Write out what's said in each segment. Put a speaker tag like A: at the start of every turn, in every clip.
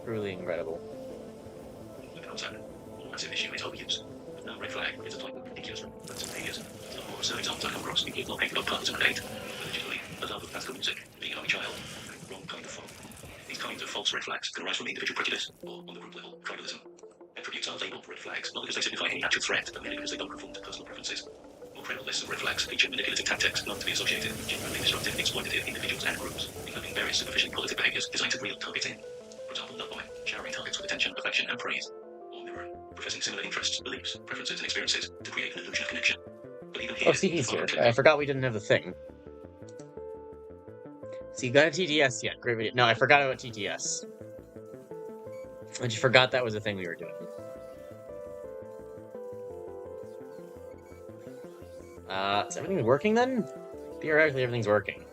A: Truly incredible.
B: Look outside. Massive issue is overuse. No red flag is a type of ridiculous behaviors. Some more absurd examples I come across include not paying for partners on a date, allegedly a love of classical music, being an only child, wrong kind of folk. These kinds of false red flags can arise from individual prejudice or, on the group level, tribalism. Attributes are labeled red flags, not because they signify any actual threat, but merely because they don't conform to personal preferences. More credible lists of red flags feature manipulative tactics known to be associated with genuinely destructive, exploitative individuals and groups, including various superficially positive behaviors designed to reel targets in. For example, love bombing, showering targets with attention, affection, and praise, or mirroring, professing similar interests, beliefs, preferences, and experiences to create an illusion of connection. But even here,
A: Oh, see, he's here. I forgot we didn't have the thing. So you got a TTS yet? Great video. No, I forgot about TTS. I just forgot that was a thing we were doing. Is everything working then? Theoretically, everything's working.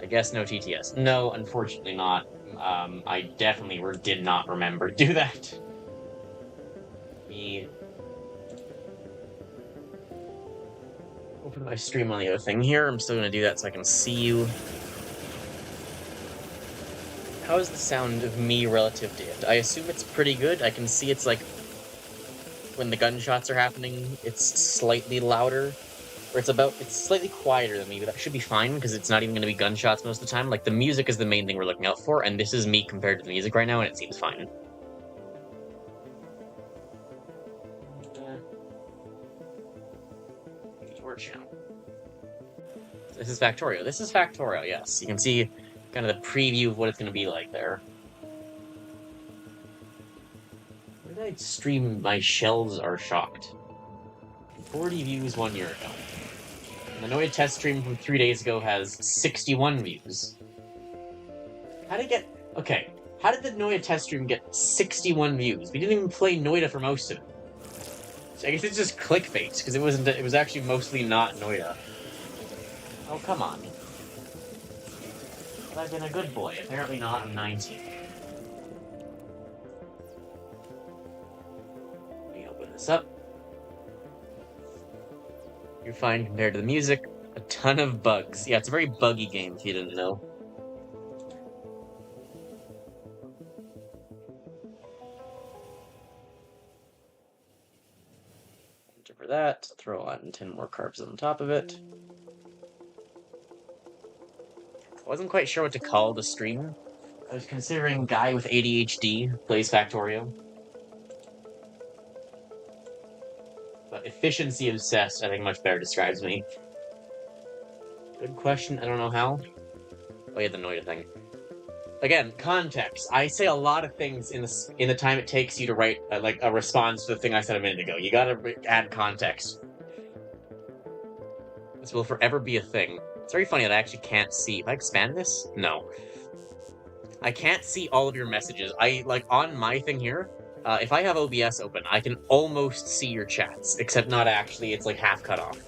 A: I guess no TTS. No, unfortunately not. I definitely did not remember to do that. Me open my stream on the other thing here. I'm still gonna do that so I can see you. How is the sound of me relative to it? I assume it's pretty good. I can see it's like when the gunshots are happening, it's slightly louder. Or it's slightly quieter than me, but that should be fine because it's not even going to be gunshots most of the time. Like, the music is the main thing we're looking out for, and this is me compared to the music right now, and it seems fine. Torch now. This is Factorio. This is Factorio, yes. You can see kind of the preview of what it's going to be like there. Where did I stream My Shells Are Shocked? 40 views 1 year ago. The Noid test stream from 3 days ago has 61 views. How did it get... Okay, how did the Noida test stream get 61 views? We didn't even play Noida for most of it. So I guess it's just clickbait, because it was actually mostly not Noida. Oh, come on. But I've been a good boy. Apparently not. I'm 19. Let me open this up. You're fine compared to the music. A ton of bugs. Yeah, it's a very buggy game, if you didn't know. Enter for that. Throw on 10 more carbs on top of it. I wasn't quite sure what to call the stream. I was considering guy with ADHD plays Factorio. But efficiency obsessed, I think, much better describes me. Good question. I don't know how. Oh yeah, the Noida thing. Again, context. I say a lot of things in the time it takes you to write like a response to the thing I said a minute ago. You gotta add context. This will forever be a thing. It's very funny that I actually can't see. If I expand this? No. I can't see all of your messages. On my thing here, if I have OBS open, I can almost see your chats, except not actually. It's like half cut off.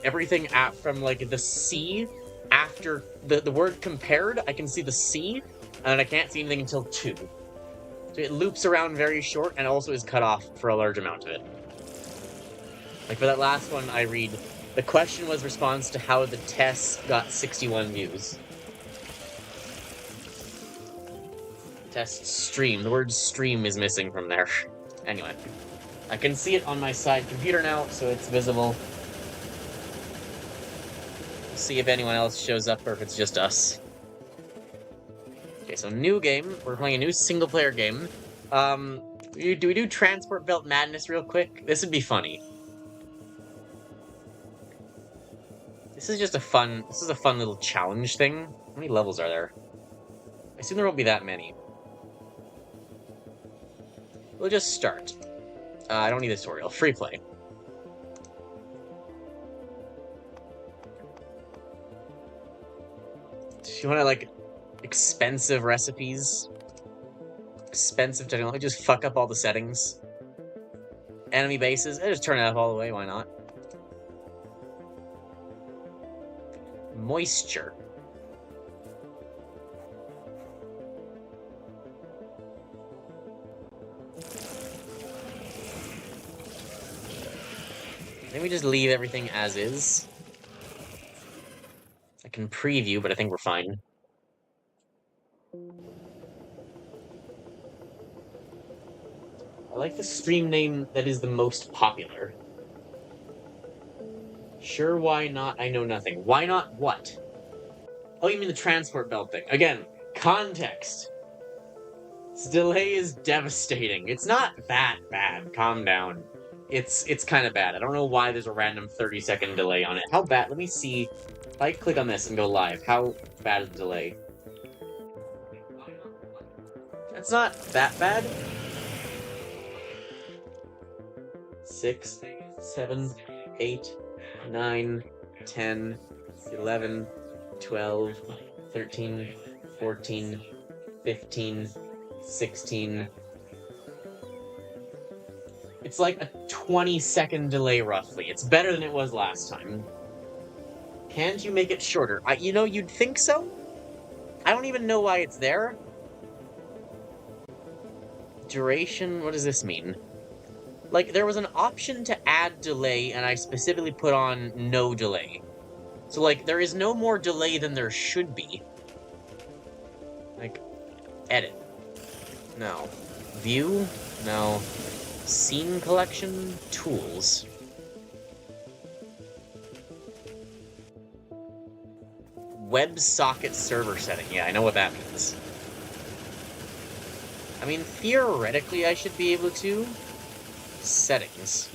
A: Everything from like the C after the word compared, I can see the C, and I can't see anything until 2. So it loops around very short and also is cut off for a large amount of it. Like for that last one, I read, the question was response to how the test got 61 views. Test stream. The word stream is missing from there. Anyway, I can see it on my side computer now, so it's visible. We'll see if anyone else shows up or if it's just us. Okay, so new game. We're playing a new single-player game. Do we do Transport Belt Madness real quick? This would be funny. This is a fun little challenge thing. How many levels are there? I assume there won't be that many. We'll just start. I don't need a tutorial. Free play. If you want to, like, expensive recipes, expensive technology, just fuck up all the settings. Enemy bases, just turn it up all the way, why not? Moisture. Then we just leave everything as is. I can preview, but I think we're fine. I like the stream name that is the most popular. Sure, why not? I know nothing. Why not what? Oh, you mean the transport belt thing. Again, context. This delay is devastating. It's not that bad. Calm down. It's kind of bad. I don't know why there's a random 30-second delay on it. How bad? Let me see. If I click on this and go live, how bad is the delay? It's not that bad. 6, 7, 8, 9, 10, 11, 12, 13, 14, 15, 16. It's like a 20-second delay, roughly. It's better than it was last time. Can't you make it shorter? You'd think so? I don't even know why it's there. Duration, what does this mean? Like, there was an option to add delay, and I specifically put on no delay. So, like, there is no more delay than there should be. Like, edit. No. View? No. Scene collection? Tools. WebSocket server setting. Yeah, I know what that means. I mean, theoretically, I should be able to. Settings.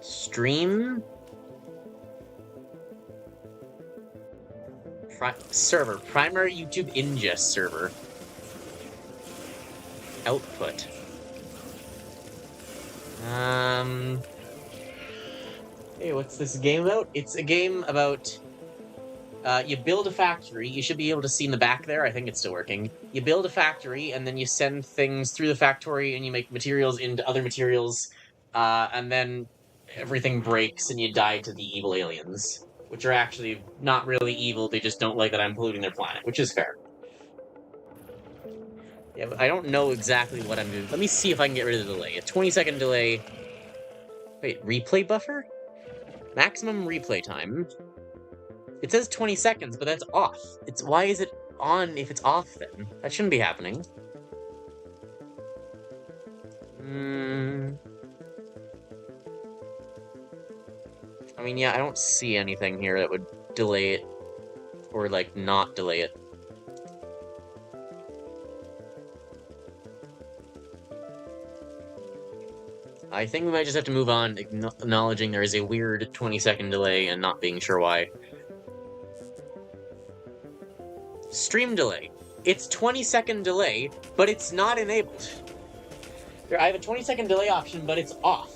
A: Stream? Server. Primary YouTube ingest server. Output. Hey, what's this game about? It's a game about, you build a factory. You should be able to see in the back there. I think it's still working. You build a factory, and then you send things through the factory, and you make materials into other materials, and then everything breaks, and you die to the evil aliens, which are actually not really evil. They just don't like that I'm polluting their planet, which is fair. Yeah, but I don't know exactly what I'm doing. Let me see if I can get rid of the delay. A 20-second delay. Wait, replay buffer? Maximum replay time. It says 20 seconds, but that's off. Why is it on if it's off then? That shouldn't be happening. I mean, yeah, I don't see anything here that would delay it. Or, like, not delay it. I think we might just have to move on, acknowledging there is a weird 20-second delay and not being sure why. Stream delay. It's 20-second delay, but it's not enabled. I have a 20-second delay option, but it's off.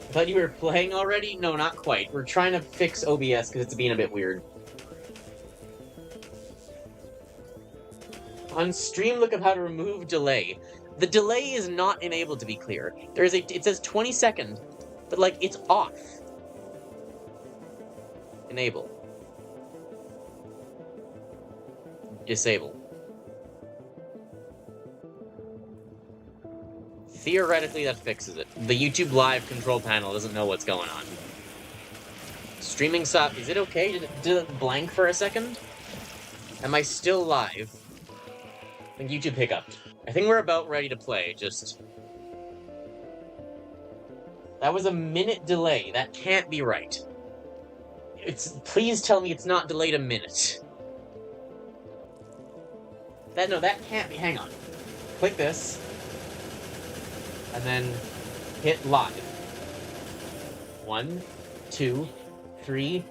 A: I thought you were playing already? No, not quite. We're trying to fix OBS because it's being a bit weird. On stream, look up how to remove delay. The delay is not enabled, to be clear. It says 20 seconds, but, like, it's off. Enable. Disable. Theoretically, that fixes it. The YouTube Live control panel doesn't know what's going on. Streaming stop. Is it okay? Did it blank for a second? Am I still live? I think YouTube hiccuped. I think we're about ready to play, just... That was a minute delay. That can't be right. Please tell me it's not delayed a minute. That can't be... Hang on. Click this. And then hit live. 1, 2, 3,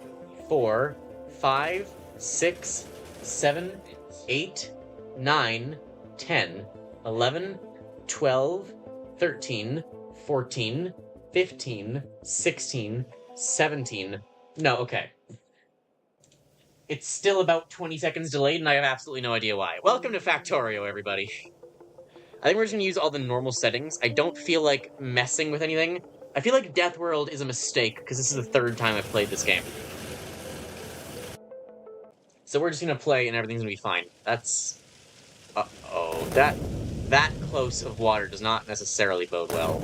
A: 4, 5, 6, 7, 8, 9, 10, 11, 12, 13, 14, 15, 16, 17... No, okay. It's still about 20 seconds delayed, and I have absolutely no idea why. Welcome to Factorio, everybody. I think we're just gonna use all the normal settings. I don't feel like messing with anything. I feel like Death World is a mistake, because this is the third time I've played this game. So we're just gonna play, and everything's gonna be fine. That's... Uh-oh. that close of water does not necessarily bode well.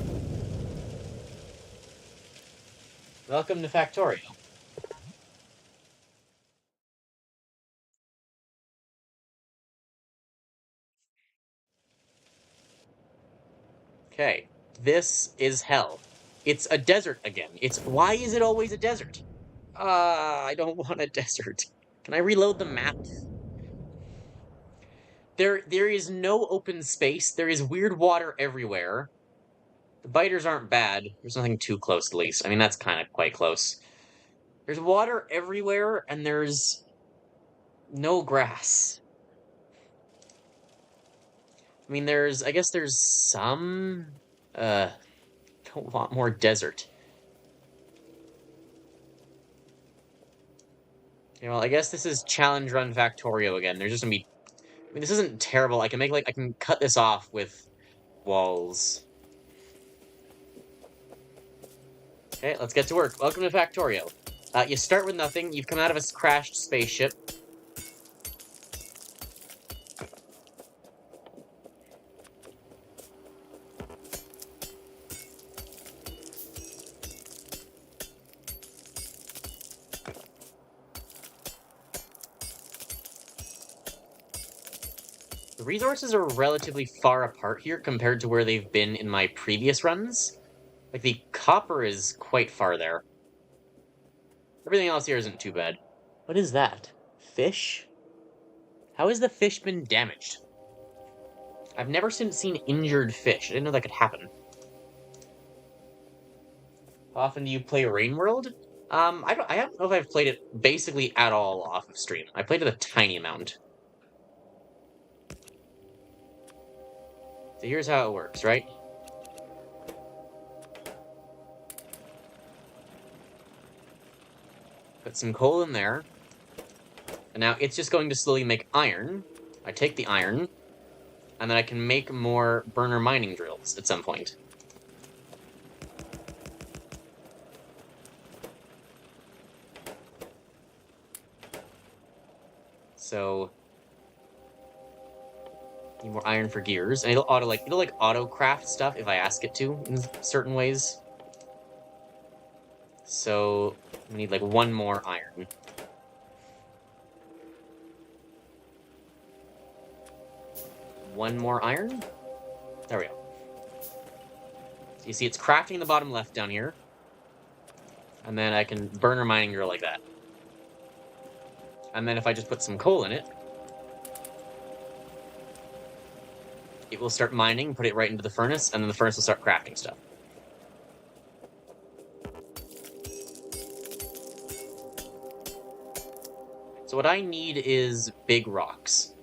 A: Welcome to Factorio. Okay, this is hell. It's a desert again. Why is it always a desert? I don't want a desert. Can I reload the map? There is no open space. There is weird water everywhere. The biters aren't bad. There's nothing too close, at least. I mean, that's kind of quite close. There's water everywhere, and there's no grass. I mean, I guess there's some, don't want more desert. Okay, well, I guess this is Challenge Run Factorio again. There's just gonna be, I mean, this isn't terrible. I can cut this off with walls. Okay, let's get to work. Welcome to Factorio. You start with nothing. You've come out of a crashed spaceship. The resources are relatively far apart here compared to where they've been in my previous runs. Like, the copper is quite far there. Everything else here isn't too bad. What is that? Fish? How has the fish been damaged? I've never seen injured fish. I didn't know that could happen. How often do you play Rain World? I don't know if I've played it basically at all off of stream. I played it a tiny amount. So here's how it works, right? Put some coal in there. And now it's just going to slowly make iron. I take the iron, and then I can make more burner mining drills at some point. So need more iron for gears, and it'll auto craft stuff if I ask it to in certain ways. So we need like one more iron. One more iron? There we go. So you see it's crafting in the bottom left down here. And then I can burner mining drill like that. And then if I just put some coal in it, it will start mining, put it right into the furnace, and then the furnace will start crafting stuff. So what I need is big rocks.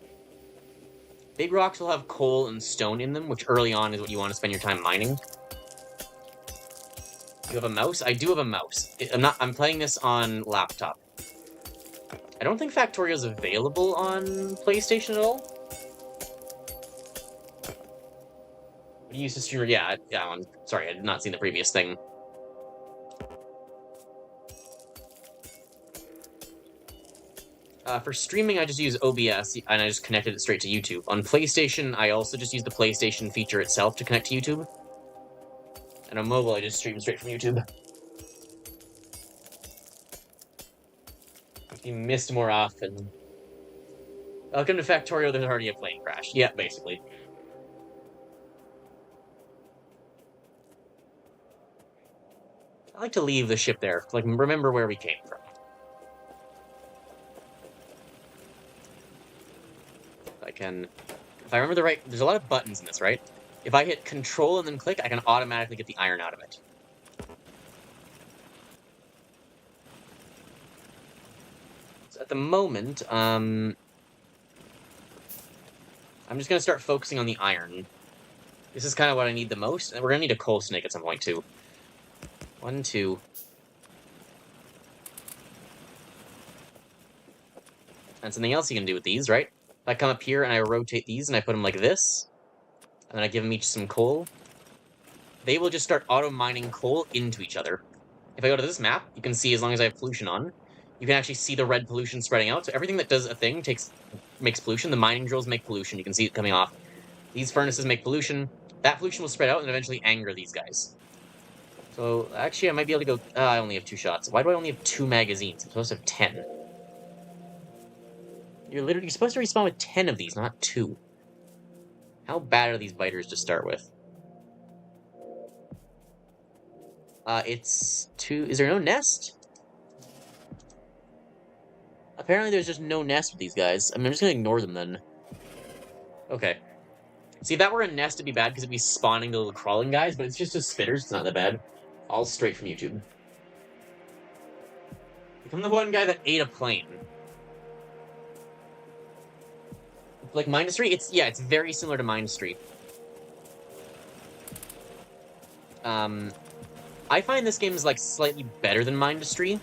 A: Big rocks will have coal and stone in them, which early on is what you want to spend your time mining. You have a mouse? I do have a mouse. I'm playing this on laptop. I don't think Factorio is available on PlayStation at all. What do you use to stream? Yeah, I'm sorry, I did not see the previous thing. For streaming, I just use OBS, and I just connected it straight to YouTube. On PlayStation, I also just use the PlayStation feature itself to connect to YouTube. And on mobile, I just stream straight from YouTube. You missed more often. Welcome to Factorio, there's already a plane crash. Yeah, basically. I like to leave the ship there, like, remember where we came from. If I remember there's a lot of buttons in this, right? If I hit Control and then click, I can automatically get the iron out of it. So at the moment, I'm just gonna start focusing on the iron. This is kind of what I need the most, and we're gonna need a coal snake at some point, too. 1, 2... And something else you can do with these, right? If I come up here and I rotate these and I put them like this, and then I give them each some coal, they will just start auto-mining coal into each other. If I go to this map, you can see as long as I have pollution on, you can actually see the red pollution spreading out. So everything that does a thing makes pollution. The mining drills make pollution. You can see it coming off. These furnaces make pollution. That pollution will spread out and eventually anger these guys. So, actually, I might be able to go... I only have 2 shots. Why do I only have 2 magazines? I'm supposed to have 10. You're supposed to respawn with 10 of these, not 2. How bad are these biters to start with? It's 2... Is there no nest? Apparently there's just no nest with these guys. I mean, I'm just gonna ignore them then. Okay. See, if that were a nest, it'd be bad because it'd be spawning the little crawling guys, but it's just a spitters. It's not that bad. All straight from YouTube. Become the one guy that ate a plane. Like Mindustry? It's very similar to Mindustry. I find this game is like slightly better than Mindustry,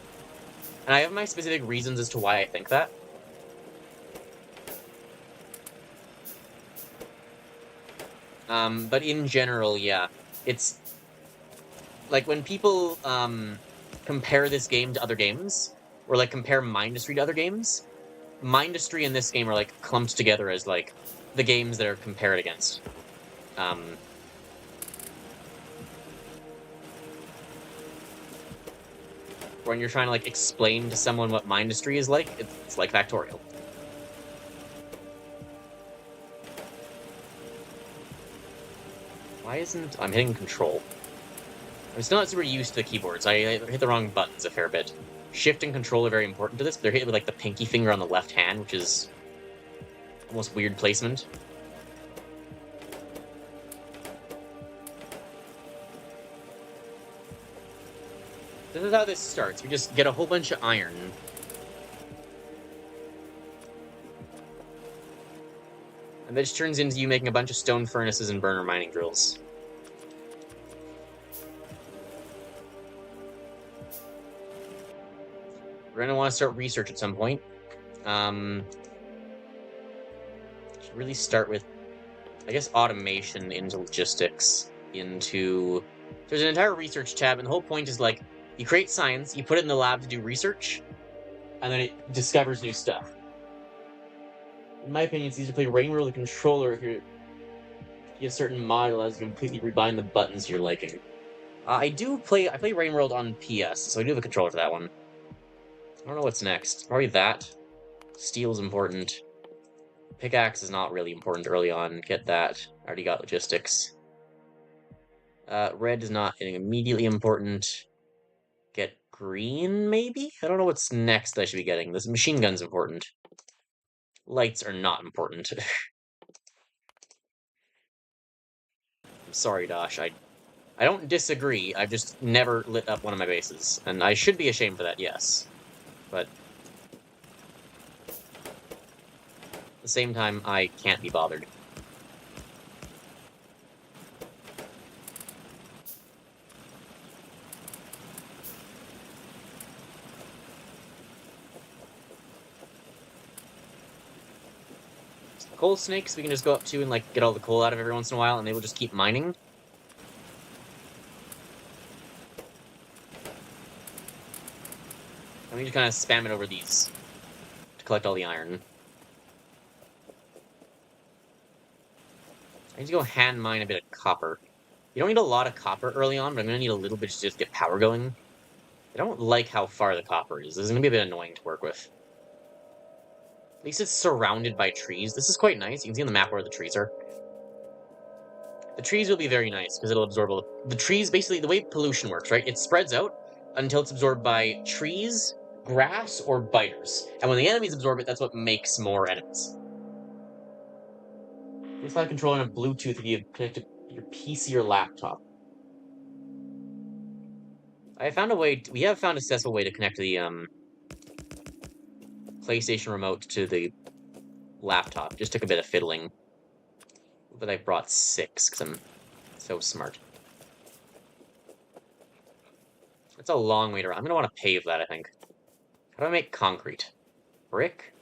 A: and I have my specific reasons as to why I think that. But in general, yeah, it's like when people compare this game to other games, or like compare Mindustry to other games, Mindustry and this game are like clumped together as like the games that are compared against. When you're trying to like explain to someone what Mindustry is like, it's like Factorio. Why isn't... I'm hitting control. I'm still not super used to the keyboards. I hit the wrong buttons a fair bit. Shift and control are very important to this, but they're hit with like the pinky finger on the left hand, which is almost weird placement. This is how this starts. We just get a whole bunch of iron. And that just turns into you making a bunch of stone furnaces and burner mining drills. We're gonna want to start research at some point. Should really start with, I guess, automation into logistics, into... There's an entire research tab, and the whole point is, like, you create science, you put it in the lab to do research, and then it discovers new stuff. In my opinion, it's easier to play Rain World with a controller if you get a certain mod allows you to completely rebind the buttons you're liking. I play Rain World on PS, so I do have a controller for that one. I don't know what's next. Probably that. Steel's important. Pickaxe is not really important early on. Get that. I already got logistics. Red is not immediately important. Get green, maybe? I don't know what's next that I should be getting. This machine gun's important. Lights are not important. I'm sorry, Dosh. I don't disagree. I've just never lit up one of my bases. And I should be ashamed for that, yes. But at the same time, I can't be bothered. Coal snakes we can just go up to and like get all the coal out of every once in a while, and they will just keep mining. And we just kind of spam it over these to collect all the iron. I need to go hand mine a bit of copper. You don't need a lot of copper early on, but I'm going to need a little bit to just get power going. I don't like how far the copper is. This is going to be a bit annoying to work with. At least it's surrounded by trees. This is quite nice. You can see on the map where the trees are. The trees will be very nice, because it'll absorb all the trees, basically, the way pollution works, right? It spreads out until it's absorbed by trees, grass, or biters. And when the enemies absorb it, that's what makes more enemies. It's like controlling a Bluetooth if you connect to your PC or laptop. We have found a successful way to connect the, PlayStation remote to the laptop. Just took a bit of fiddling. But I brought 6, because I'm so smart. It's a long way to run. I'm going to want to pave that, I think. How do I make concrete? Brick?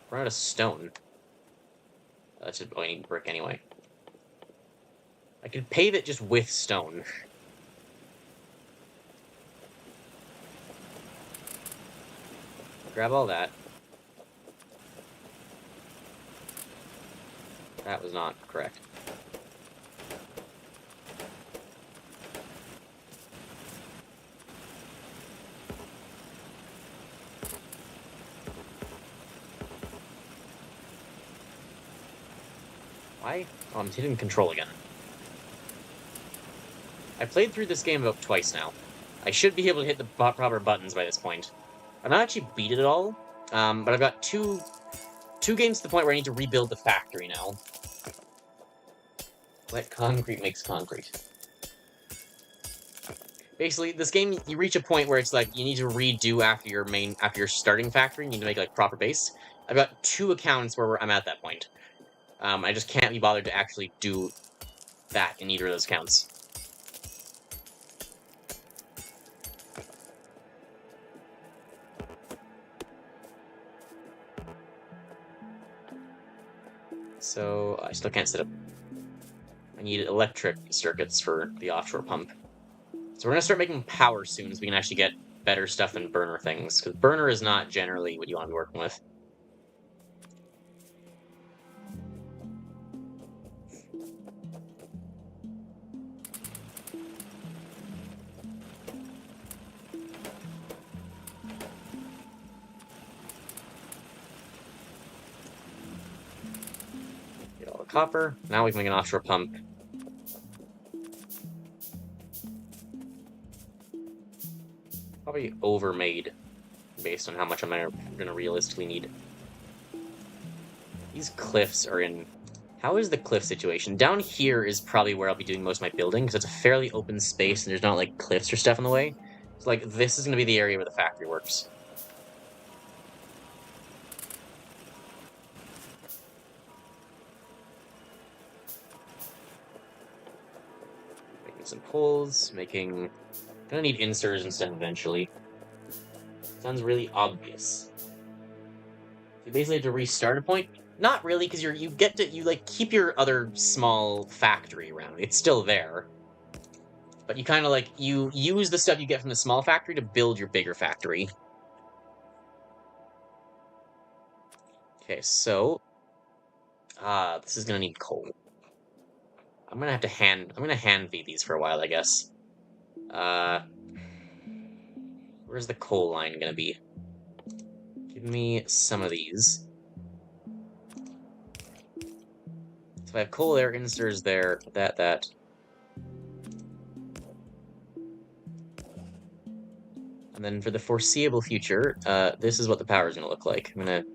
A: Run out of stone. That's just... Oh, I need brick anyway. I could pave it just with stone. Grab all that. That was not correct. Why? Oh, I'm hitting control again. I played through this game about twice now. I should be able to hit the proper buttons by this point. I've not actually beat it at all, but I've got two games to the point where I need to rebuild the factory now. Wet concrete makes concrete. Basically, this game, you reach a point where it's like you need to redo after your starting factory. You need to make like proper base. I've got 2 accounts where I'm at that point. I just can't be bothered to actually do that in either of those accounts. So I still can't set up. I need electric circuits for the offshore pump. So we're gonna start making power soon, so we can actually get better stuff than burner things, because burner is not generally what you want to be working with. Get all the copper. Now we can make an offshore pump. Probably overmade, based on how much I'm gonna realistically need. These cliffs are in... How is the cliff situation? Down here is probably where I'll be doing most of my building, because it's a fairly open space and there's not, like, cliffs or stuff in the way. So, like, this is going to be the area where the factory works. Making some poles, making... Gonna need inserters and stuff eventually. Sounds really obvious. You basically have to restart a point. Not really, because you like keep your other small factory around. It's still there. But you kind of like you use the stuff you get from the small factory to build your bigger factory. Okay, so this is gonna need coal. I'm gonna hand feed these for a while, I guess. Where's the coal line gonna be? Give me some of these. So I have coal there, inserters there, that. And then for the foreseeable future, this is what the power is going to look like. I'm going to...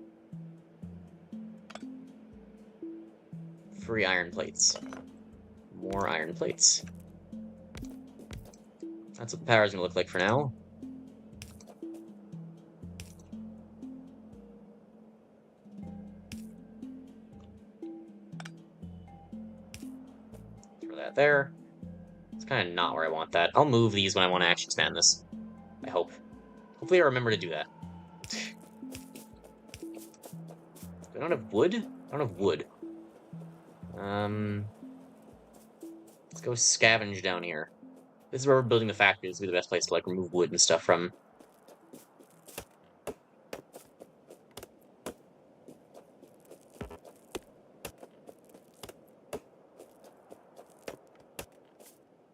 A: Free iron plates. More iron plates. That's what the power is going to look like for now. Throw that there. It's kind of not where I want that. I'll move these when I want to actually expand this. I hope. Hopefully I remember to do that. I don't have wood? I don't have wood. Let's go scavenge down here. This is where we're building the factory. This will be the best place to, like, remove wood and stuff from.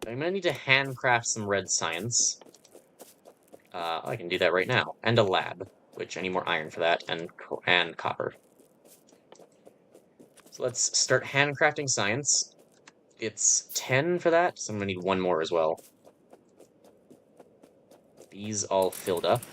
A: I'm gonna need to handcraft some red science. I can do that right now. And a lab, which I need more iron for that, and copper. So let's start handcrafting science. It's 10 for that, so I'm gonna need 1 more as well. These all filled up.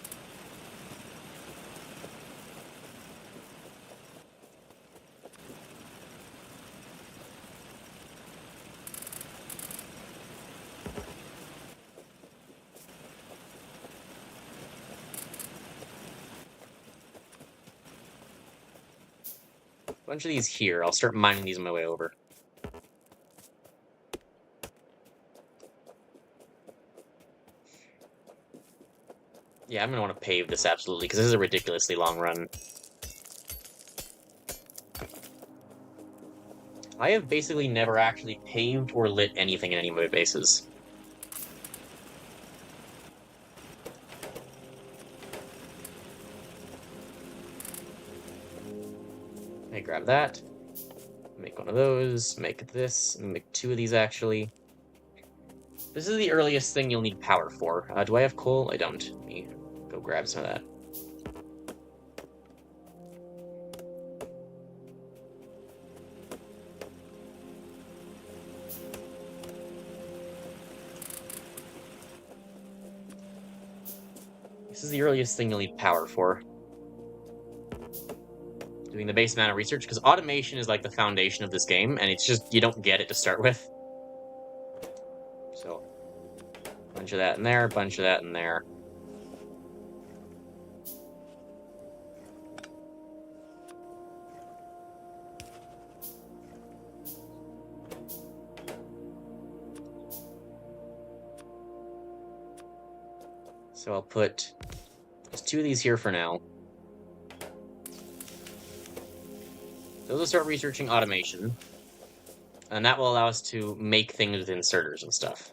A: A bunch of these here. I'll start mining these on my way over. Yeah, I'm gonna want to pave this absolutely, because this is a ridiculously long run. I have basically never actually paved or lit anything in any of my bases. Okay, grab that. Make one of those, make this, make 2 of these actually. This is the earliest thing you'll need power for. Do I have coal? I don't. Let me go grab some of that. This is the earliest thing you'll need power for. Doing the base amount of research, because automation is like the foundation of this game, and it's just, you don't get it to start with. So, bunch of that in there, bunch of that in there. So I'll put just 2 of these here for now. Those will start researching automation, and that will allow us to make things with inserters and stuff.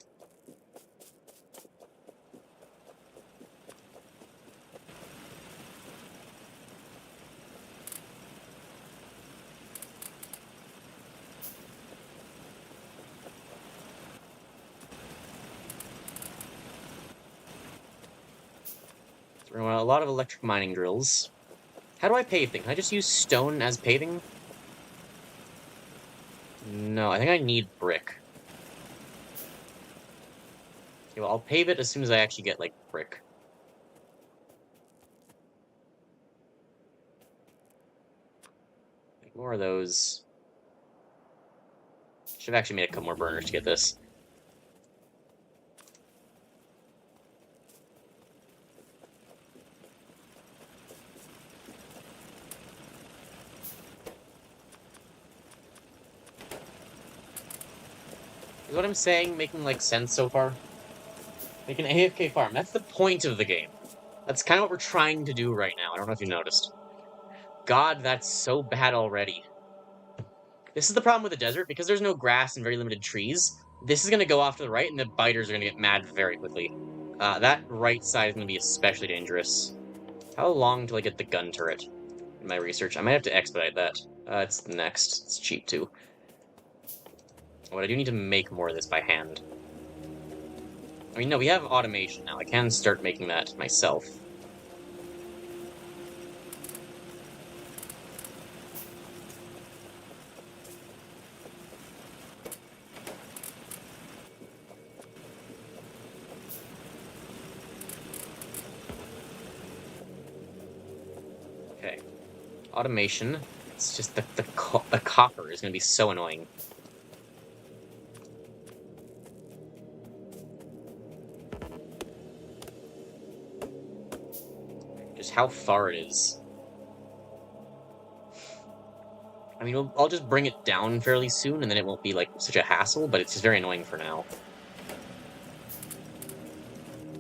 A: So we're going to want a lot of electric mining drills. How do I pave things? Can I just use stone as paving? No, I think I need brick. Okay, well, I'll pave it as soon as I actually get, like, brick. Make more of those. Should have actually made a couple more burners to get this. Is what I'm saying making, like, sense so far? Make an AFK farm. That's the point of the game. That's kind of what we're trying to do right now. I don't know if you noticed. God, that's so bad already. This is the problem with the desert. Because there's no grass and very limited trees, this is going to go off to the right, and the biters are going to get mad very quickly. That right side is going to be especially dangerous. How long till I get the gun turret in my research? I might have to expedite that. It's next. It's cheap, too. But I do need to make more of this by hand. I mean, no, we have automation now. I can start making that myself. Okay. Automation. It's just the copper is going to be so annoying. Just how far it is. I mean, I'll just bring it down fairly soon, and then it won't be, like, such a hassle, but it's just very annoying for now.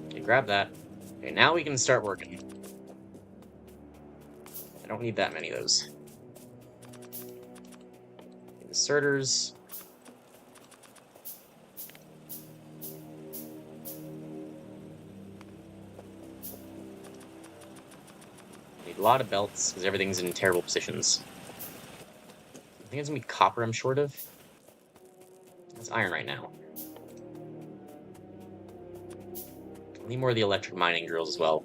A: Okay, grab that. Okay, now we can start working. I don't need that many of those. Inserters. Need a lot of belts, because everything's in terrible positions. I think it's gonna be copper I'm short of. That's iron right now. I need more of the electric mining drills as well.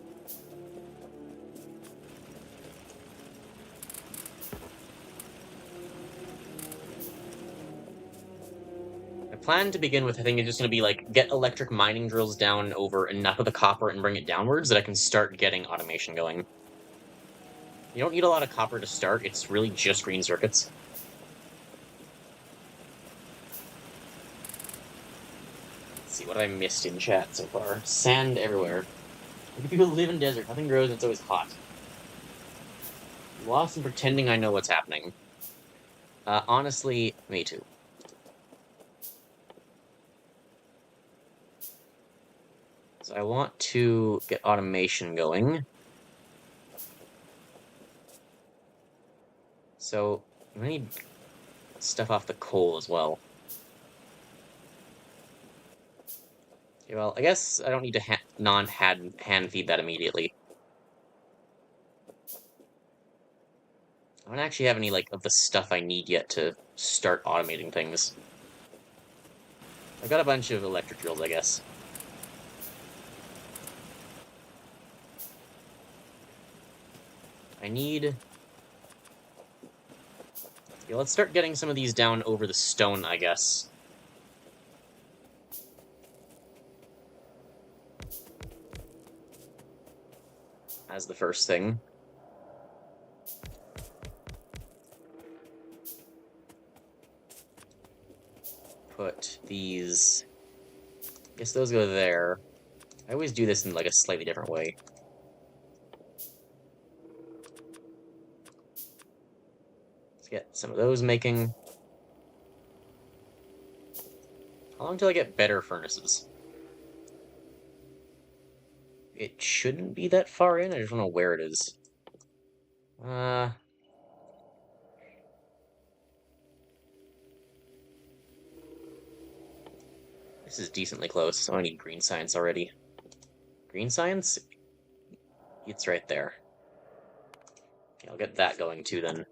A: My plan to begin with, I think, is just going to be, like, get electric mining drills down over enough of the copper and bring it downwards that I can start getting automation going. You don't need a lot of copper to start, it's really just green circuits. Let's see, what have I missed in chat so far? Sand everywhere. People live in desert, nothing grows, it's always hot. I'm lost in pretending I know what's happening. Honestly, me too. So I want to get automation going. So I need stuff off the coal as well. Okay, well, I guess I don't need to hand feed that immediately. I don't actually have any, like, of the stuff I need yet to start automating things. I've got a bunch of electric drills, I guess. I need... Yeah, let's start getting some of these down over the stone, I guess. As the first thing. Put these... I guess those go there. I always do this in, like, a slightly different way. Let's get some of those making. How long till I get better furnaces? It shouldn't be that far in, I just don't know where it is. This is decently close. I need green science already. Green science? It's right there. Okay, I'll get that going too then.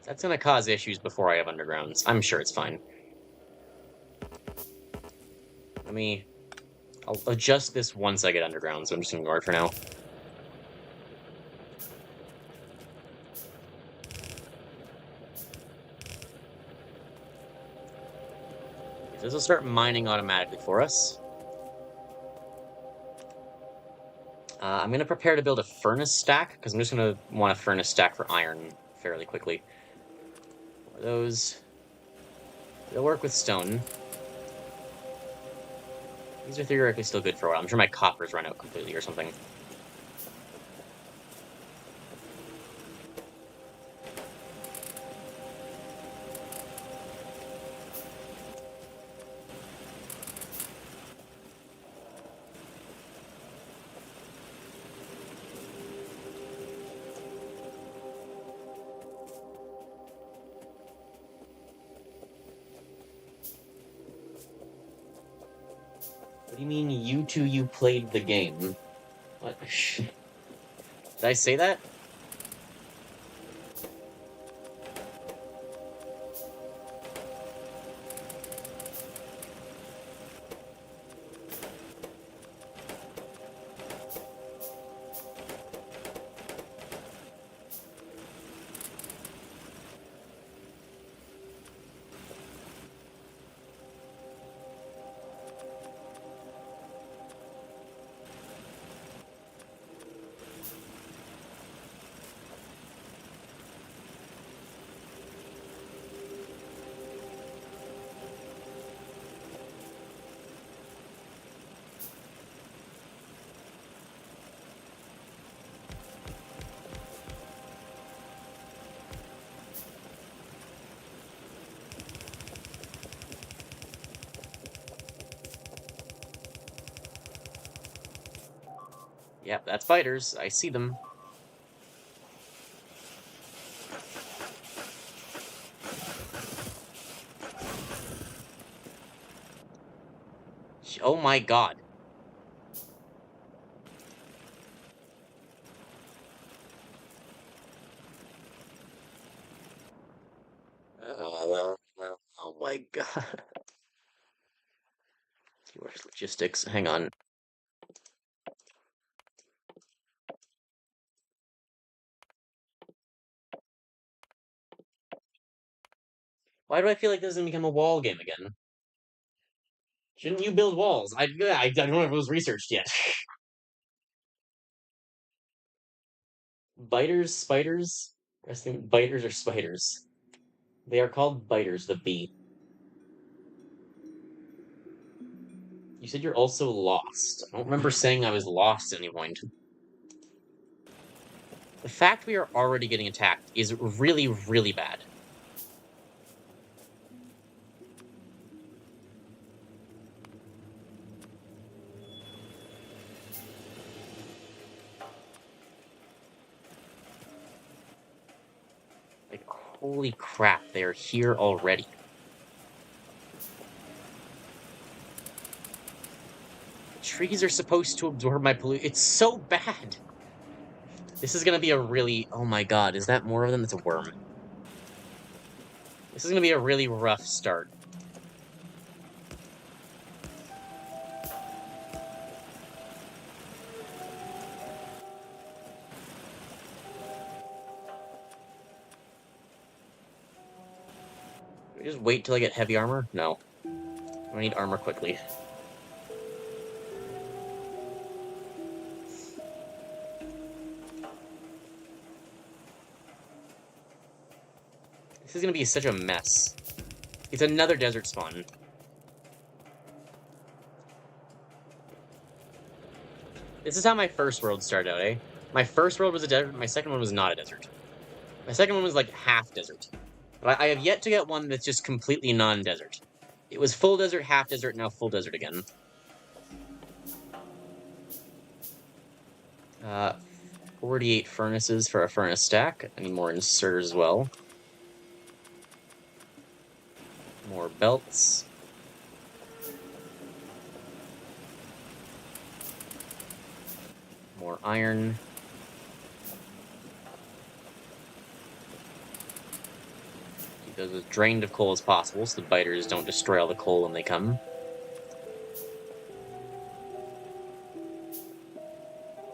A: That's gonna cause issues before I have undergrounds. I'm sure it's fine. I'll adjust this once I get underground, so I'm just gonna ignore it for now. This will start mining automatically for us. I'm gonna prepare to build a furnace stack, because I'm just gonna want a furnace stack for iron fairly quickly. Those... They'll work with stone. These are theoretically still good for a while. I'm sure my coppers run out completely or something. What do you mean, you played the game? What? Did I say that? Yep, that's fighters. I see them. Oh my god. Oh my god. Where's logistics? Hang on. Why do I feel like this is gonna become a wall game again? Shouldn't you build walls? I don't know if it was researched yet. Biters, spiders? I think biters or spiders. They are called biters, the bee. You said you're also lost. I don't remember saying I was lost at any point. The fact we are already getting attacked is really, really bad. Holy crap, they're here already. Trees are supposed to absorb my pollution. It's so bad. This is gonna be a really... Oh my god, is that more of them? It's a worm. This is gonna be a really rough start. Do I just wait till I get heavy armor? No. I need armor quickly. This is gonna be such a mess. It's another desert spawn. This is how my first world started out, eh? My first world was a desert, my second one was not a desert. My second one was like half desert. But I have yet to get one that's just completely non-desert. It was full desert, half desert, now full desert again. 48 furnaces for a furnace stack. I need more inserters as well. More belts. More iron. Keep those as drained of coal as possible so the biters don't destroy all the coal when they come.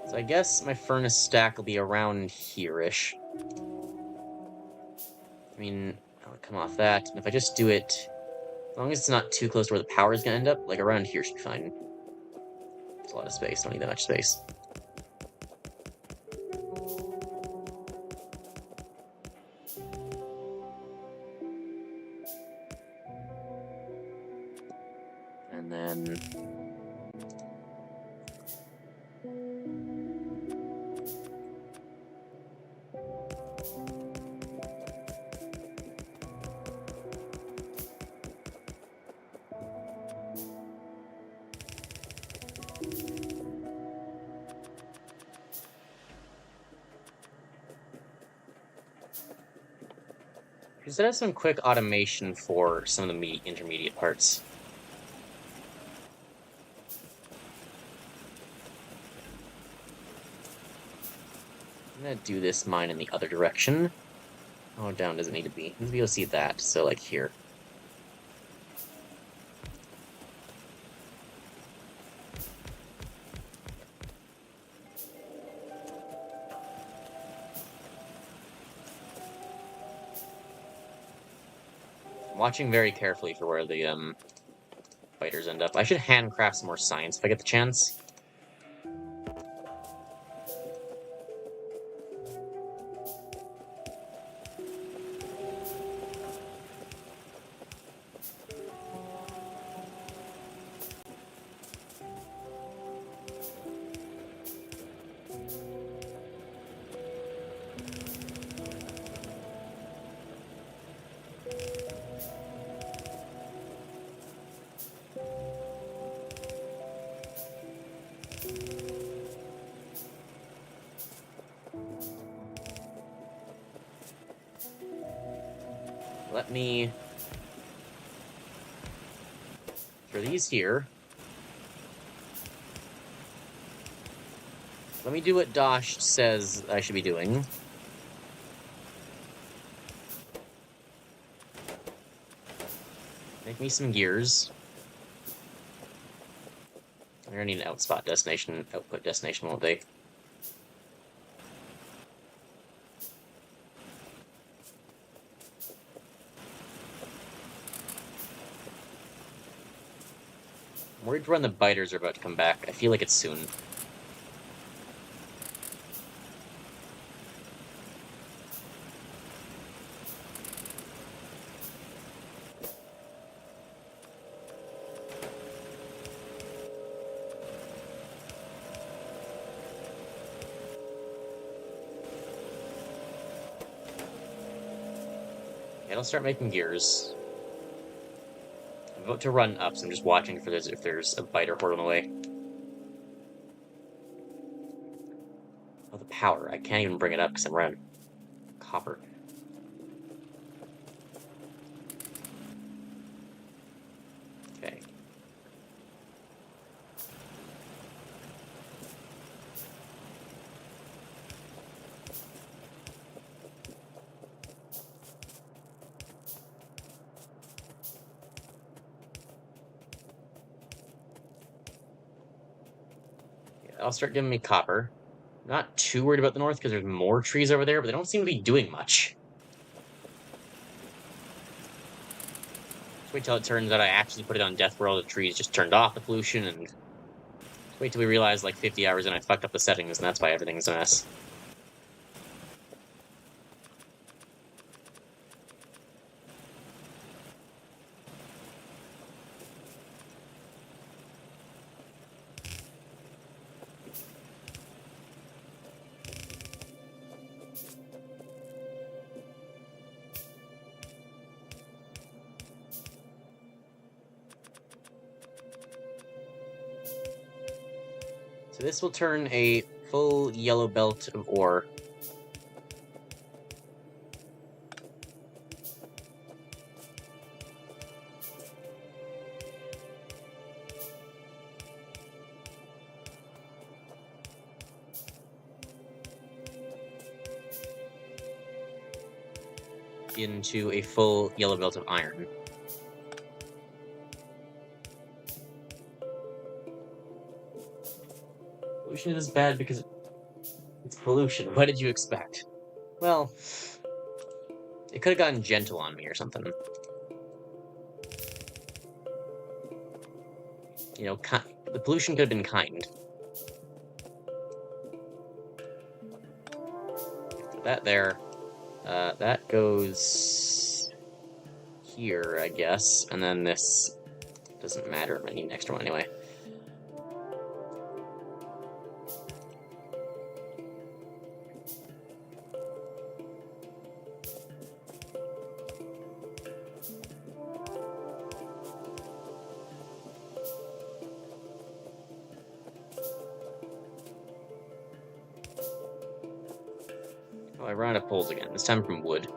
A: So I guess my furnace stack will be around here-ish. I mean, I'll come off that, and if I just do it, as long as it's not too close to where the power is going to end up, like around here should be fine. There's a lot of space, don't need that much space. And then... Just have some quick automation for some of the intermediate parts. I'm gonna do this mine in the other direction. Oh, down doesn't need to be. It needs to be able to see that, so like here. I'm watching very carefully for where the biters end up. I should handcraft some more science if I get the chance. Let me... For these here... Let me do what Dosh says I should be doing. Make me some gears. I'm gonna need an output destination, won't they? I'm worried when the biters are about to come back. I feel like it's soon. Yeah, I'll start making gears. I'm about to run up, so I'm just watching for this if there's a biter horde on the way. Oh, the power. I can't even bring it up because I'm running copper. I'll start giving me copper. Not too worried about the north because there's more trees over there, but they don't seem to be doing much. Just wait till it turns out I actually put it on death where all the trees just turned off the pollution, and wait till we realize like 50 hours in I fucked up the settings, and that's why everything's a mess. So this will turn a full yellow belt of ore. Into a full yellow belt of iron. Pollution is bad because it's pollution. What did you expect? Well, it could have gotten gentle on me or something. You know, the pollution could have been kind. Put that there. That goes here, I guess. And then this doesn't matter. I need an extra one anyway. Oh, I ran out of poles again. This time from wood.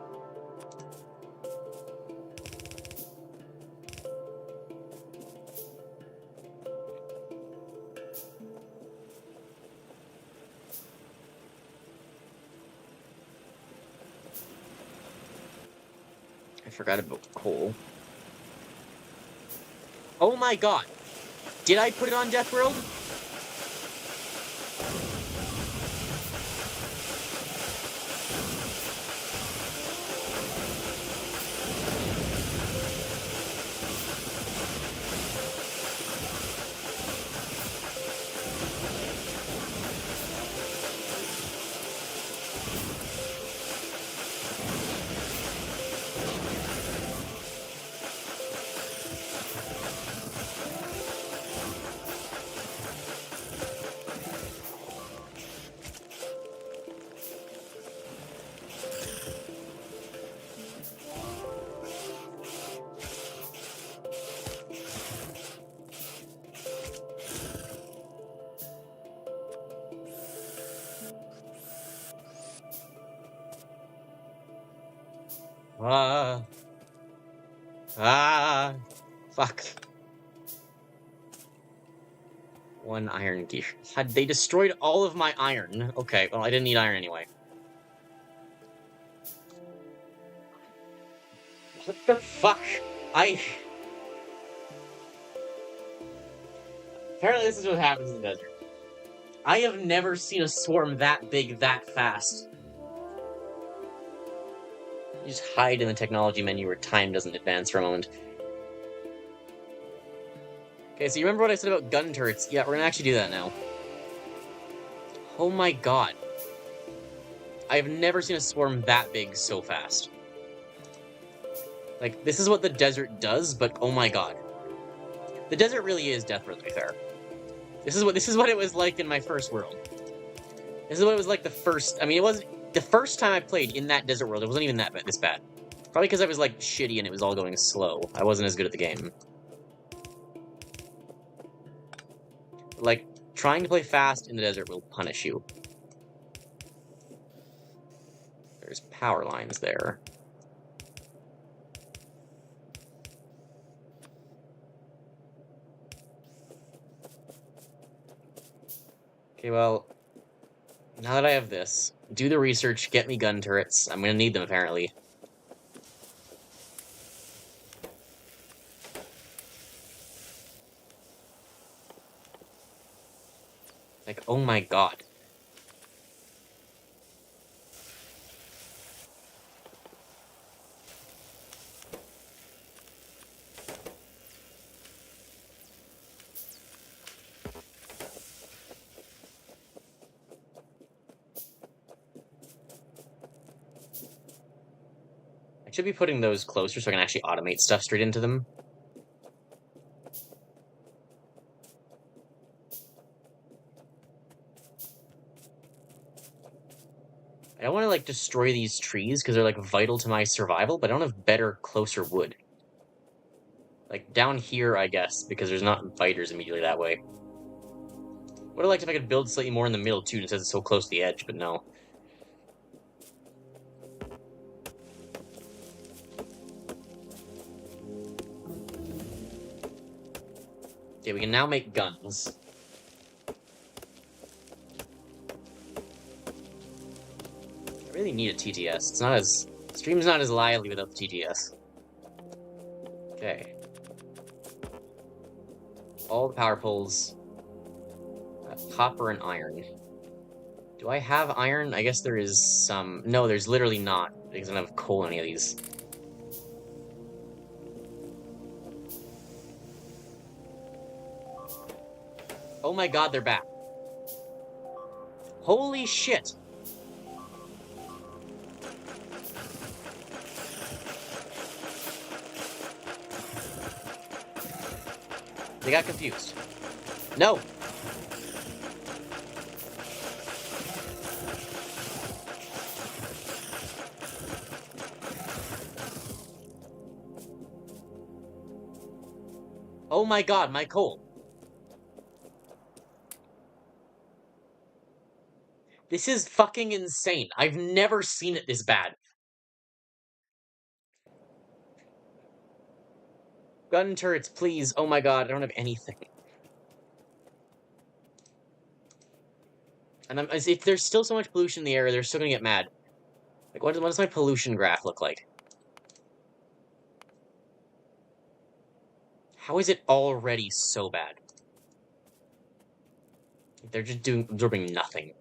A: I forgot about coal. Oh my god! Did I put it on Death World? Fuck. One iron gear. Had they destroyed all of my iron? Okay, well, I didn't need iron anyway. What the fuck? Apparently this is what happens in the desert. I have never seen a swarm that big that fast. You just hide in the technology menu where time doesn't advance for a moment. Okay, so you remember what I said about gun turrets? Yeah, we're gonna actually do that now. Oh my god. I have never seen a swarm that big so fast. Like, this is what the desert does, but oh my god. The desert really is Death World, to be fair. This is what it was like in my first world. This is what it was like the first... I mean, it wasn't... The first time I played in that desert world, it wasn't even this bad. Probably because I was, like, shitty and it was all going slow. I wasn't as good at the game. Like, trying to play fast in the desert will punish you. There's power lines there. Okay, well... Now that I have this, do the research, get me gun turrets. I'm gonna need them, apparently. Like, oh my god. I should be putting those closer so I can actually automate stuff straight into them. I don't want to, like, destroy these trees because they're, like, vital to my survival, but I don't have better, closer wood. Like, down here, I guess, because there's not biters immediately that way. Would have liked if I could build slightly more in the middle, too, since it's so close to the edge, but no. Okay, we can now make guns. I really need a TTS. It's not as... Stream's not as lively without the TTS. Okay. All the power poles. Copper and iron. Do I have iron? I guess there is some... No, there's literally not, because I don't have coal in any of these. Oh my god, they're back. Holy shit! They got confused. No! Oh my god, my coal. This is fucking insane. I've never seen it this bad. Gun turrets, please. Oh my god, I don't have anything. And if there's still so much pollution in the air, they're still gonna get mad. Like, what does my pollution graph look like? How is it already so bad? They're just absorbing nothing.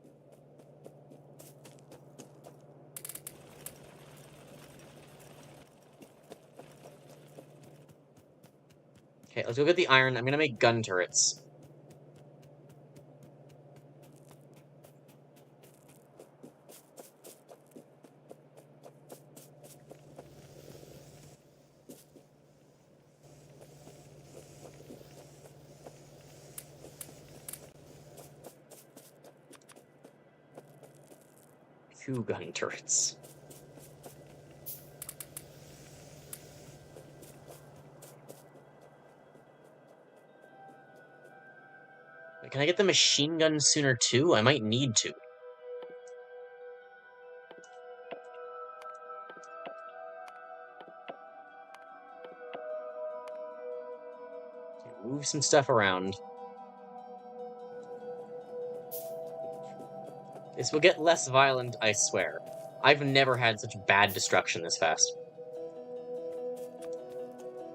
A: Okay, let's go get the iron. I'm gonna make gun turrets. Two gun turrets. Wait, can I get the machine gun sooner too? I might need to. Okay, move some stuff around. This will get less violent, I swear. I've never had such bad destruction this fast.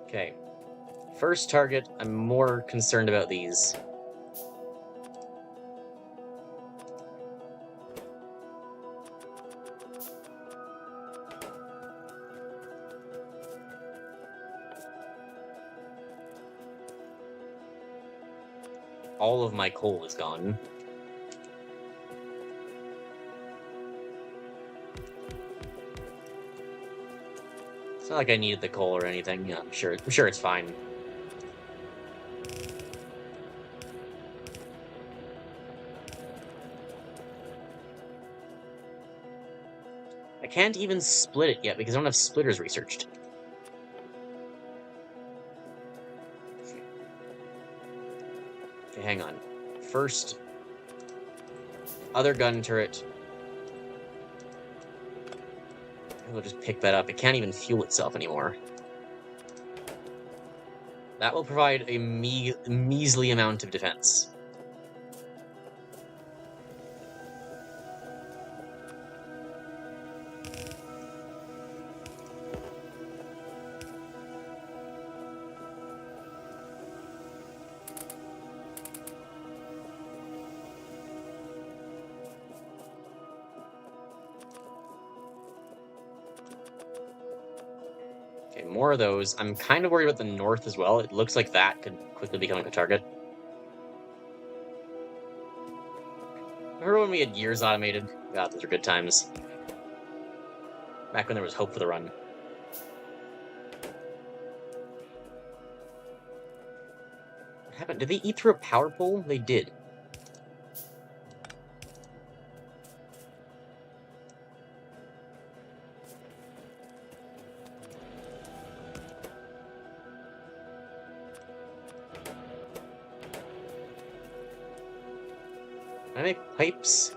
A: Okay. First target, I'm more concerned about these. All of my coal is gone. It's not like I needed the coal or anything. Yeah, I'm sure it's fine. I can't even split it yet because I don't have splitters researched. Okay, hang on. First, other gun turret. We'll just pick that up. It can't even fuel itself anymore. That will provide a measly amount of defense. Okay, more of those. I'm kind of worried about the north as well. It looks like that could quickly become a target. Remember when we had gears automated? God, those are good times. Back when there was hope for the run. What happened? Did they eat through a power pole? They did. Can I make pipes?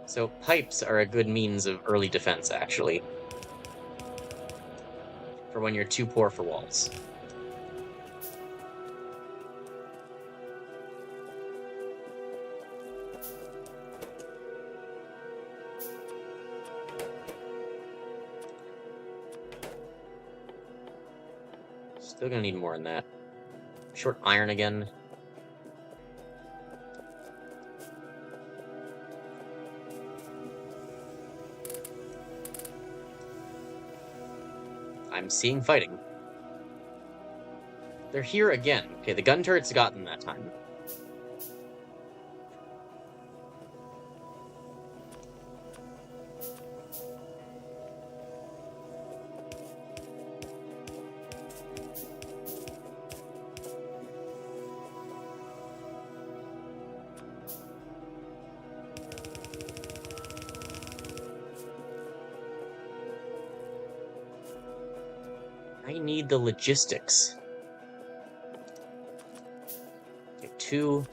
A: So pipes are a good means of early defense, actually. For when you're too poor for walls. Still gonna need more than that. Short iron again. I'm seeing fighting. They're here again. Okay, the gun turret's got them that time. I need the logistics. Okay, 2.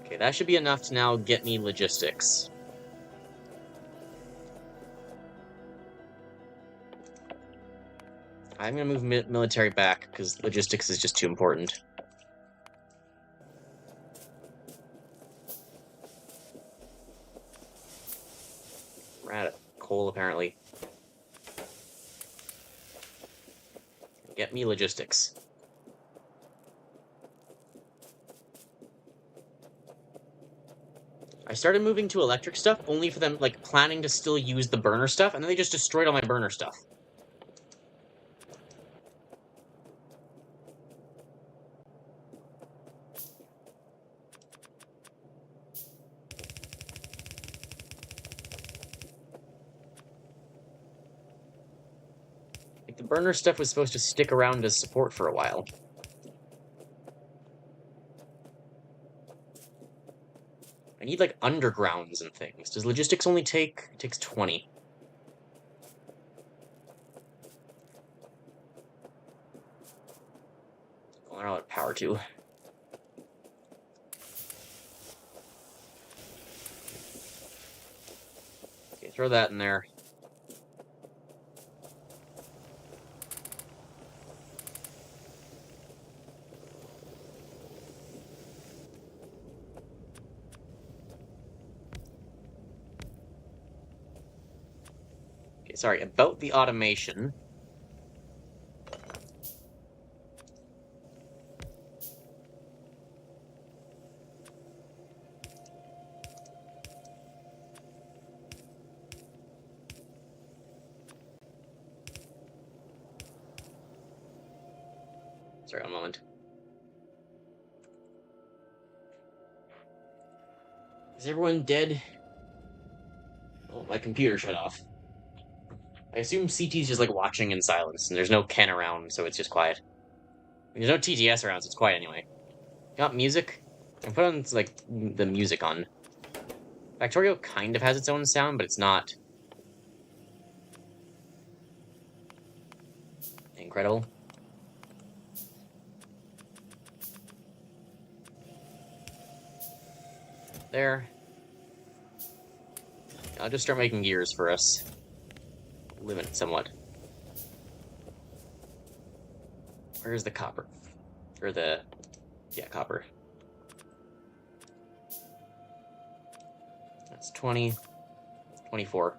A: Okay, that should be enough to now get me logistics. I'm gonna move military back, because logistics is just too important. We're out of coal, apparently. Get me logistics. I started moving to electric stuff only for them, like, planning to still use the burner stuff, and then they just destroyed all my burner stuff. Like, the burner stuff was supposed to stick around as support for a while. I need, like, undergrounds and things. Does logistics only take... It takes 20. Well, I don't have power to. Okay, throw that in there. Okay, sorry, about the automation. Sorry, one moment. Is everyone dead? Oh, my computer shut off. I assume CT's just, like, watching in silence, and there's no Ken around, so it's just quiet. There's no TTS around, so it's quiet anyway. Got music? I put on, like, the music on. Factorio kind of has its own sound, but it's not incredible. There. I'll just start making gears for us. Limit it somewhat. Where's the copper? Or the... Yeah, copper. That's 20. 24.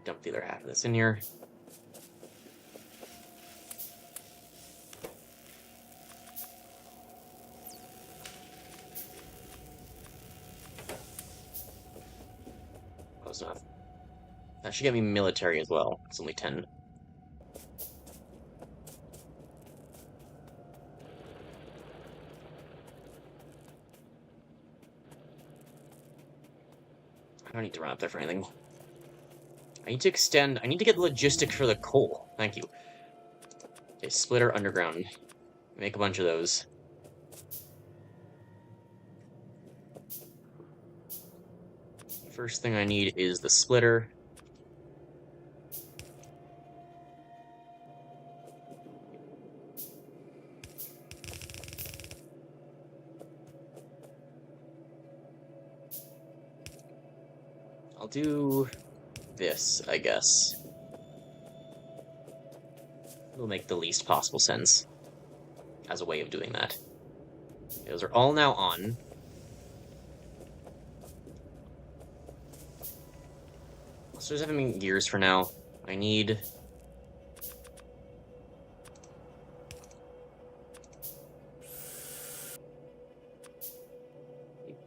A: dump the other half of this in here. Close enough. That should get me military as well. It's only 10. I don't need to run up there for anything. I need to extend... I need to get logistics for the coal. Thank you. Okay, splitter underground. Make a bunch of those. First thing I need is the splitter. I'll do this, I guess. It'll make the least possible sense as a way of doing that. Those are all now on. So just having gears for now. I need...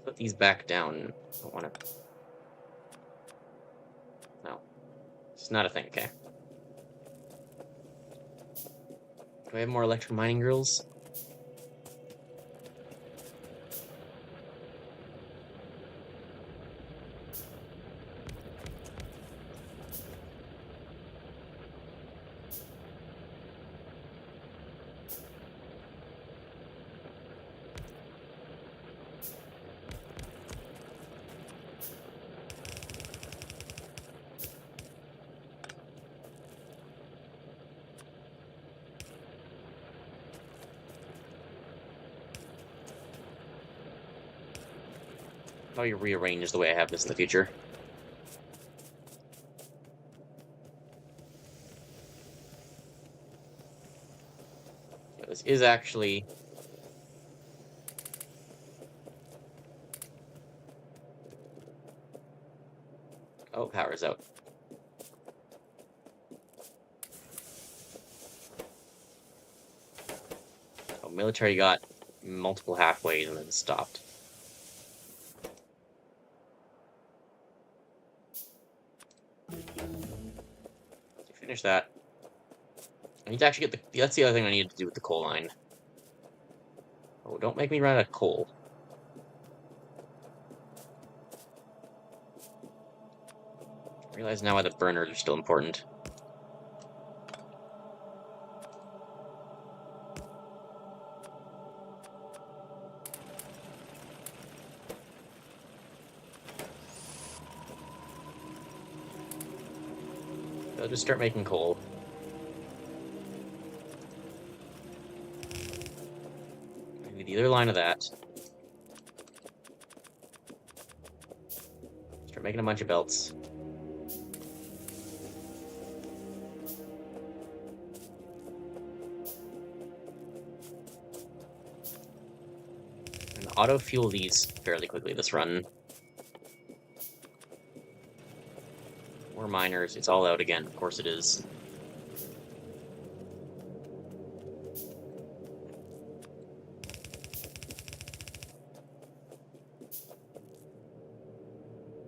A: Put these back down. I don't want to... No. It's not a thing, okay. Do I have more electric mining drills? Probably rearrange the way I have this in the future. Yeah, this is actually... Oh, power's out. Oh, military got multiple halfways and then stopped. Finish that. I need to actually get the... That's the other thing I need to do with the coal line. Oh, don't make me run out of coal. I realize now why the burners are still important. I'll just start making coal. Maybe the other line of that. Start making a bunch of belts. And auto fuel these fairly quickly this run. More miners, it's all out again, of course it is.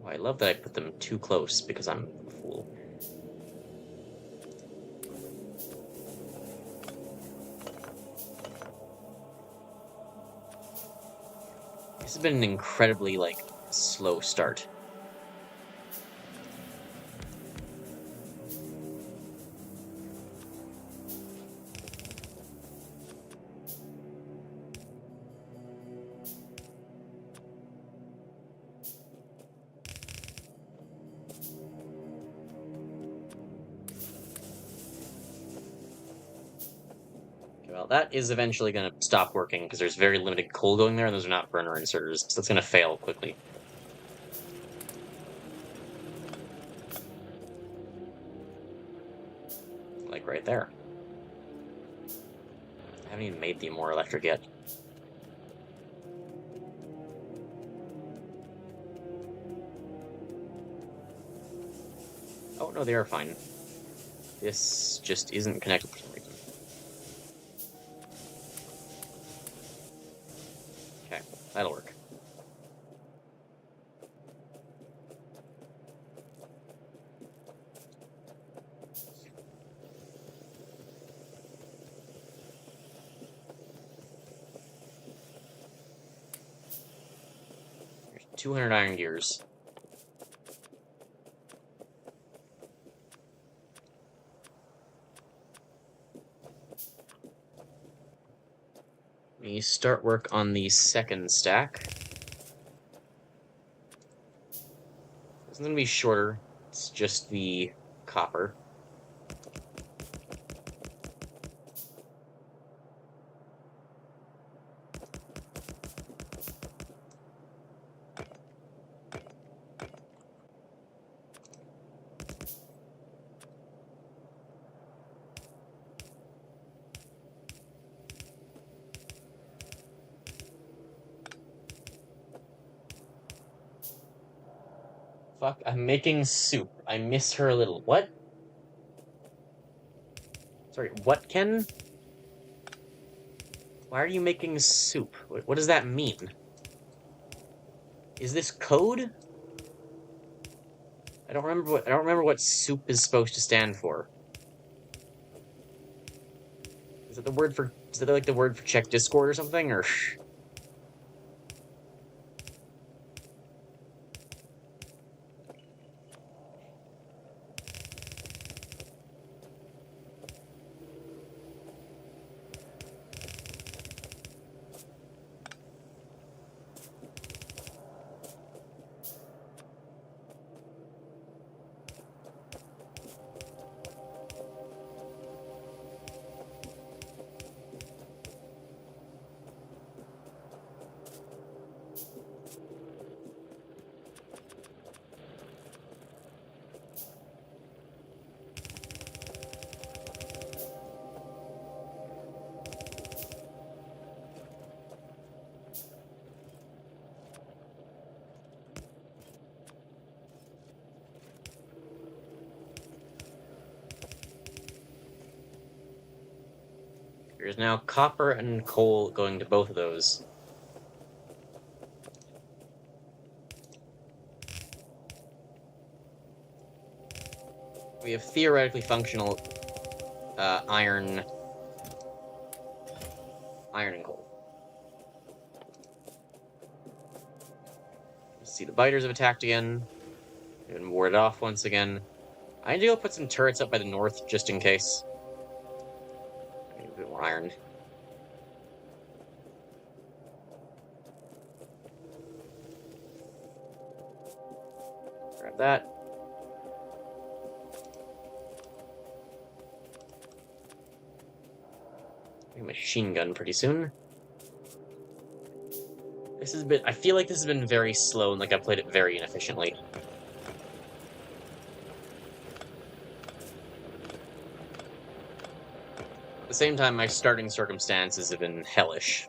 A: Oh, I love that I put them too close because I'm a fool. This has been an incredibly, slow start. Well, that is eventually going to stop working because there's very limited coal going there, and those are not burner inserters, so it's going to fail quickly. Like right there. I haven't even made the more electric yet. Oh, no, they are fine. This just isn't connected for some reason. Okay, that'll work. There's 200 iron gears. We start work on the second stack. It's going to be shorter. It's just the copper. Fuck, I'm making soup. I miss her a little. What? Sorry, what, Ken? Why are you making soup? What does that mean? Is this code? I don't remember what soup is supposed to stand for. Is it like the word for check Discord or something, or? There's now copper and coal going to both of those. We have theoretically functional iron and coal. See, the biters have attacked again. They've been warded off once again. I need to go put some turrets up by the north just in case. I need a bit more iron. Grab that. A machine gun pretty soon. I feel like this has been very slow and like I played it very inefficiently. At the same time, my starting circumstances have been hellish.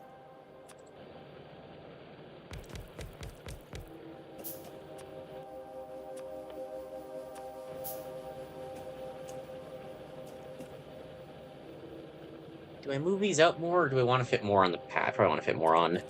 A: Do I move these out more, or do I want to fit more on the pad? I probably want to fit more on.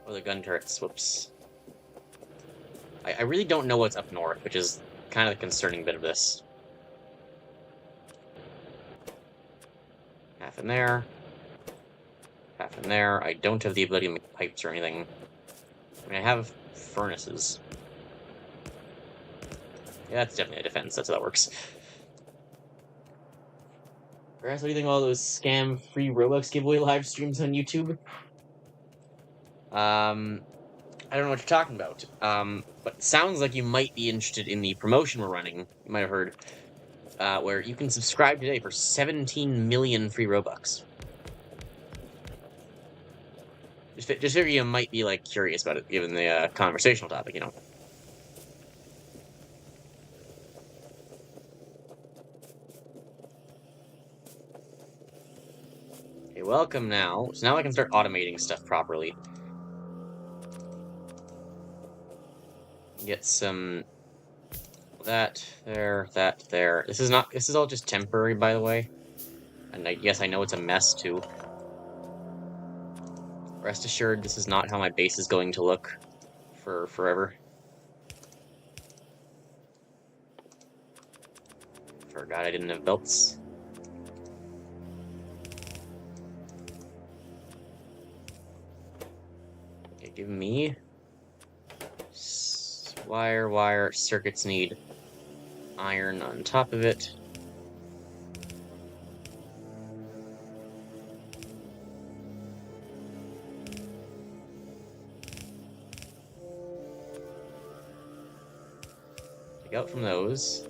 A: Oh, the gun turrets. Whoops. I really don't know what's up north, which is kind of the concerning bit of this. Half in there. Half in there. I don't have the ability to make pipes or anything. I mean, I have furnaces. Yeah, that's definitely a defense. That's how that works. Grass, what do you think of all those scam free Robux giveaway live streams on YouTube? I don't know what you're talking about. But it sounds like you might be interested in the promotion we're running. You might have heard, where you can subscribe today for 17 million free Robux. Just figure you might be like curious about it, given the conversational topic, you know. Okay, welcome now. So now I can start automating stuff properly. Get some that there, that there. This is all just temporary, by the way. And yes, I know it's a mess too. Rest assured, this is not how my base is going to look for forever. Forgot I didn't have belts. Okay, give me wire. Circuits need iron on top of it. Take out from those.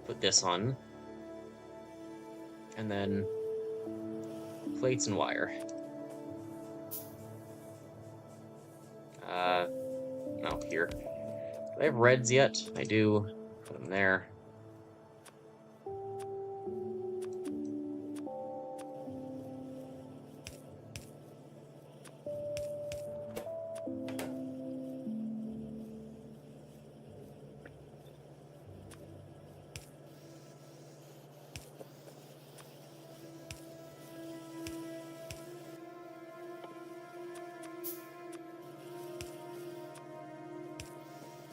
A: Put this on. And then plates and wire. No, here. Do I have reds yet? I do. Put them there.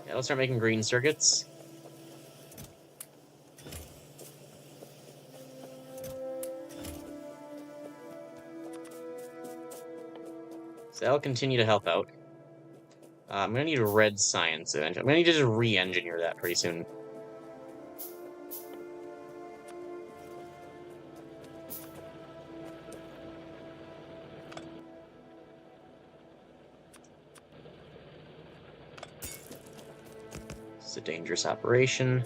A: Yeah, let's start making green circuits. So that'll continue to help out. I'm gonna need a red science eventually. I'm gonna need to just re-engineer that pretty soon. It's a dangerous operation.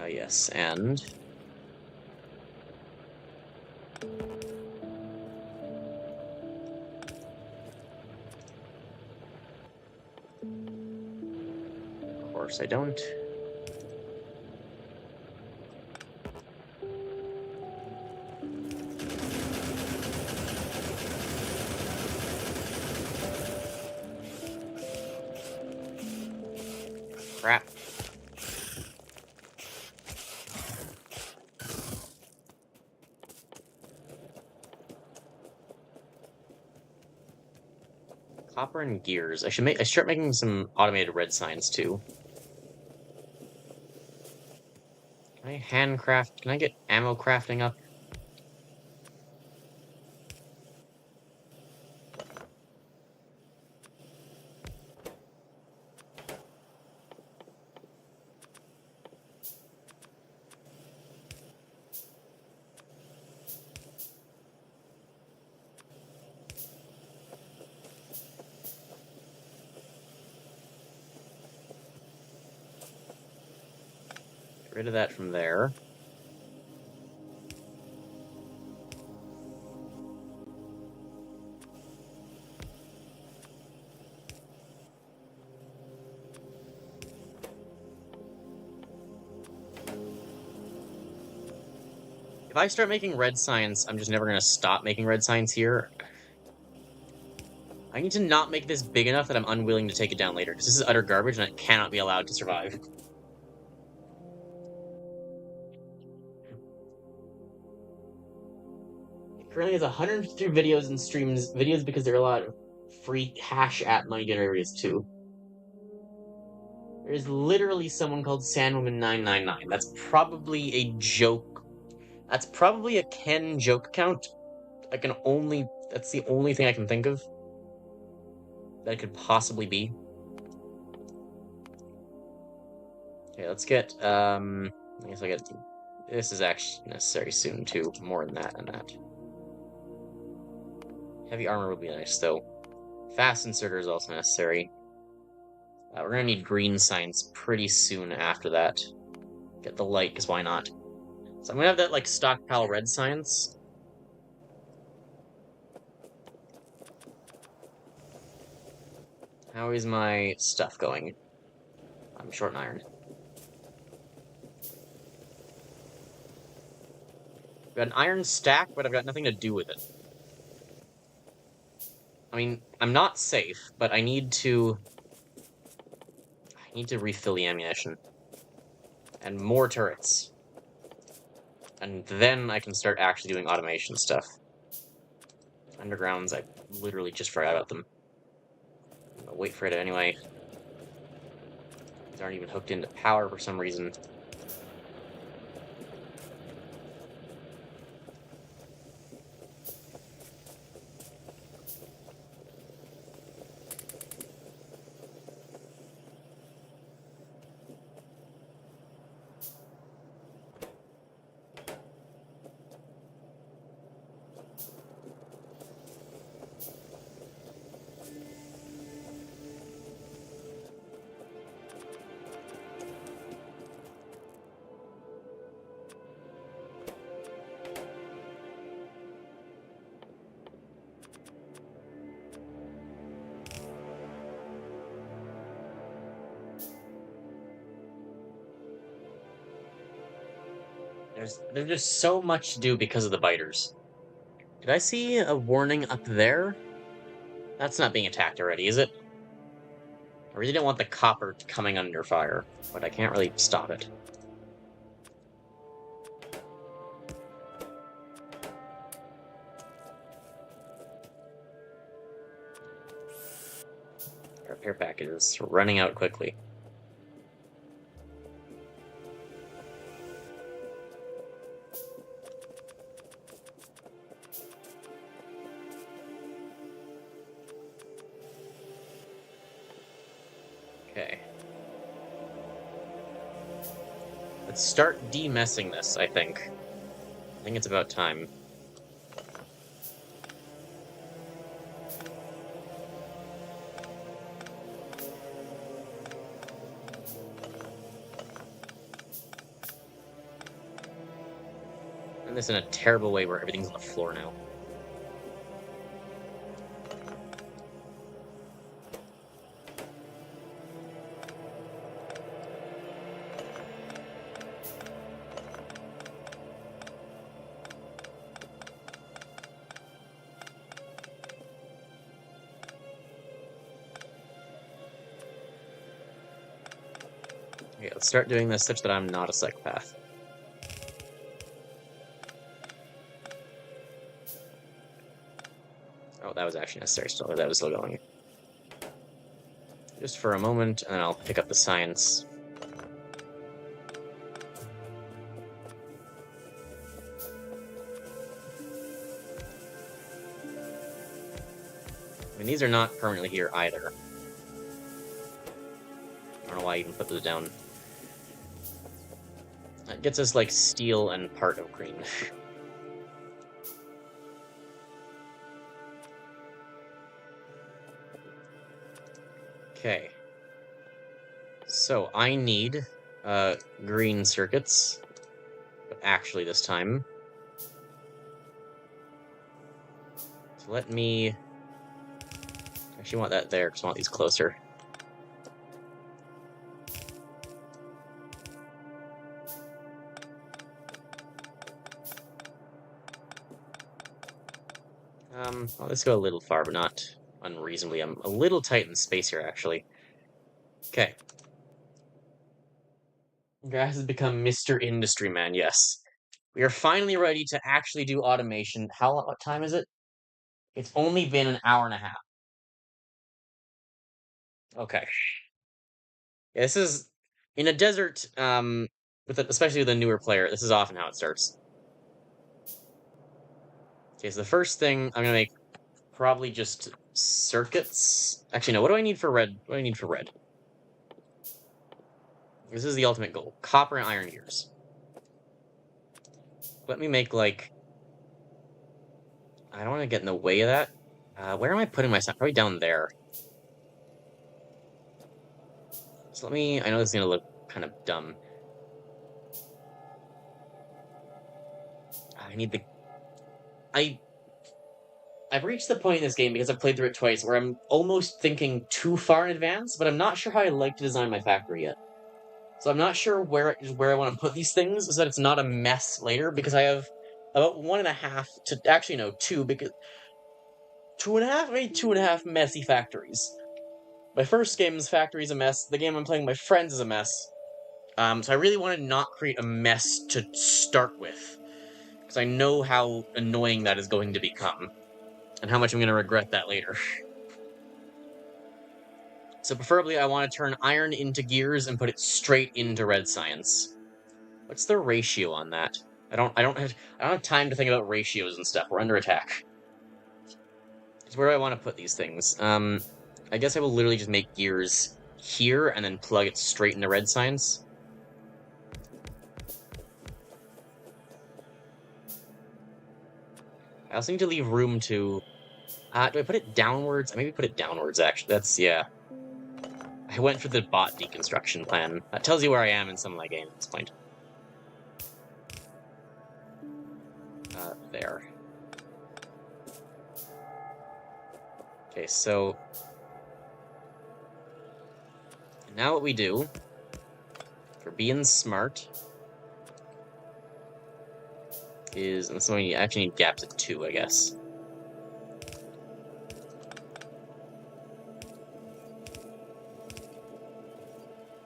A: Yes, and of course I don't. Crap. Copper and gears. I should start making some automated red signs too. Can I handcraft? Can I get ammo crafting up? Get rid of that from there. If I start making red signs, I'm just never going to stop making red signs here. I need to not make this big enough that I'm unwilling to take it down later, because this is utter garbage and it cannot be allowed to survive. It currently has 150 videos and streams. Videos because there are a lot of free cash app money generators too. There's literally someone called Sandwoman999. That's probably a joke. That's probably a Ken joke account. That's the only thing I can think of that could possibly be. Okay, let's get, I guess I get, this is actually necessary soon, too. More than that and that. Heavy armor would be nice, though. Fast inserter is also necessary. We're gonna need green science pretty soon after that. Get the light, because why not? So I'm gonna have that, like, stockpile red science. How is my stuff going? I'm short on iron. I've got an iron stack, but I've got nothing to do with it. I mean, I'm not safe, but I need to refill the ammunition. And more turrets. And then I can start actually doing automation stuff. Undergrounds, I literally just forgot about them. I'm gonna wait for it anyway. These aren't even hooked into power for some reason. There's just so much to do because of the biters. Did I see a warning up there? That's not being attacked already, is it? I really don't want the copper coming under fire, but I can't really stop it. Repair packages running out quickly. Okay. Let's start demessing this, I think. I think it's about time. And this in a terrible way where everything's on the floor now. Okay, let's start doing this such that I'm not a psychopath. Oh, that was actually necessary still. That was still going. Just for a moment, and then I'll pick up the science. I mean, these are not permanently here either. I don't know why I even put those down. That gets us, like, steel and part of green. Okay. So, I need, green circuits. But actually this time. So let me... Actually want that there, because I want these closer. Let's go a little far, but not unreasonably. I'm a little tight in space here, actually. Okay. Grass has become Mr. Industry Man, yes. We are finally ready to actually do automation. What time is it? It's only been an hour and a half. Okay. Yeah, this is in a desert, especially with a newer player, this is often how it starts. Okay, so the first thing I'm gonna make probably just circuits. Actually, no, what do I need for red? What do I need for red? This is the ultimate goal. Copper and iron gears. Let me make, like... I don't want to get in the way of that. Where am I putting myself? Probably down there. So let me... I know this is going to look kind of dumb. I need the... I've reached the point in this game, because I've played through it twice, where I'm almost thinking too far in advance, but I'm not sure how I like to design my factory yet. So I'm not sure where I want to put these things, so that it's not a mess later, because I have about 1.5 to... Actually, no, 2, because... 2.5? Maybe 2.5 messy factories. My first game's factory is a mess. The game I'm playing with my friends is a mess. So I really want to not create a mess to start with, because I know how annoying that is going to become, and how much I'm going to regret that later. So preferably I want to turn iron into gears and put it straight into red science. What's the ratio on that? I don't have time to think about ratios and stuff. We're under attack. So where do I want to put these things? I guess I will literally just make gears here and then plug it straight into red science. I also need to leave room to... do I put it downwards? I maybe put it downwards, actually. That's, yeah. I went for the bot deconstruction plan. That tells you where I am in some of my game at this point. There. Okay, so... now what we do, for being smart, is... and so we actually need gaps at 2, I guess.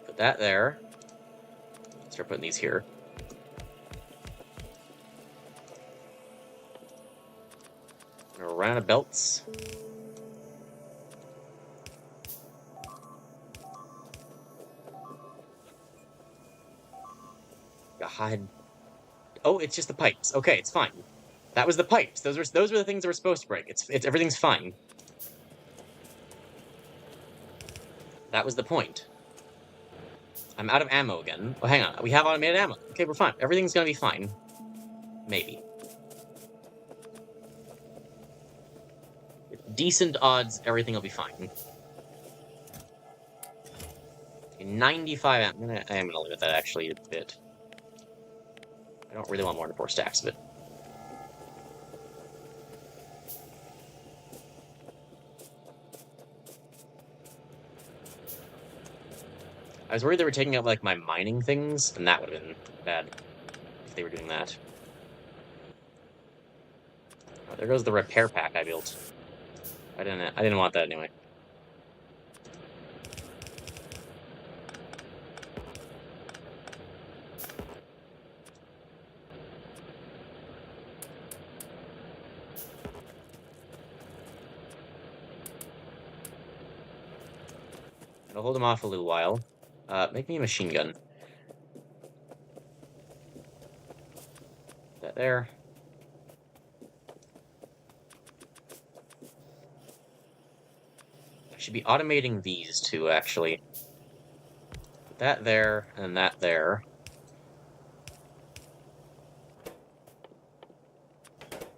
A: Put that there. Start putting these here. Gonna run out of belts. God. Oh, it's just the pipes. Okay, it's fine. That was the pipes. Those were the things that were supposed to break. It's everything's fine. That was the point. I'm out of ammo again. Oh, hang on. We have automated ammo. Okay, we're fine. Everything's gonna be fine. Maybe. With decent odds, everything will be fine. 95 ammo. I am gonna limit that actually a bit. I don't really want more than 4 stacks of it. I was worried they were taking out, like, my mining things, and that would have been bad if they were doing that. Oh, there goes the repair pack I built. I didn't want that anyway. I'll hold him off a little while. Make me a machine gun. Put that there. I should be automating these two, actually. Put that there, and that there.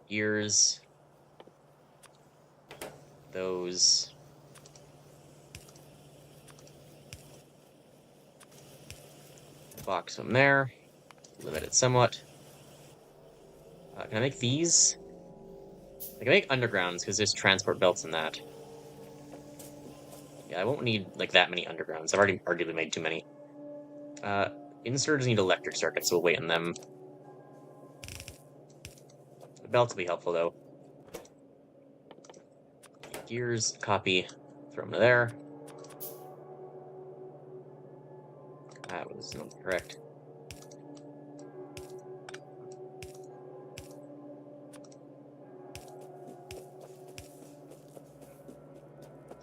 A: Gears. Those. Box them there. Limit it somewhat. Can I make these? I can make undergrounds because there's transport belts in that. Yeah, I won't need like that many undergrounds. I've already arguably made too many. Inserters need electric circuits, so we'll wait on them. The belts will be helpful though. Gears, copy, throw them to there. That was not correct.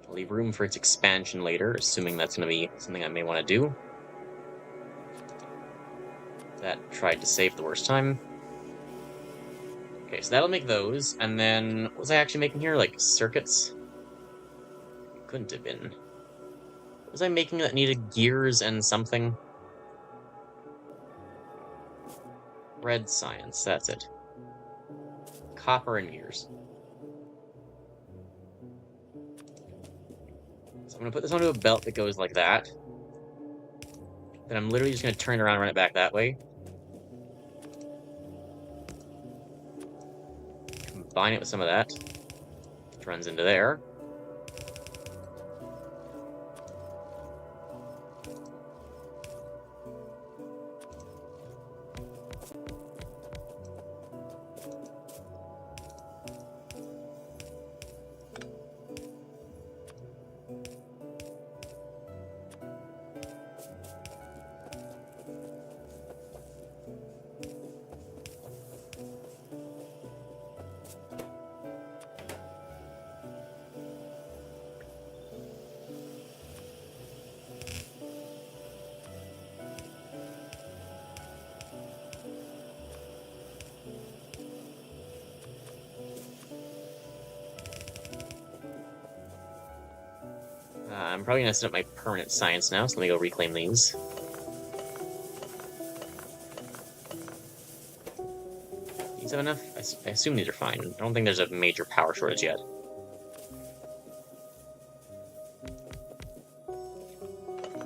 A: I'll leave room for its expansion later, assuming that's going to be something I may want to do. That tried to save the worst time. Okay, so that'll make those, and then... what was I actually making here? Like, circuits? It couldn't have been. What was I making that needed gears and something? Red science, that's it. Copper and gears. So I'm gonna put this onto a belt that goes like that. Then I'm literally just gonna turn it around and run it back that way. Combine it with some of that, which runs into there. I'm probably gonna set up my permanent science now, so let me go reclaim these. These have enough? I assume these are fine. I don't think there's a major power shortage yet.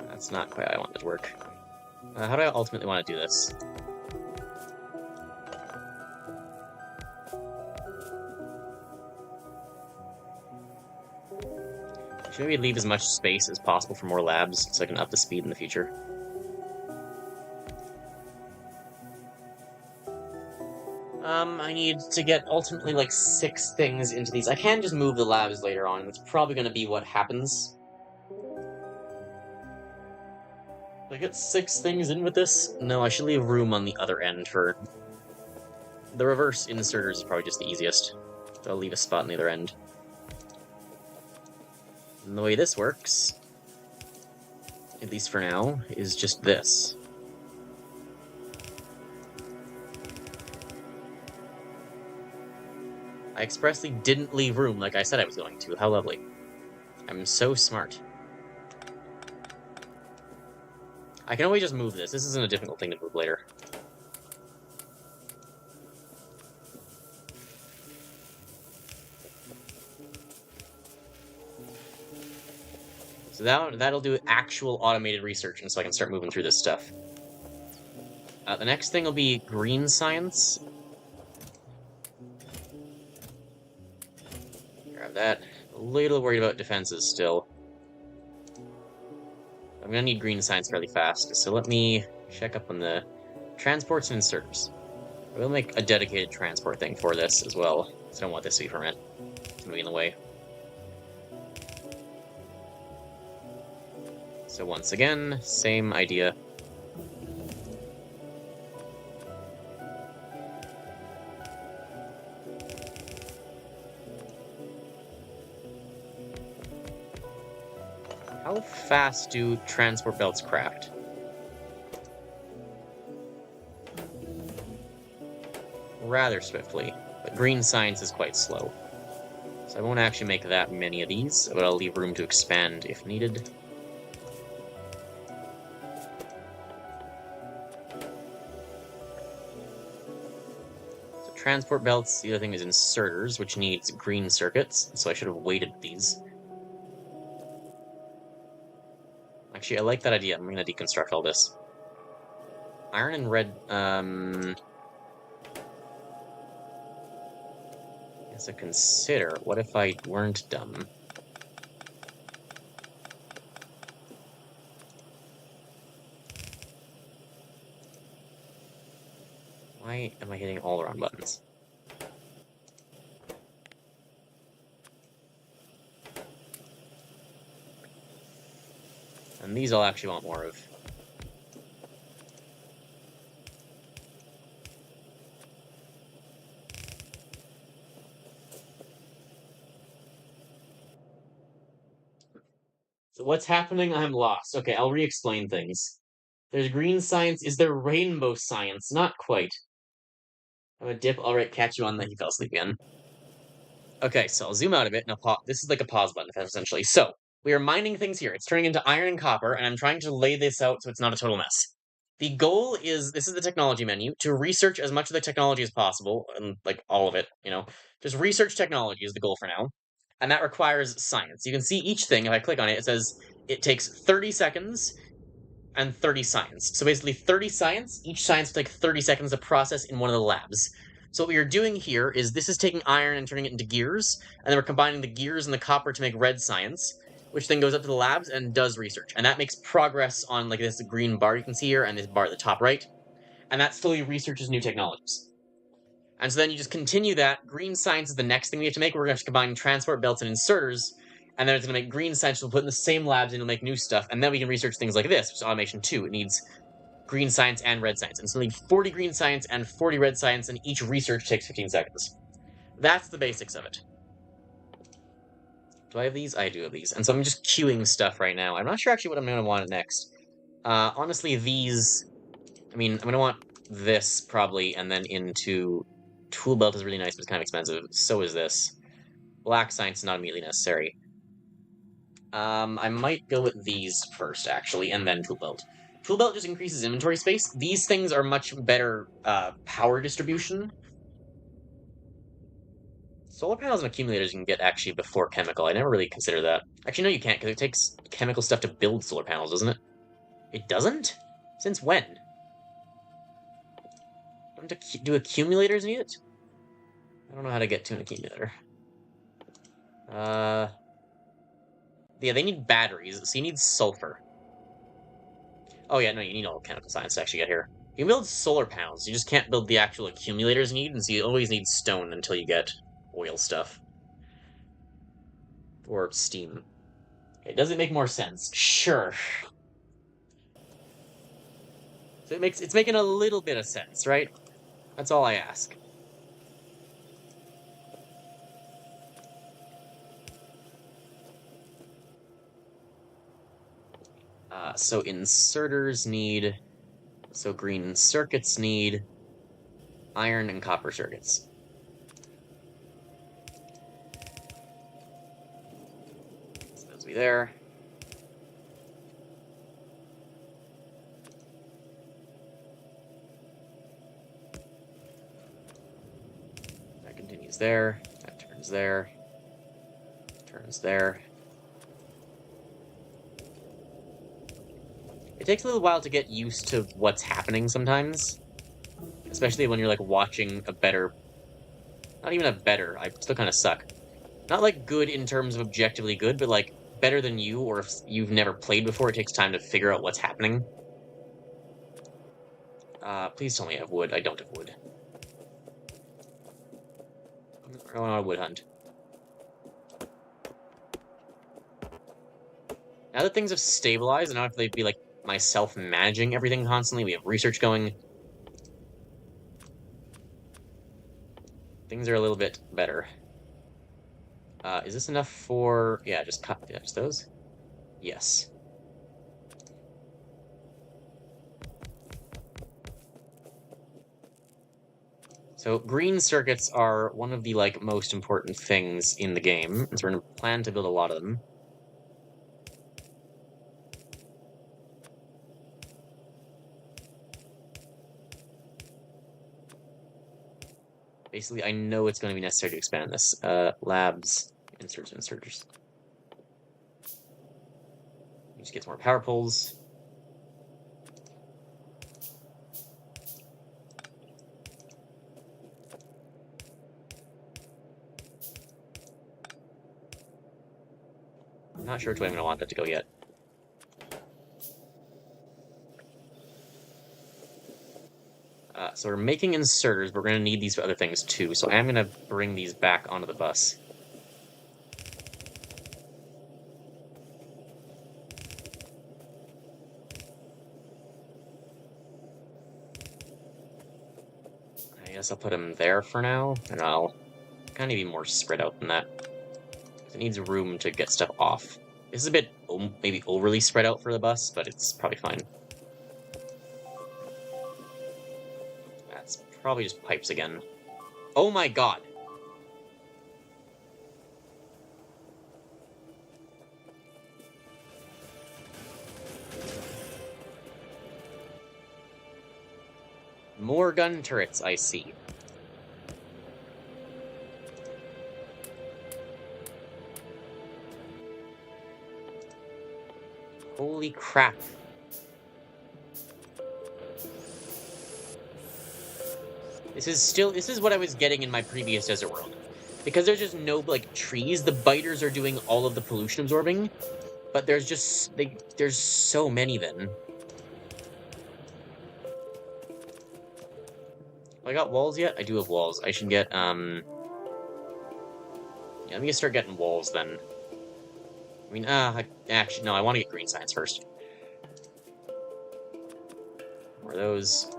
A: That's not quite how I want it to work. How do I ultimately want to do this? Should maybe leave as much space as possible for more labs so I can up the speed in the future. I need to get ultimately like 6 things into these. I can just move the labs later on. That's probably going to be what happens. Did I get 6 things in with this? No, I should leave room on the other end for... The reverse inserters is probably just the easiest. So I'll leave a spot on the other end. And the way this works, at least for now, is just this. I expressly didn't leave room like I said I was going to. How lovely. I'm so smart. I can always just move this. This isn't a difficult thing to move later. So that'll do actual automated research, and so I can start moving through this stuff. The next thing will be green science. Grab that. A little worried about defenses still. I'm gonna need green science fairly fast, so let me check up on the transports and inserters. We'll make a dedicated transport thing for this as well, because I don't want this to be permanent. It's gonna be in the way. So once again, same idea. How fast do transport belts craft? Rather swiftly, but green science is quite slow. So I won't actually make that many of these, but I'll leave room to expand if needed. So transport belts, the other thing is inserters, which needs green circuits, so I should have weighted these. Actually, I like that idea. I'm going to deconstruct all this. Iron and red, So consider, what if I weren't dumb? Why am I hitting all the wrong buttons? And these I'll actually want more of. So what's happening? I'm lost. Okay, I'll re-explain things. There's green science. Is there rainbow science? Not quite. I'm a dip. All right, catch you on that. He fell asleep again. Okay, so I'll zoom out a bit, and this is like a pause button, essentially. So, we are mining things here. It's turning into iron and copper, and I'm trying to lay this out so it's not a total mess. The goal is, this is the technology menu, to research as much of the technology as possible, and like all of it, just research technology is the goal for now. And that requires science. You can see each thing, if I click on it, it says it takes 30 seconds and 30 science. So basically 30 science, each science will take 30 seconds to process in one of the labs. So what we are doing here is this is taking iron and turning it into gears, and then we're combining the gears and the copper to make red science, which then goes up to the labs and does research. And that makes progress on like this green bar you can see here and this bar at the top right. And that slowly researches new technologies. And so then you just continue that. Green science is the next thing we have to make. We're going to combine transport belts and inserters, and then it's going to make green science. We'll put in the same labs and it'll make new stuff. And then we can research things like this, which is automation 2. It needs green science and red science. And so we need 40 green science and 40 red science, and each research takes 15 seconds. That's the basics of it. Do I have these? I do have these. And so I'm just queuing stuff right now. I'm not sure actually what I'm going to want next. Honestly, these... I mean, I'm going to want this, probably, and then into... Tool belt is really nice, but it's kind of expensive. So is this. Black science is not immediately necessary. I might go with these first, actually, and then tool belt. Tool belt just increases inventory space. These things are much better power distribution. Solar panels and accumulators you can get actually before chemical. I never really considered that. Actually, no, you can't, because it takes chemical stuff to build solar panels, doesn't it? It doesn't? Since when? Do accumulators need it? I don't know how to get to an accumulator. Yeah, they need batteries, so you need sulfur. Oh yeah, no, you need all chemical science to actually get here. You can build solar panels, you just can't build the actual accumulators you need, and so you always need stone until you get oil stuff. Or steam. Okay, does it make more sense? Sure. So it's making a little bit of sense, right? That's all I ask. So inserters need... So green circuits need iron and copper circuits. So those will be there. That continues there. That turns there. Turns there. It takes a little while to get used to what's happening sometimes. Especially when you're, like, watching a better... Not even a better, I still kind of suck. Not, like, good in terms of objectively good, but, like, better than you, or if you've never played before, it takes time to figure out what's happening. Please tell me I have wood. I don't have wood. I want a wood hunt. Now that things have stabilized, and I don't have to be, like, myself managing everything constantly, we have research going. Things are a little bit better. Is this enough for... Yeah, just those? Yes. So green circuits are one of the, like, most important things in the game, and so we're going to plan to build a lot of them. Basically, I know it's going to be necessary to expand this. Labs, inserters. Just get some more power poles. I'm not sure which way I'm going to want that to go yet. So we're making inserters, but we're going to need these for other things too, so I am going to bring these back onto the bus. I guess I'll put them there for now, and I'll kind of be more spread out than that. It needs room to get stuff off. This is a bit, maybe overly spread out for the bus, but it's probably fine. That's probably just pipes again. Oh my god! More gun turrets, I see. Holy crap. This is what I was getting in my previous desert world. Because there's just no, like, trees, the biters are doing all of the pollution absorbing, but there's so many then. I got walls yet? I do have walls. I should get, yeah, let me start getting walls then. I mean, actually, no, I want to get green science first. Where are those?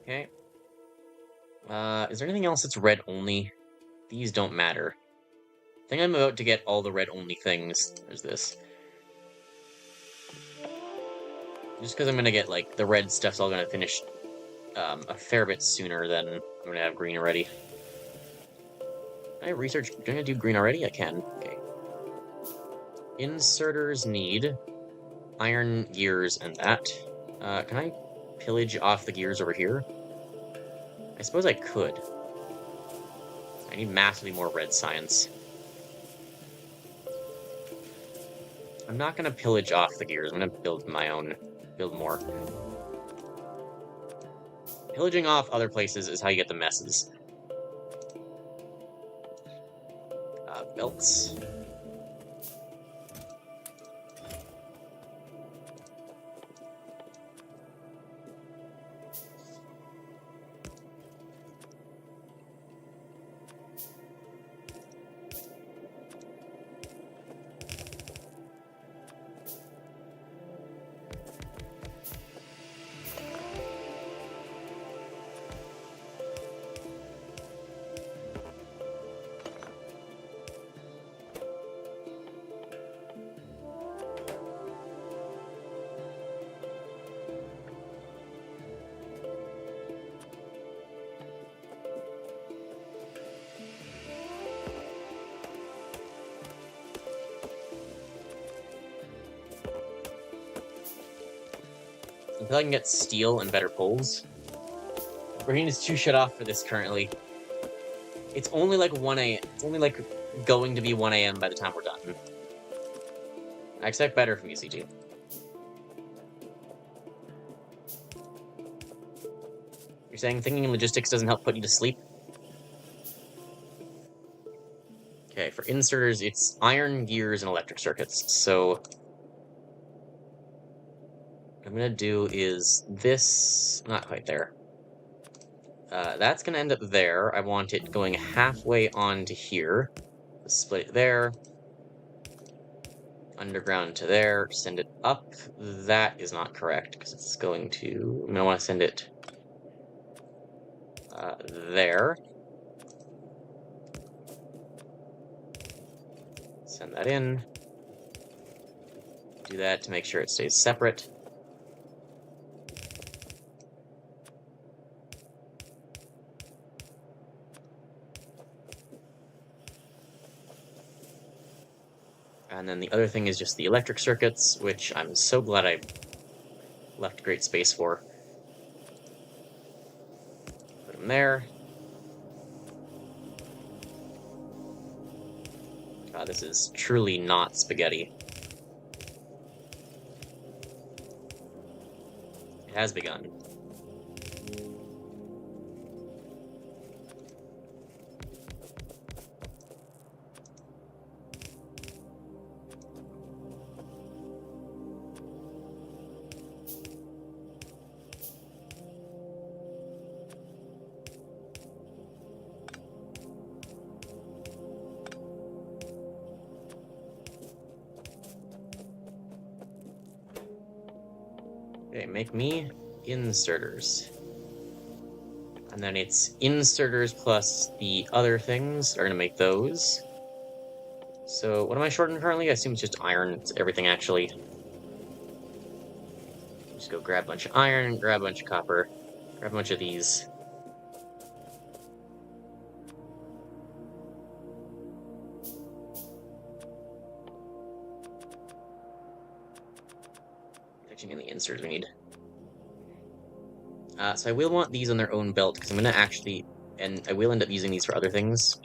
A: Okay. Is there anything else that's red only? These don't matter. I think I'm about to get all the red only things. There's this. Just because I'm gonna get, like, the red stuff's all gonna finish a fair bit sooner than I'm gonna have green already. Can I research? Can I do green already? I can. Okay. Inserters need iron gears and that. Can I pillage off the gears over here? I suppose I could. I need massively more red science. I'm not gonna pillage off the gears. I'm gonna build my own. Build more. Pillaging off other places is how you get the messes. Belts. Until I can get steel and better poles. Brain is too shut off for this currently. It's only like 1 a.m. It's only like going to be 1 a.m. by the time we're done. I expect better from UCT. You're saying thinking logistics doesn't help put you to sleep? Okay, for inserters, it's iron, gears, and electric circuits. So what I'm gonna do is this, not quite there. That's gonna end up there. I want it going halfway onto here. Split it there. Underground to there. Send it up. That is not correct because it's going to. I'm gonna want to send it there. Send that in. Do that to make sure it stays separate. And then the other thing is just the electric circuits, which I'm so glad I left great space for. Put them there. God, this is truly not spaghetti. It has begun. Okay, make me inserters. And then it's inserters plus the other things are gonna make those. So what am I short on currently? I assume it's just iron. It's everything, actually. Just go grab a bunch of iron, grab a bunch of copper, grab a bunch of these. Actually, in the inserts we need. So I will want these on their own belt, because I'm gonna actually... And I will end up using these for other things.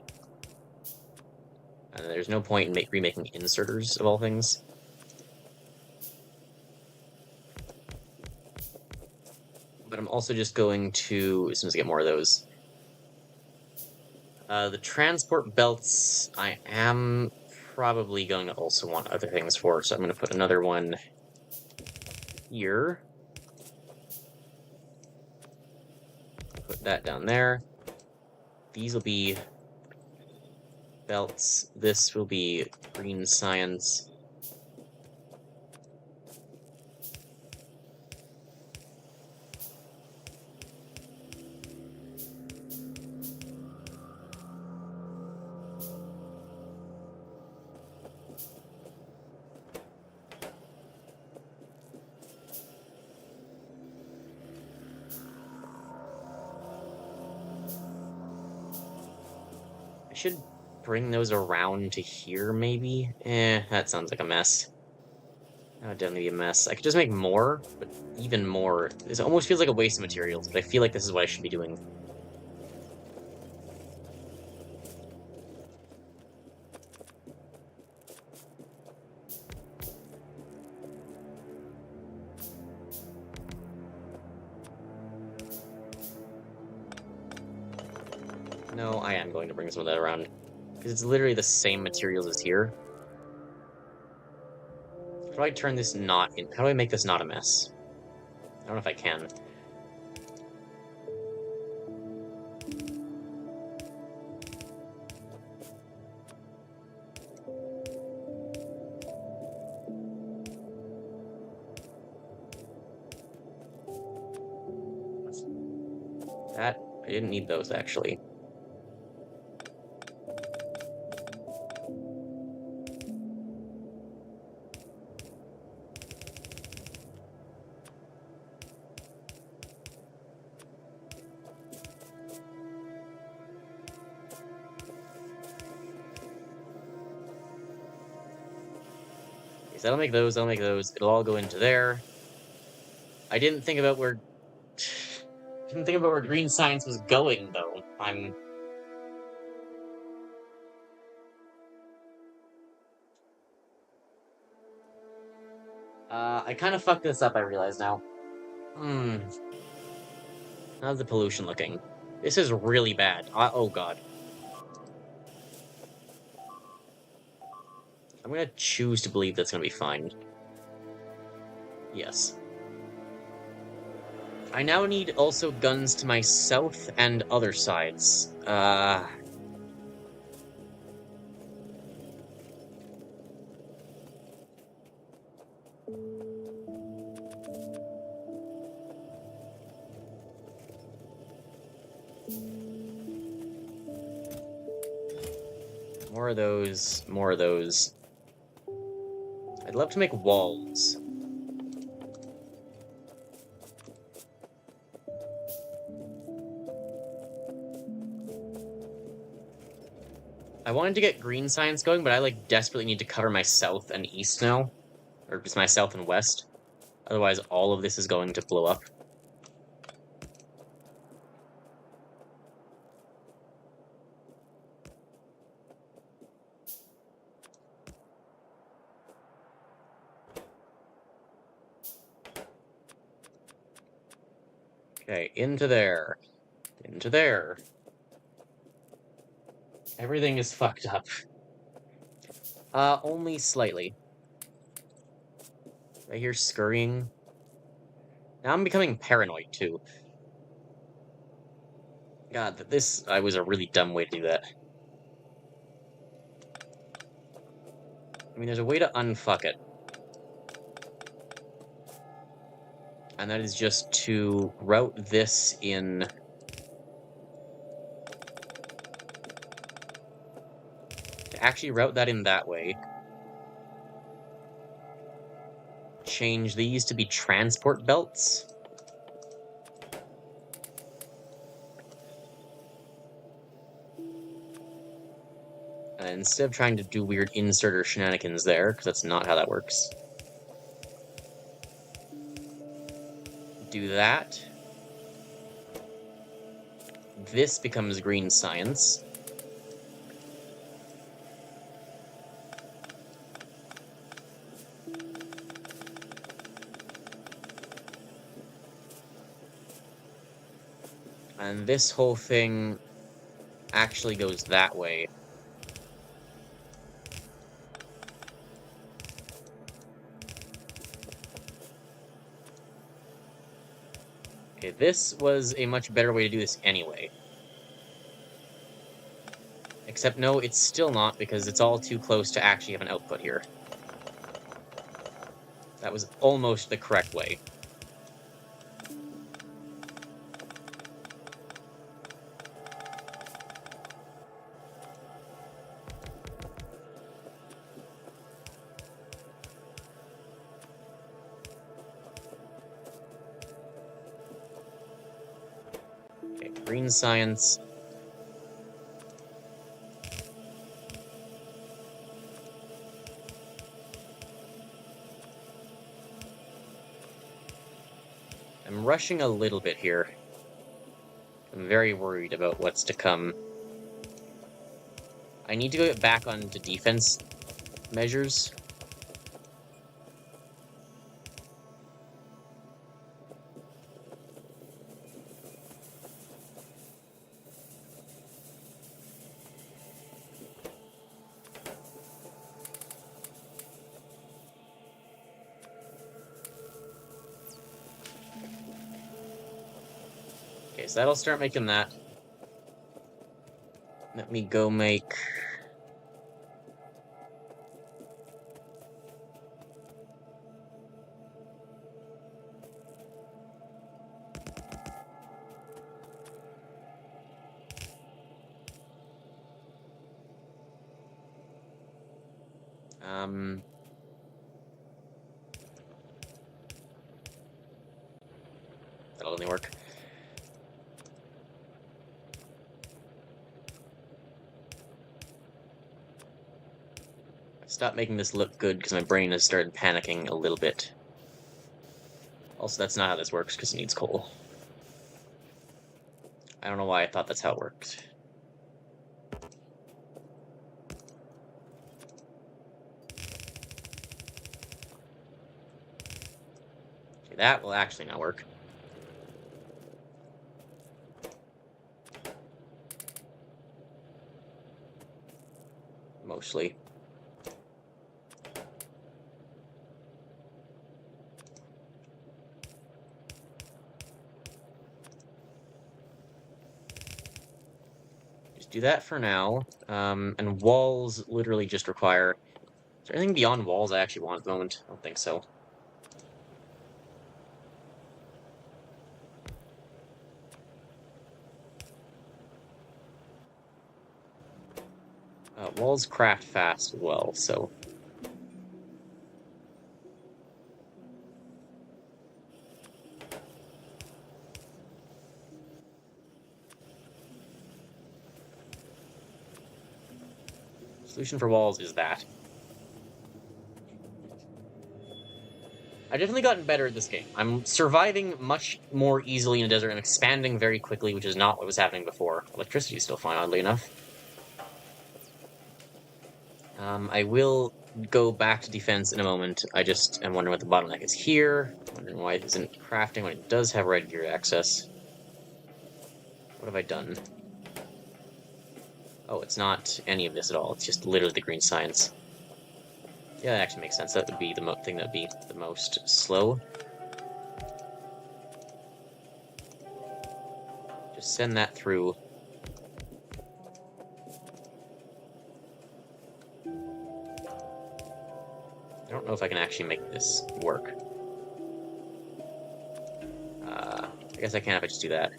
A: And there's no point in remaking inserters, of all things. But I'm also just going to, as soon as I get more of those. The transport belts, I am probably going to also want other things for, so I'm going to put another one here. Put that down there. These will be belts. This will be green science. I should bring those around to here, maybe? That sounds like a mess. That would definitely be a mess. I could just make more, but even more. This almost feels like a waste of materials, but I feel like this is what I should be doing. No, I am going to bring some of that around. Because it's literally the same materials as here. How do I turn this not in? How do I make this not a mess? I don't know if I can. That, I didn't need those, actually. Okay, so I'll make those, I'll make those. It'll all go into there. I didn't think about where... didn't think about where green science was going, though. I kind of fucked this up, I realize now. How's the pollution looking? This is really bad. Oh god. I'm gonna choose to believe that's gonna be fine. Yes. I now need also guns to my south and other sides. More of those, more of those. I'd love to make walls. I wanted to get green science going, but I, like, desperately need to cover my south and east now. Or just my south and west. Otherwise, all of this is going to blow up. Okay, into there. Into there. Everything is fucked up. Only slightly. I hear scurrying. Now I'm becoming paranoid, too. God, this was a really dumb way to do that. I mean, there's a way to unfuck it. And that is just to route this in... To actually route that in that way. Change these to be transport belts. And instead of trying to do weird inserter shenanigans there, because that's not how that works. Do that. This becomes green science. And this whole thing actually goes that way. Okay, this was a much better way to do this anyway. Except no, it's still not, because it's all too close to actually have an output here. That was almost the correct way. Okay, green science. I'm rushing a little bit here. I'm very worried about what's to come. I need to go back onto defense measures. Okay, so that'll start making that. Let me go make... That'll only work. Stop making this look good because my brain has started panicking a little bit. Also, that's not how this works because it needs coal. I don't know why I thought that's how it worked. Okay, that will actually not work. Mostly. Just do that for now. And walls literally just require... Is there anything beyond walls I actually want at the moment? I don't think so. Walls craft fast as well, so... Solution for walls is that. I've definitely gotten better at this game. I'm surviving much more easily in a desert and expanding very quickly, which is not what was happening before. Electricity is still fine, oddly enough. I will go back to defense in a moment. I just am wondering what the bottleneck is here. Wondering why it isn't crafting when it does have red gear access. What have I done? Oh, it's not any of this at all. It's just literally the green science. Yeah, that actually makes sense. That would be the thing that would be the most slow. Just send that through. I don't know if I can actually make this work. I guess I can if I just do that.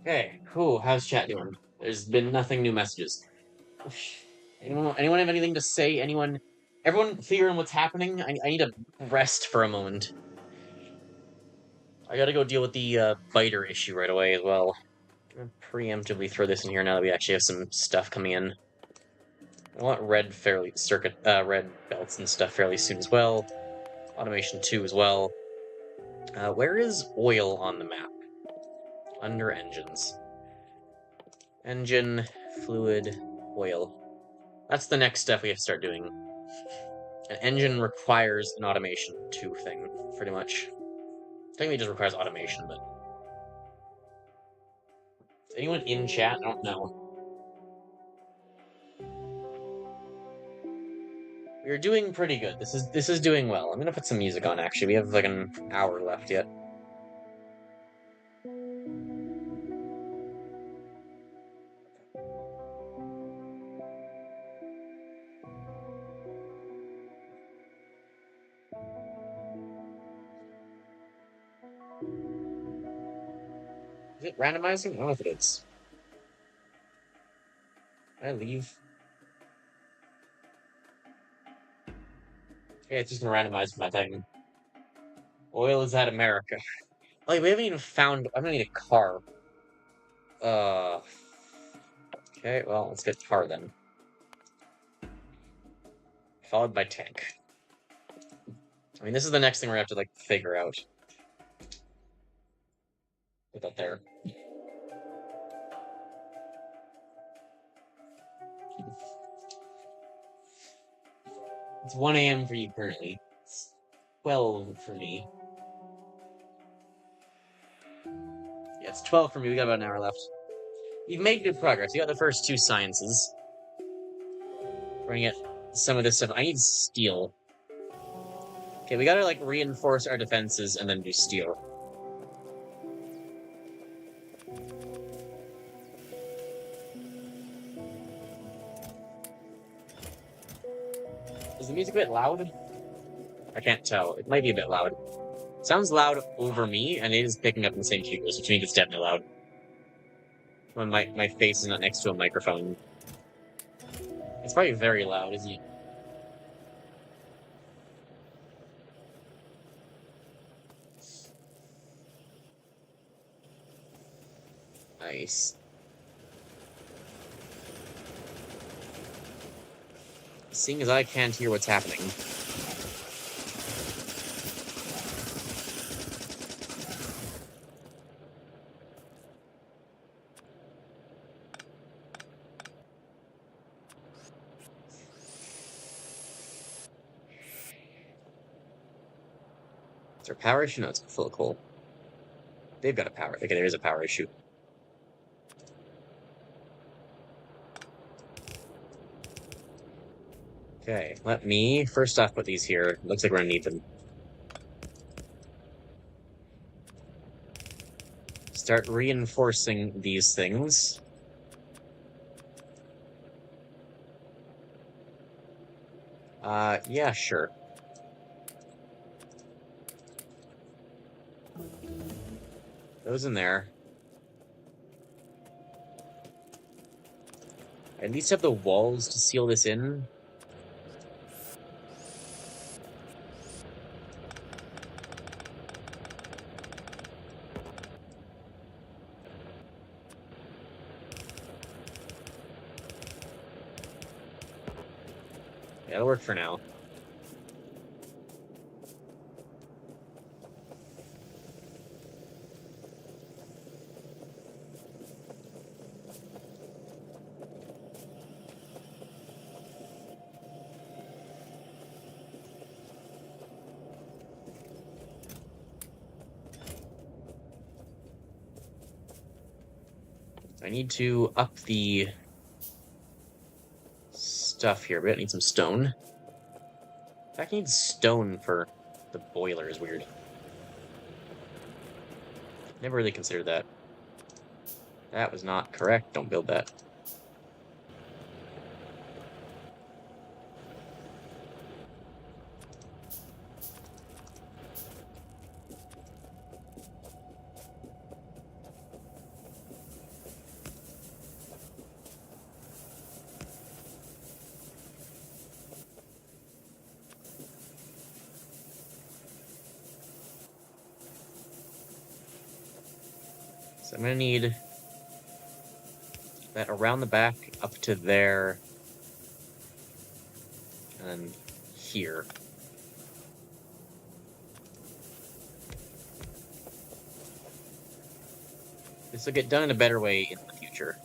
A: Okay, cool. How's chat doing? There's been nothing new messages. Anyone have anything to say? Everyone figuring what's happening? I need to rest for a moment. I gotta go deal with the biter issue right away as well. I'm gonna preemptively throw this in here now that we actually have some stuff coming in. I want red red belts and stuff fairly soon as well. Automation 2 as well. Where is oil on the map? Under engines. Engine, fluid, oil. That's the next step we have to start doing. An engine requires an automation 2 thing, pretty much. Technically it just requires automation, but... Is anyone in chat? I don't know. We're doing pretty good. This is doing well. I'm gonna put some music on, actually. We have like an hour left yet. Is it randomizing? I don't know if it is. Can I leave? Yeah, it's just gonna randomize my thing. Oil is at America. Like, we haven't even found... I'm gonna need a car. Okay, well, let's get car then. Followed by tank. I mean, this is the next thing we're gonna have to, like, figure out. Put that there. It's 1 a.m. for you currently. It's 12 for me. Yeah, it's 12 for me. We got about an hour left. You've made good progress. You got the first 2 sciences. We're gonna get some of this stuff. I need steel. Okay, we gotta, like, reinforce our defenses and then do steel. Is the music a bit loud? I can't tell. It might be a bit loud. It sounds loud over me, and it is picking up in the same speakers, which means it's definitely loud. When my face is not next to a microphone. It's probably very loud, isn't it? Nice. Seeing as I can't hear what's happening. Is there a power issue? No, it's full of coal. They've got a power. Okay, there is a power issue. Okay, let me first off put these here. Looks like we're gonna need them. Start reinforcing these things. Yeah, sure. Those in there. I at least have the walls to seal this in. Yeah, that'll work for now. I need to up the stuff here, but I need some stone. In fact, I need stone for the boiler is weird. Never really considered that. That was not correct. Don't build that. So I'm gonna need that around the back up to there and here. This will get done in a better way in the future.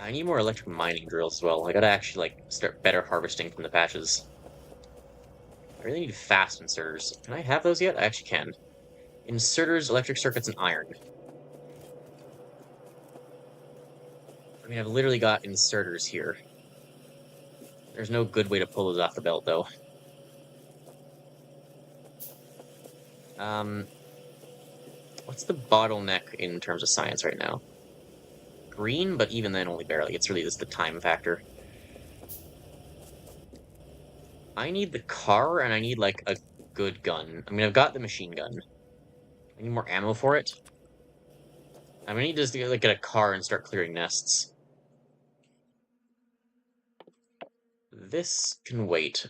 A: I need more electric mining drills as well. I gotta actually like start better harvesting from the patches. I really need fast inserters. Can I have those yet? I actually can. Inserters, electric circuits, and iron. I mean, I've literally got inserters here. There's no good way to pull those off the belt, though. What's the bottleneck in terms of science right now? Green, but even then only barely. It's really just the time factor. I need the car, and I need, like, a good gun. I mean, I've got the machine gun. I need more ammo for it. I'm gonna need to just, like, get a car and start clearing nests. This can wait.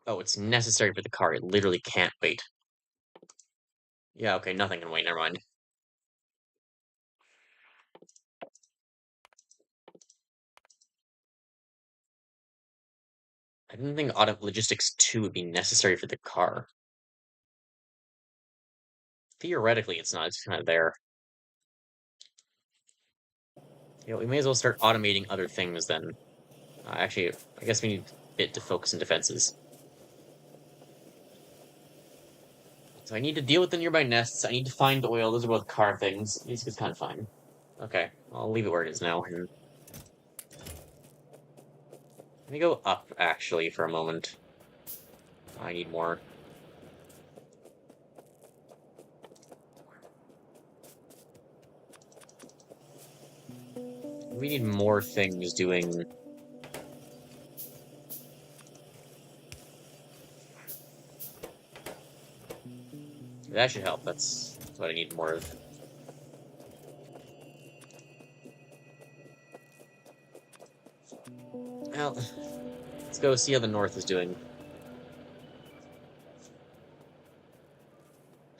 A: Oh, it's necessary for the car. It literally can't wait. Yeah, okay, nothing can wait. Never mind. I didn't think auto logistics 2 would be necessary for the car. Theoretically, it's not. It's kind of there. Yeah, we may as well start automating other things then. Actually, I guess we need a bit to focus on defenses. So I need to deal with the nearby nests. I need to find oil. Those are both car things. These is kind of fine. Okay, I'll leave it where it is now. And let me go up, actually, for a moment. I need more. We need more things doing... That should help. That's what I need more of. Well, let's go see how the north is doing.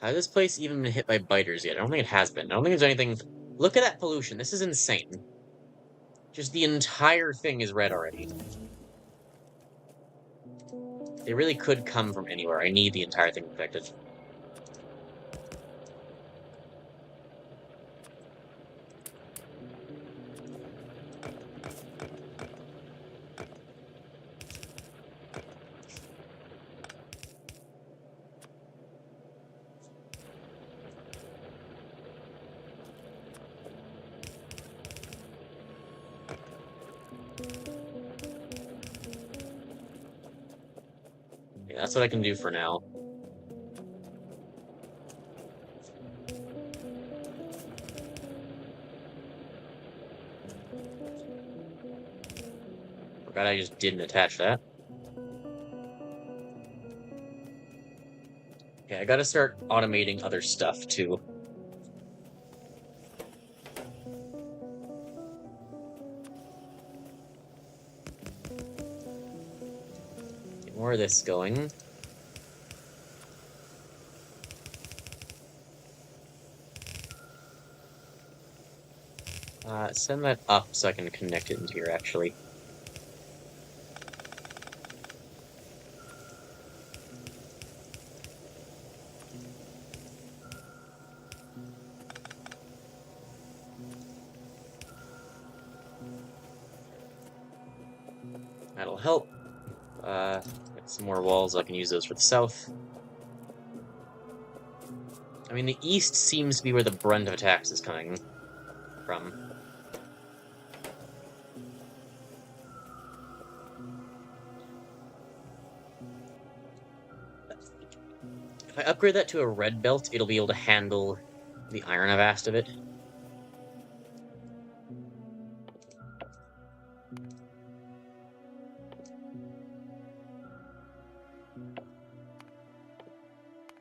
A: Has this place even been hit by biters yet? I don't think it has been. I don't think there's anything... Look at that pollution. This is insane. Just the entire thing is red already. They really could come from anywhere. I need the entire thing protected. Yeah, that's what I can do for now. Forgot I just didn't attach that. Okay, I gotta start automating other stuff, too. Get more of this going. Send that up so I can connect it into here, actually. That'll help. Get some more walls, I can use those for the south. I mean, the east seems to be where the brunt of attacks is coming from. If I upgrade that to a red belt, it'll be able to handle the iron I've asked of it.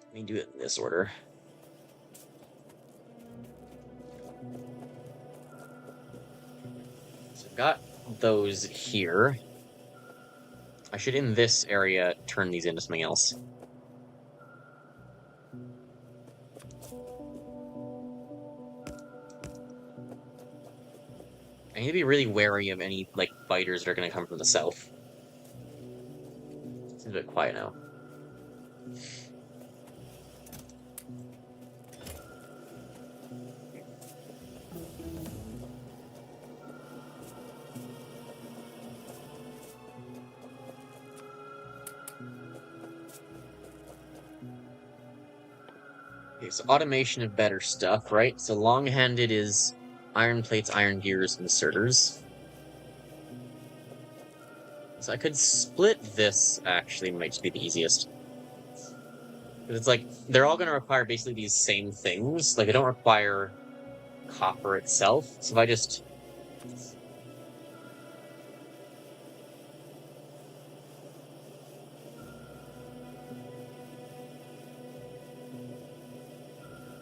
A: Let me do it in this order. So I've got those here. I should, in this area, turn these into something else. I need to be really wary of any, like, biters that are going to come from the south. Seems a bit quiet now. Okay, so automation of better stuff, right? So long-handed is iron plates, iron gears, inserters. So I could split this, actually, might just be the easiest. Because it's like, they're all going to require basically these same things. Like, they don't require copper itself. So if I just...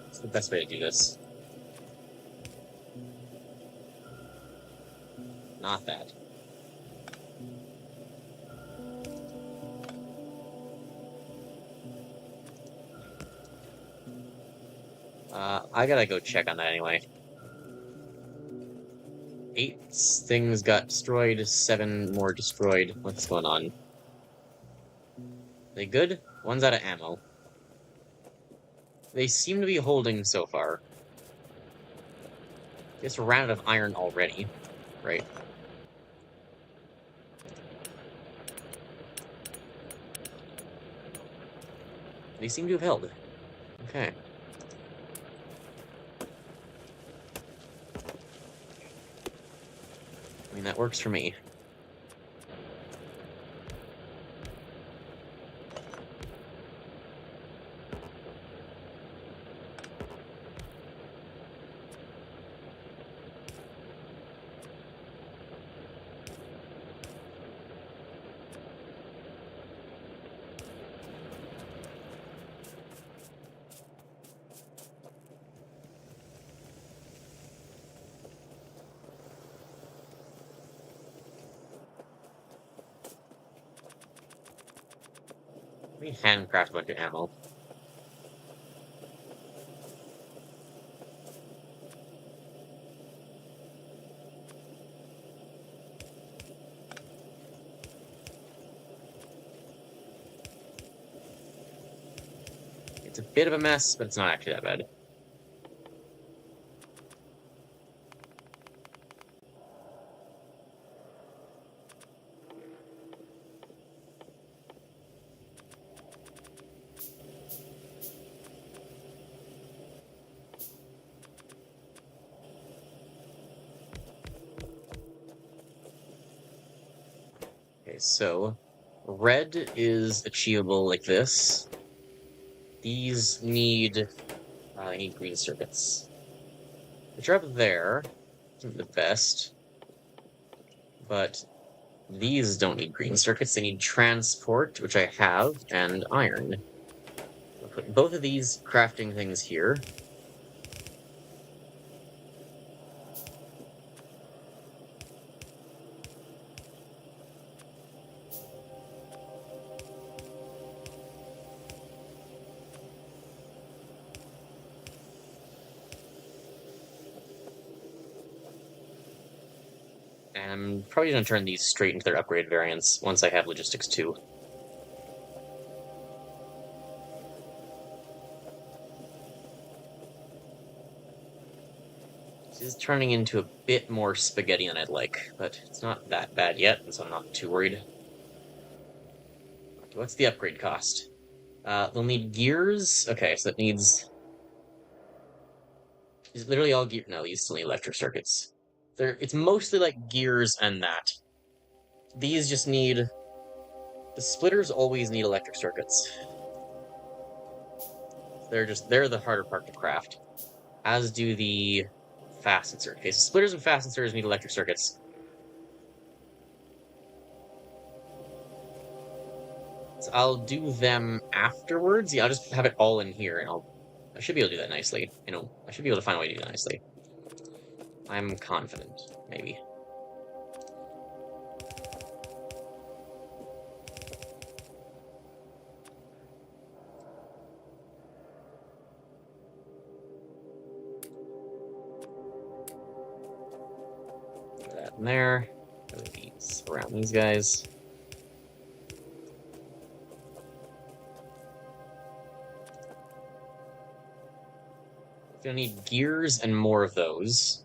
A: What's the best way to do this? Not that. I gotta go check on that anyway. 8 things got destroyed, 7 more destroyed. What's going on? They good? One's out of ammo. They seem to be holding so far. Guess we're ran out of iron already, right? They seem to have held. Okay. I mean, that works for me. Let me handcraft a bunch of ammo. It's a bit of a mess, but it's not actually that bad. Okay, so red is achievable like this. These need I need green circuits, which are up there. Isn't the best, but these don't need green circuits. They need transport, which I have, and iron. I'll put both of these crafting things here. And I'm probably going to turn these straight into their upgrade variants once I have logistics 2. This is turning into a bit more spaghetti than I'd like, but it's not that bad yet, so I'm not too worried. Okay, what's the upgrade cost? They'll need gears. Okay, so it needs... Is it literally all gear? No, these still need electric circuits. It's mostly like gears and that. These just need... The splitters always need electric circuits. They're the harder part to craft. As do the fasteners. Okay, so splitters and fasteners need electric circuits. So I'll do them afterwards. Yeah, I'll just have it all in here, and I should be able to do that nicely. I should be able to find a way to do that nicely. I'm confident, maybe. Put that in there. These around these guys. Gonna need gears and more of those.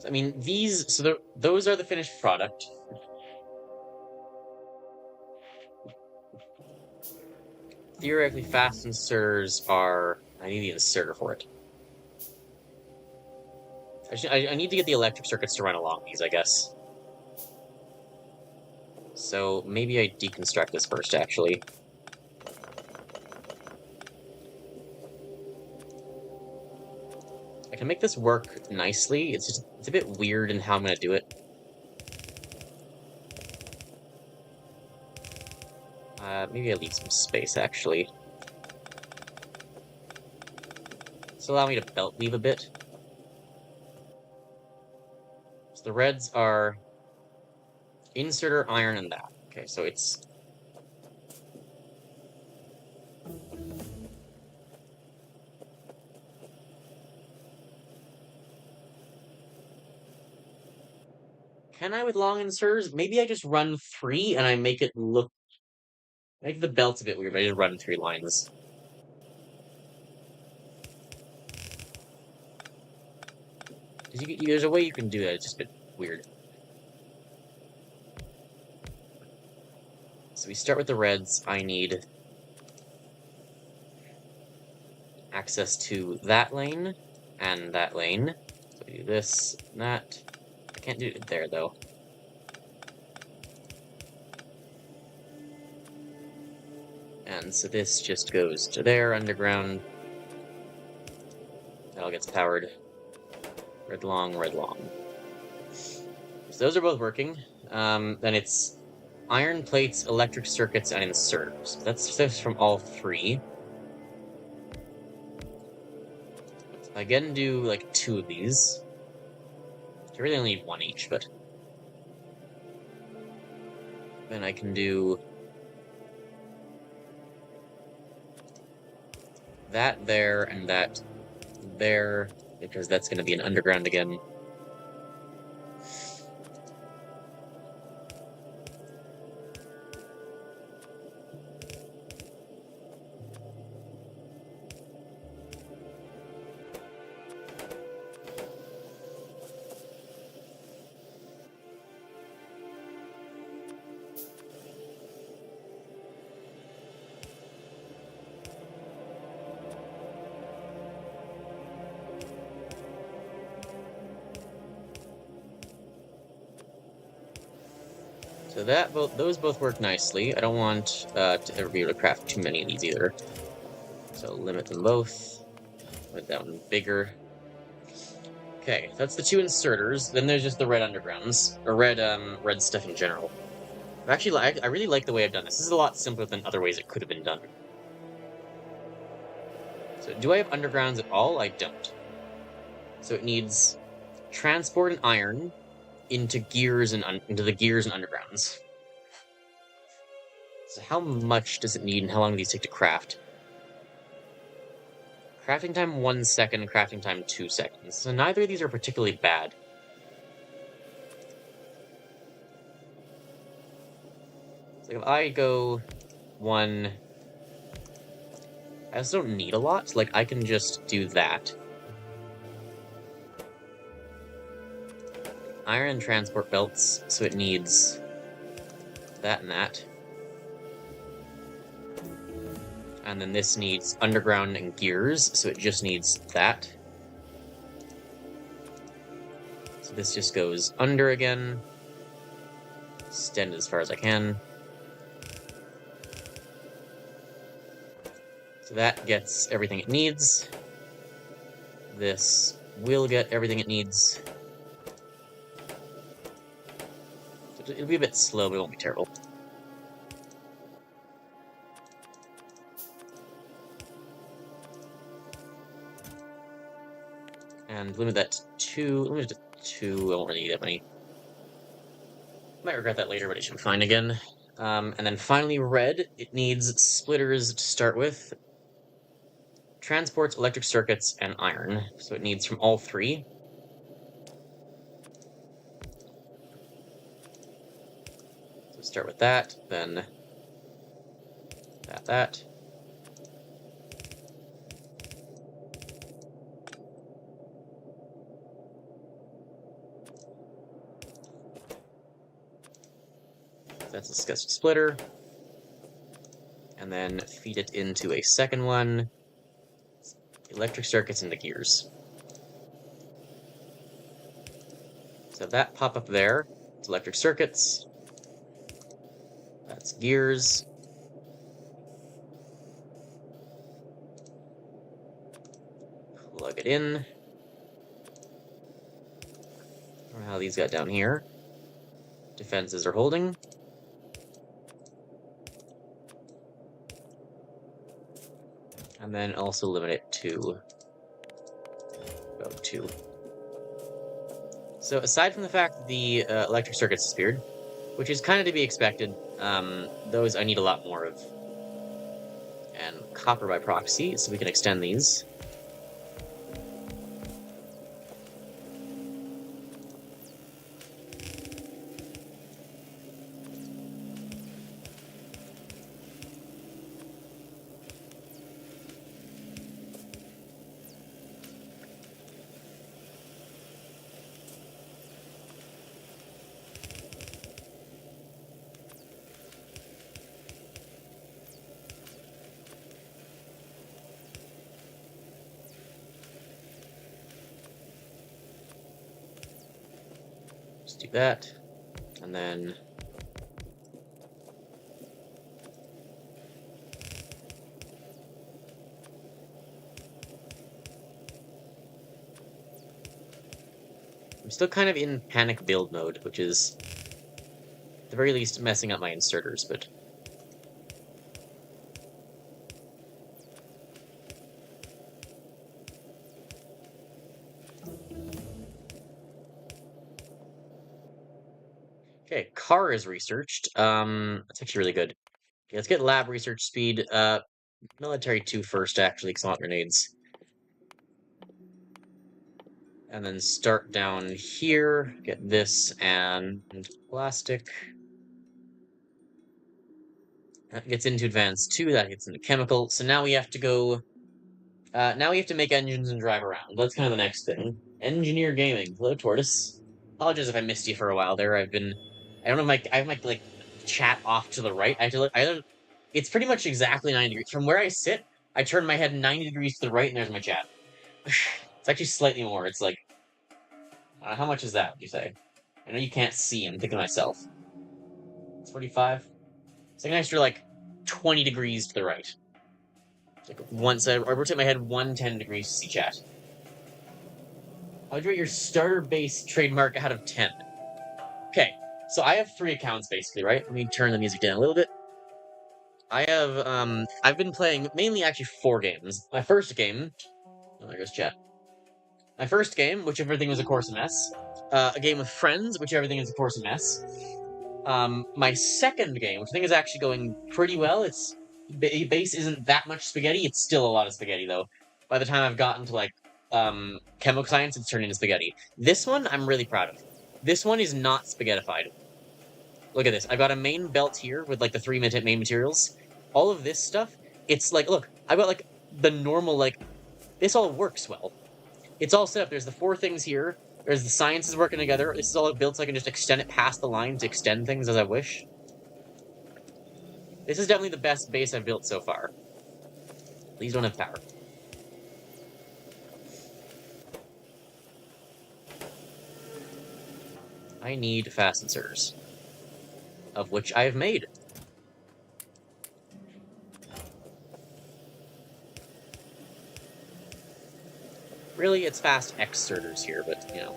A: I mean, those are the finished product. Theoretically, fast inserters are... I need the inserter for it. I need to get the electric circuits to run along these, I guess. So maybe I deconstruct this first, actually. I can make this work nicely. It's a bit weird in how I'm gonna do it. Maybe I leave some space, actually. This will allow me to belt weave a bit. So the reds are inserter, iron, and that. Okay, so it's... Can I with long inserters? Maybe I just run 3 and I make it look... Make the belts a bit weird, but I just run 3 lines. There's a way you can do that, it's just a bit weird. So we start with the reds. I need access to that lane and that lane. So we do this and that. I can't do it there, though. And so this just goes to there, underground. That all gets powered. Red long, red long. So those are both working. Then it's iron plates, electric circuits, and inserters. That's from all 3. I again do like 2 of these. I really only need 1 each, but then I can do that there and that there, because that's going to be an underground again. So those both work nicely. I don't want to ever be able to craft too many of these either. So limit them both. Put that one bigger. Okay, that's the 2 inserters. Then there's just the red undergrounds, or red stuff in general. Actually, I really like the way I've done this. This is a lot simpler than other ways it could have been done. So do I have undergrounds at all? I don't. So it needs transport and iron into gears and into the gears and undergrounds. So how much does it need, and how long do these take to craft? Crafting time 1 second, crafting time 2 seconds. So neither of these are particularly bad. So if I go one. I also don't need a lot. Like, I can just do that. Iron transport belts, so it needs that and that. And then this needs underground and gears, so it just needs that. So this just goes under again. Extend as far as I can. So that gets everything it needs. This will get everything it needs. It'll be a bit slow, but it won't be terrible. And limit that to 2. Limit it to 2. I won't really need that many. Might regret that later, but it should be fine again. And then finally, red. It needs splitters to start with. Transports, electric circuits, and iron. So it needs from all 3. So start with that, then that. That's a disgusting splitter. And then feed it into a second one. Electric circuits into gears. So that pop up there. It's electric circuits. That's gears. Plug it in. I don't know how these got down here. Defenses are holding. And then also limit it to about 2. So aside from the fact that the electric circuits disappeared, which is kind of to be expected, those I need a lot more of. And copper by proxy, so we can extend these. Just do that, and then I'm still kind of in panic build mode, which is at the very least messing up my inserters, but okay, car is researched. That's actually really good. Okay, let's get lab research speed. Military 2 first, actually, because I want grenades. And then start down here, get this and plastic. That gets into advanced 2, that gets into chemical. So now we have to go... now we have to make engines and drive around. That's kind of the next thing. Engineer gaming. Hello, Tortoise. Apologize if I missed you for a while there. I don't have I have my, like, chat off to the right. I have to look... It's pretty much exactly 90 degrees. From where I sit, I turn my head 90 degrees to the right, and there's my chat. It's actually slightly more. It's like... how much is that, would you say? I know you can't see. I'm thinking to myself. It's 45. It's like an extra, like, 20 degrees to the right. Like, once I rotate my head 110 degrees to see chat. How would you rate your starter base trademark out of 10? Okay, so I have 3 accounts, basically, right? Let me turn the music down a little bit. I've been playing mainly actually 4 games. My first game... Oh, there goes chat. My first game, which everything was of course a mess. A game with friends, which everything is of course a mess. My second game, which I think is actually going pretty well. Its base isn't that much spaghetti. It's still a lot of spaghetti, though. By the time I've gotten to, like, chemical science, it's turned into spaghetti. This one, I'm really proud of. This one is not spaghettified. Look at this. I've got a main belt here with, like, the 3 main materials. all of this stuff, it's like, look, I've got, like, the normal, like, this all works well. It's all set up. There's the 4 things here. There's the sciences working together. This is all built so I can just extend it past the line to extend things as I wish. This is definitely the best base I've built so far. These don't have power. I need fast inserters, of which I have made. Really, it's fast exerters here, but, you know.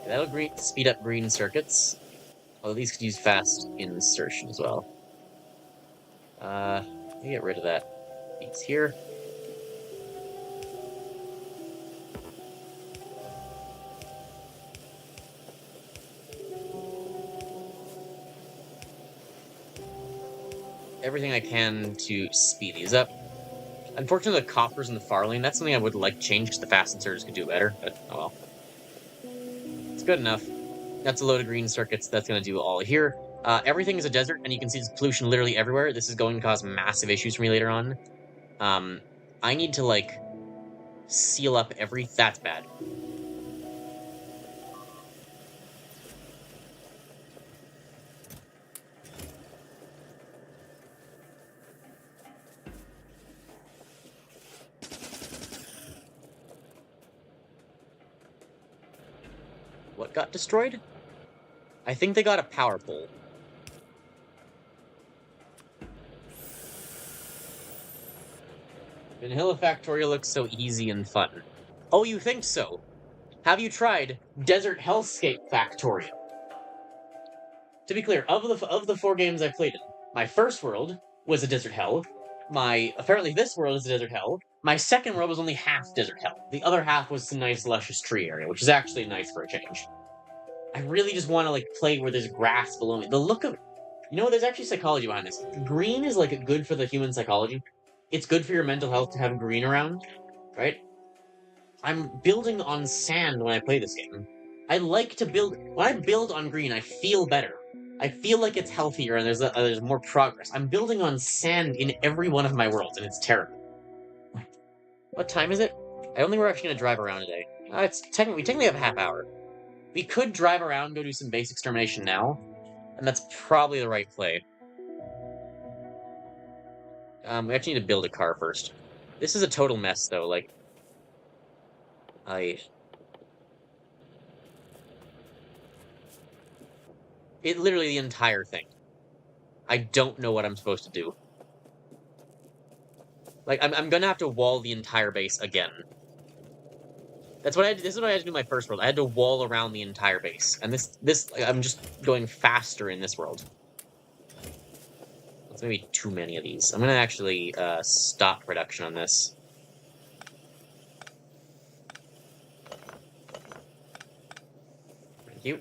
A: That'll speed up green circuits. Although these could use fast insertion as well. Let me get rid of that piece here. Everything I can to speed these up. Unfortunately, the coppers in the far lane, that's something I would like to change because the fast inserters could do better, but oh well. It's good enough. That's a load of green circuits. That's going to do all here. Everything is a desert, and you can see there's pollution literally everywhere. This is going to cause massive issues for me later on. I need to, like, seal up that's bad. What got destroyed? I think they got a power pole. Vanilla Factorio looks so easy and fun. Oh, you think so? Have you tried Desert Hellscape Factorio? To be clear, of the 4 games I played in, my first world was a desert hell. Apparently this world is a desert hell. My second world was only half desert hell. The other half was some nice luscious tree area, which is actually nice for a change. I really just want to, like, play where there's grass below me. The look of... You know, there's actually psychology behind this. Green is, like, good for the human psychology. It's good for your mental health to have green around, right? I'm building on sand when I play this game. I like to build... When I build on green, I feel better. I feel like it's healthier and there's more progress. I'm building on sand in every one of my worlds, and it's terrible. What time is it? I don't think we're actually going to drive around today. We technically have a half hour. We could drive around and go do some base extermination now, and that's probably the right play. We actually need to build a car first. This is a total mess, though. Like, literally the entire thing. I don't know what I'm supposed to do. Like, I'm gonna have to wall the entire base again. This is what I had to do in my first world. I had to wall around the entire base. And I'm just going faster in this world. That's maybe too many of these. I'm gonna actually, stop production on this. Thank you.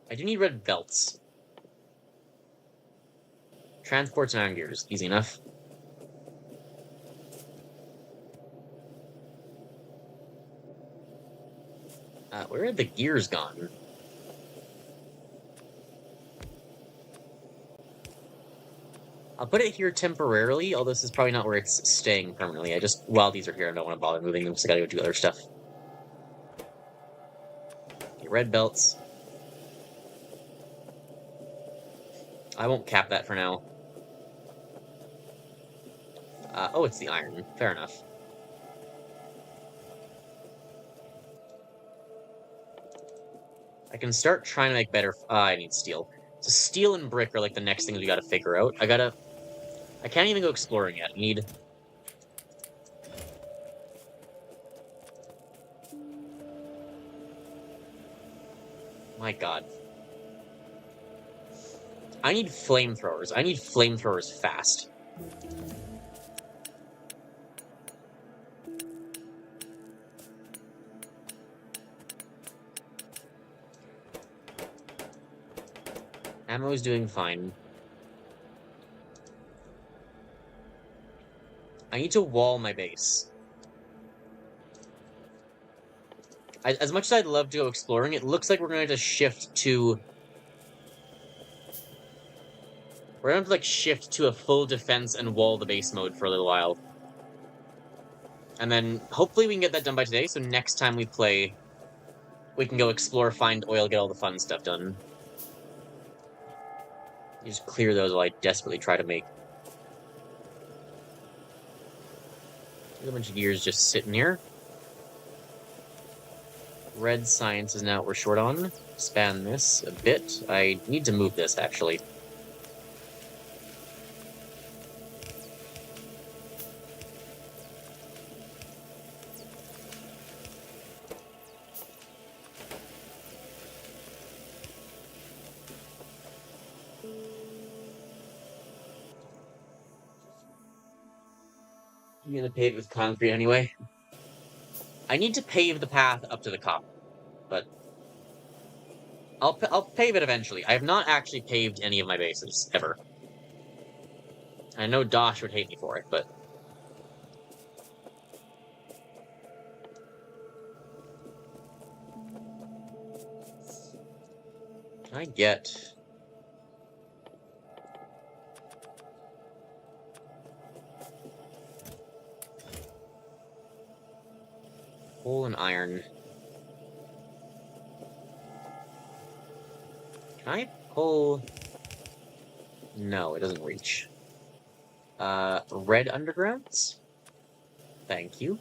A: I do need red belts. Transports and iron gears. Easy enough. Where are the gears gone? I'll put it here temporarily, although this is probably not where it's staying permanently. While these are here, I don't want to bother moving them, because I gotta go do other stuff. Okay, red belts. I won't cap that for now. Oh, it's the iron. Fair enough. I can start trying to make better... I need steel. So steel and brick are, like, the next things we gotta figure out. I can't even go exploring yet. I need... My god. I need flamethrowers. I need flamethrowers fast. Ammo's doing fine. I need to wall my base. As much as I'd love to go exploring, it looks like we're going to shift to... We're going to like shift to a full defense and wall the base mode for a little while. And then hopefully we can get that done by today, so next time we play, we can go explore, find oil, get all the fun stuff done. You just clear those while I desperately try to make... There's a bunch of gears just sitting here. Red science is now what we're short on. Expand this a bit. I need to move this, actually. I'm gonna pave it with concrete anyway. I need to pave the path up to the cop, but I'll pave it eventually. I have not actually paved any of my bases, ever. I know Dosh would hate me for it, but... Can I get... coal and iron? Can I pull... No, it doesn't reach. Red undergrounds? Thank you.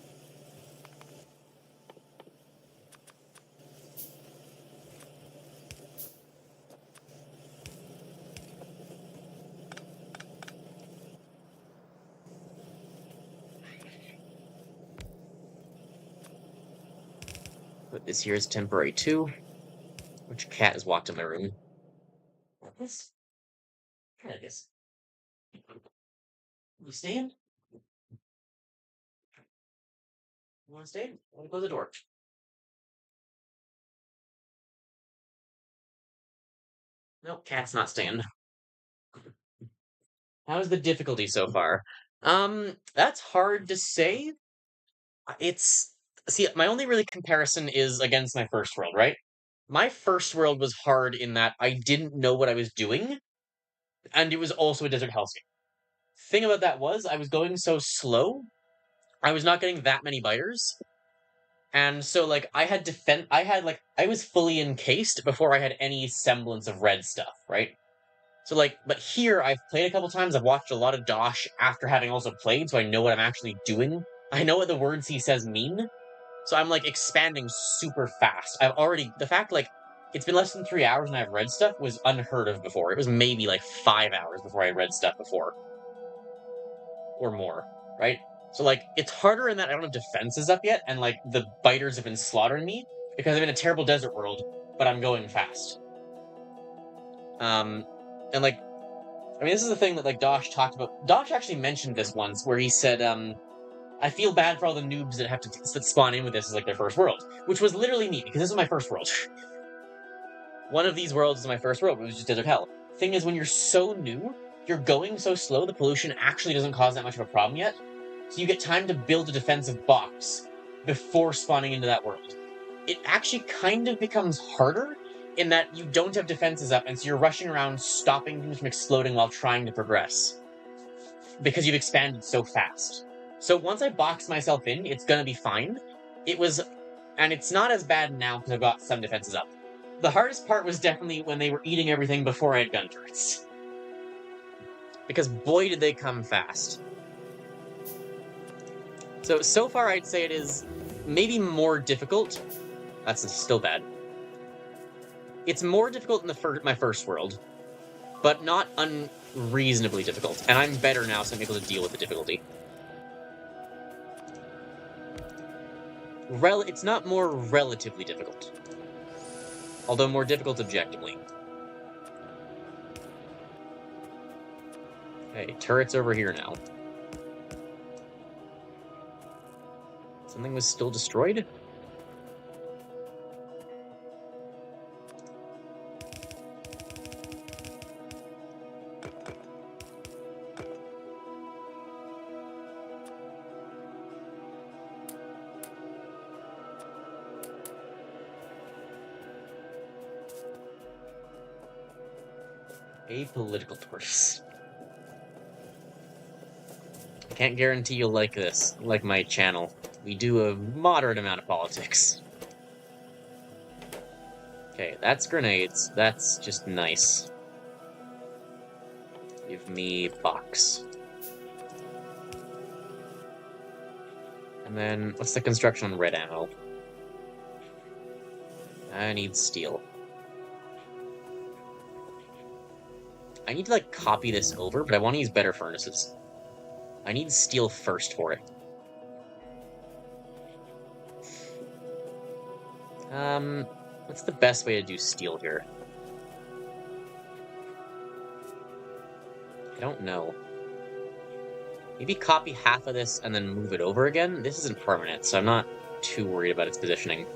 A: But this here is temporary too. Which cat has walked in my room? This? Try this. You staying? You wanna stay? I wanna close the door. Nope, cat's not staying. How's the difficulty so far? That's hard to say. It's... See, my only really comparison is against my first world, right? My first world was hard in that I didn't know what I was doing, and it was also a desert hellscape. Thing about that was, I was going so slow, I was not getting that many biters, and so, like, I was fully encased before I had any semblance of red stuff, right? So, like, but here, I've played a couple times, I've watched a lot of Dosh after having also played, so I know what I'm actually doing. I know what the words he says mean, so I'm, like, expanding super fast. The fact, like, it's been less than 3 hours and I've read stuff was unheard of before. It was maybe, like, 5 hours before I read stuff before. Or more, right? So, like, it's harder in that I don't have defenses up yet, and, like, the biters have been slaughtering me, because I'm in a terrible desert world, but I'm going fast. And, like, I mean, this is the thing that, like, Dosh talked about. Dosh actually mentioned this once, where he said, I feel bad for all the noobs that have to that spawn in with this as, like, their first world. Which was literally me, because this is my first world. One of these worlds is my first world, it was just desert hell. Thing is, when you're so new, you're going so slow, the pollution actually doesn't cause that much of a problem yet. So you get time to build a defensive box before spawning into that world. It actually kind of becomes harder in that you don't have defenses up, and so you're rushing around stopping things from exploding while trying to progress. Because you've expanded so fast. So once I box myself in, it's gonna be fine. And it's not as bad now because I've got some defenses up. The hardest part was definitely when they were eating everything before I had gun turrets. Because boy did they come fast. So far I'd say it is maybe more difficult. That's still bad. It's more difficult in my first world, but not unreasonably difficult. And I'm better now, so I'm able to deal with the difficulty. It's not more relatively difficult. Although more difficult objectively. Okay, turret's over here now. Something was still destroyed? Apolitical tortoise. I can't guarantee you'll like this, like my channel. We do a moderate amount of politics. Okay, that's grenades. That's just nice. Give me box. And then, what's the construction on red ammo? I need steel. I need to, like, copy this over, but I want to use better furnaces. I need steel first for it. What's the best way to do steel here? I don't know. Maybe copy half of this and then move it over again? This isn't permanent, so I'm not too worried about its positioning.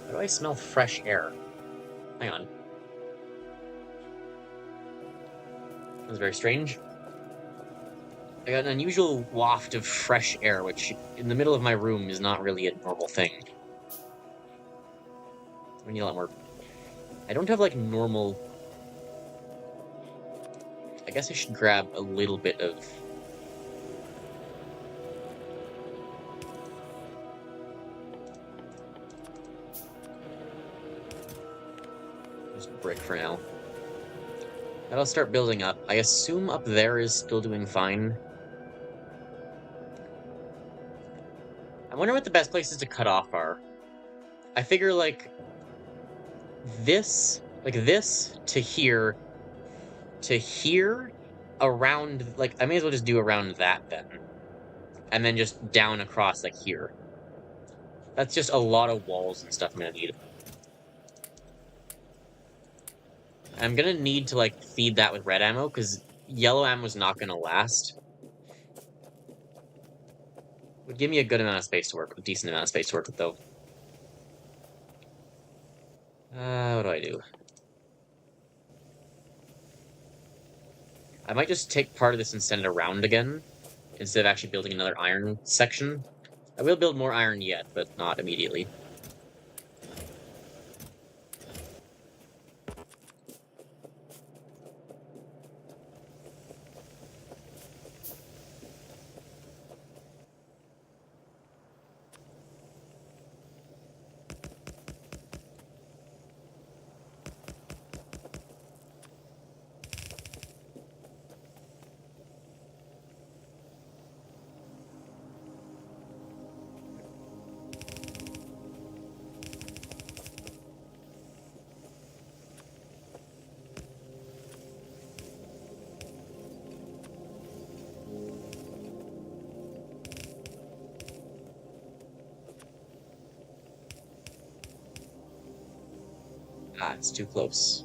A: How do I smell fresh air? Hang on. That was very strange. I got an unusual waft of fresh air, which in the middle of my room is not really a normal thing. We need a lot more. I don't have, like, normal. I guess I should grab a little bit of. Just brick for now. That'll start building up. I assume up there is still doing fine. I wonder what the best places to cut off are. I figure, like, this to here, around, like, I may as well just do around that then. And then just down across, like, here. That's just a lot of walls and stuff I'm gonna need. I'm gonna need to, like, feed that with red ammo, because yellow ammo's not gonna last. Would give me a good amount of space to work, a decent amount of space to work with, though. What do I do? I might just take part of this and send it around again, instead of actually building another iron section. I will build more iron yet, but not immediately. Ah, it's too close.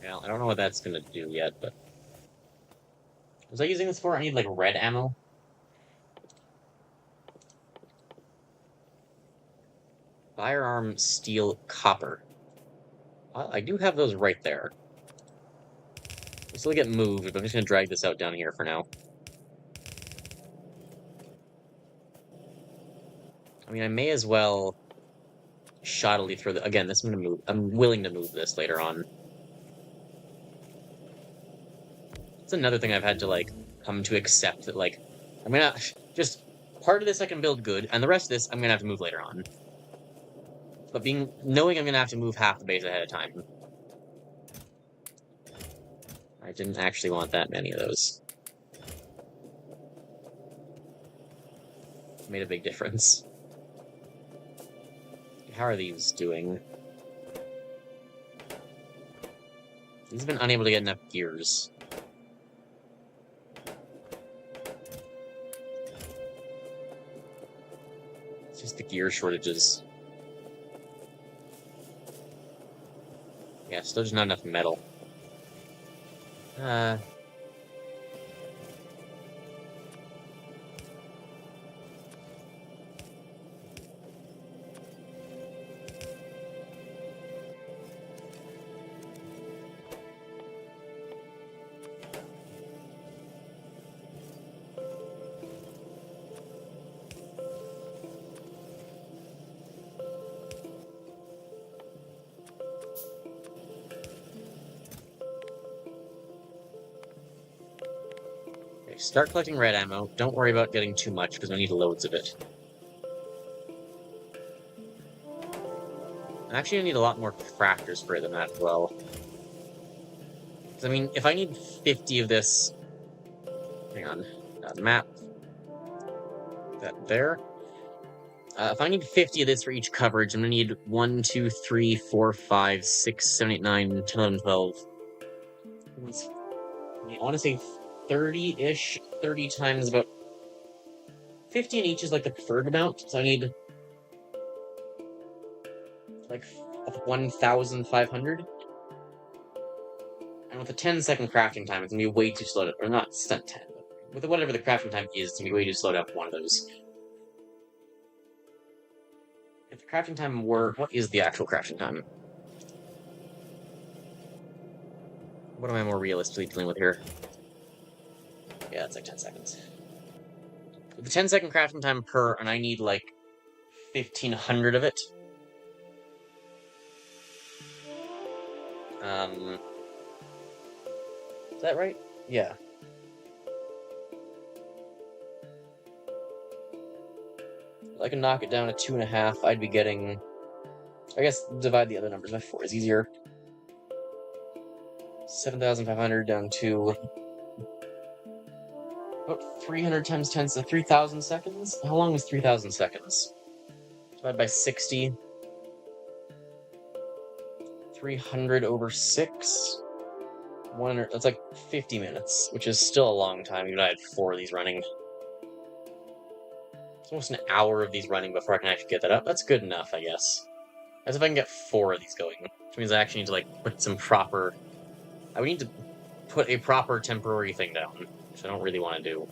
A: Well, I don't know what that's gonna do yet, but... Was I using this for? I need, like, red ammo? Firearm, steel, copper. Well, I do have those right there. They still get moved, but I'm just gonna drag this out down here for now. I mean, I may as well shoddily throw the... Again, this I'm gonna move. I'm willing to move this later on. It's another thing I've had to, like, come to accept that, like, I'm gonna just part of this I can build good, and the rest of this I'm gonna have to move later on. But knowing I'm gonna have to move half the base ahead of time. I didn't actually want that many of those. Made a big difference. How are these doing? These have been unable to get enough gears. It's just the gear shortages. Yeah, still just not enough metal. Okay, start collecting red ammo. Don't worry about getting too much, because I need loads of it. I'm actually gonna need a lot more crafters spray than that as well. Because, I mean, if I need 50 of this... Hang on. Map. That there. If I need 50 of this for each coverage, I'm gonna need 1, 2, 3, 4, 5, 6, 7, 8, 9, 10, 11, 12. I want to say 30-ish. 30 times about 50 in each is like the preferred amount, so I need like 1,500. And with a 10-second crafting time, it's gonna be way too slow to, or not 10, with whatever the crafting time is, it's gonna be way too slow to have one of those. If the crafting time were, what is the actual crafting time? What am I more realistically dealing with here? Yeah, it's like 10 seconds. With the 10-second crafting time per, and I need like 1,500 of it. Is that right? Yeah. If I can knock it down to 2.5, I'd be getting... I guess divide the other numbers by 4 is easier. 7,500 down to... about 300 times 10, so 3,000 seconds? How long is 3,000 seconds? Divided by 60. 300 over 6. 100, that's like 50 minutes, which is still a long time, even though I had 4 of these running. It's almost an hour of these running before I can actually get that up. That's good enough, I guess. As if I can get 4 of these going, which means I actually need to, like, put some proper... I would need to put a proper temporary thing down, which I don't really want to do.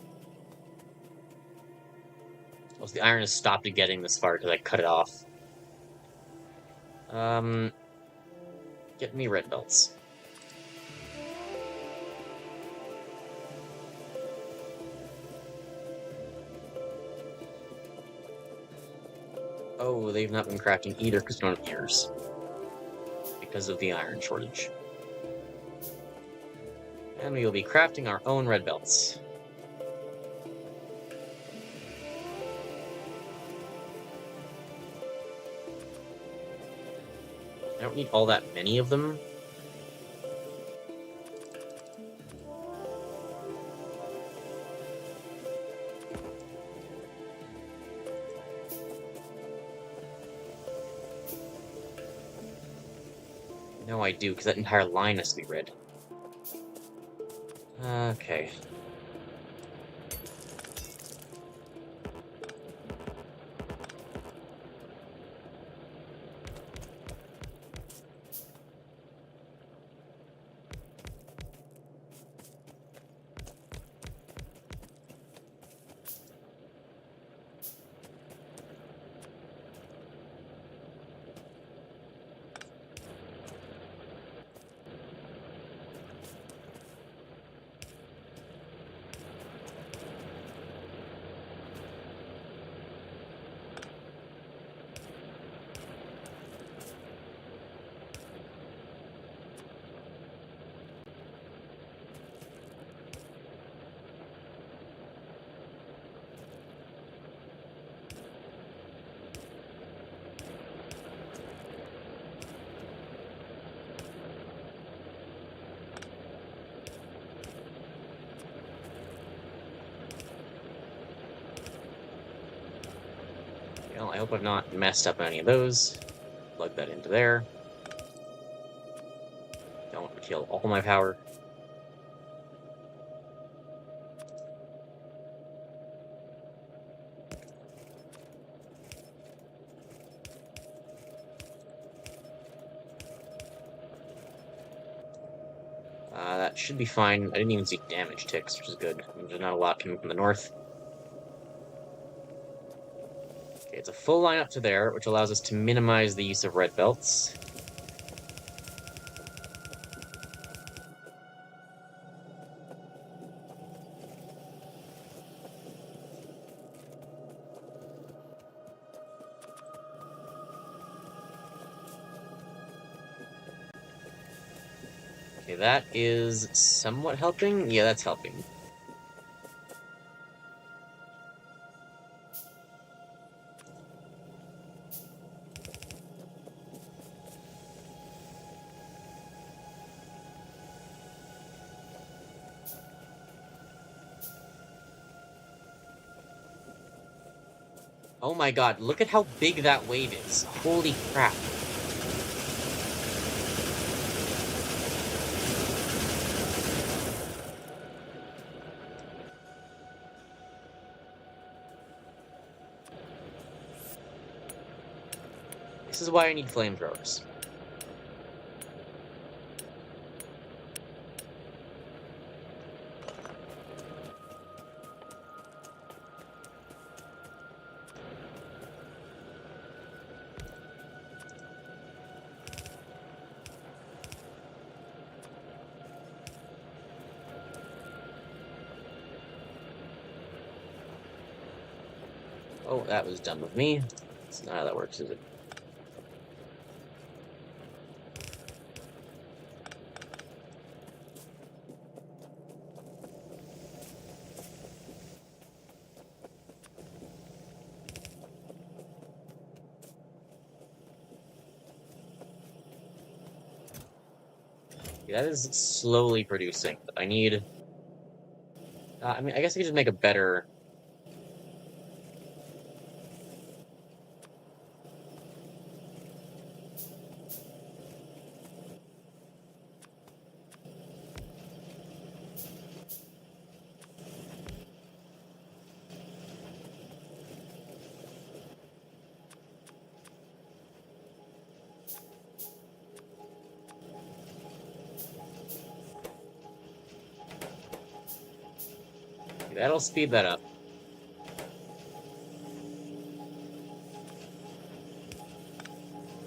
A: Also, the iron has stopped getting this far because I cut it off. Get me red belts. Oh, they've not been crafting either because we don't have gears. Because of the iron shortage. And we will be crafting our own red belts. I don't need all that many of them. No, I do, because that entire line has to be red. Okay. I hope I've not messed up any of those. Plug that into there. Don't kill all my power. That should be fine. I didn't even see damage ticks, which is good. There's not a lot coming from the north. Okay, it's a full line up to there, which allows us to minimize the use of red belts. Okay, that is somewhat helping. Yeah, that's helping. Oh my god, look at how big that wave is. Holy crap. This is why I need flamethrowers. Oh, that was dumb of me. That's not how that works, is it? That is slowly producing. I need... I mean, I guess I could just make a better... That'll speed that up.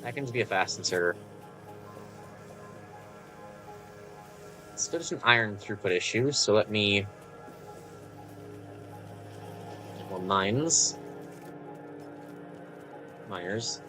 A: That can just be a fast inserter. It's still just an iron throughput issue, so let me... More mines. Miners.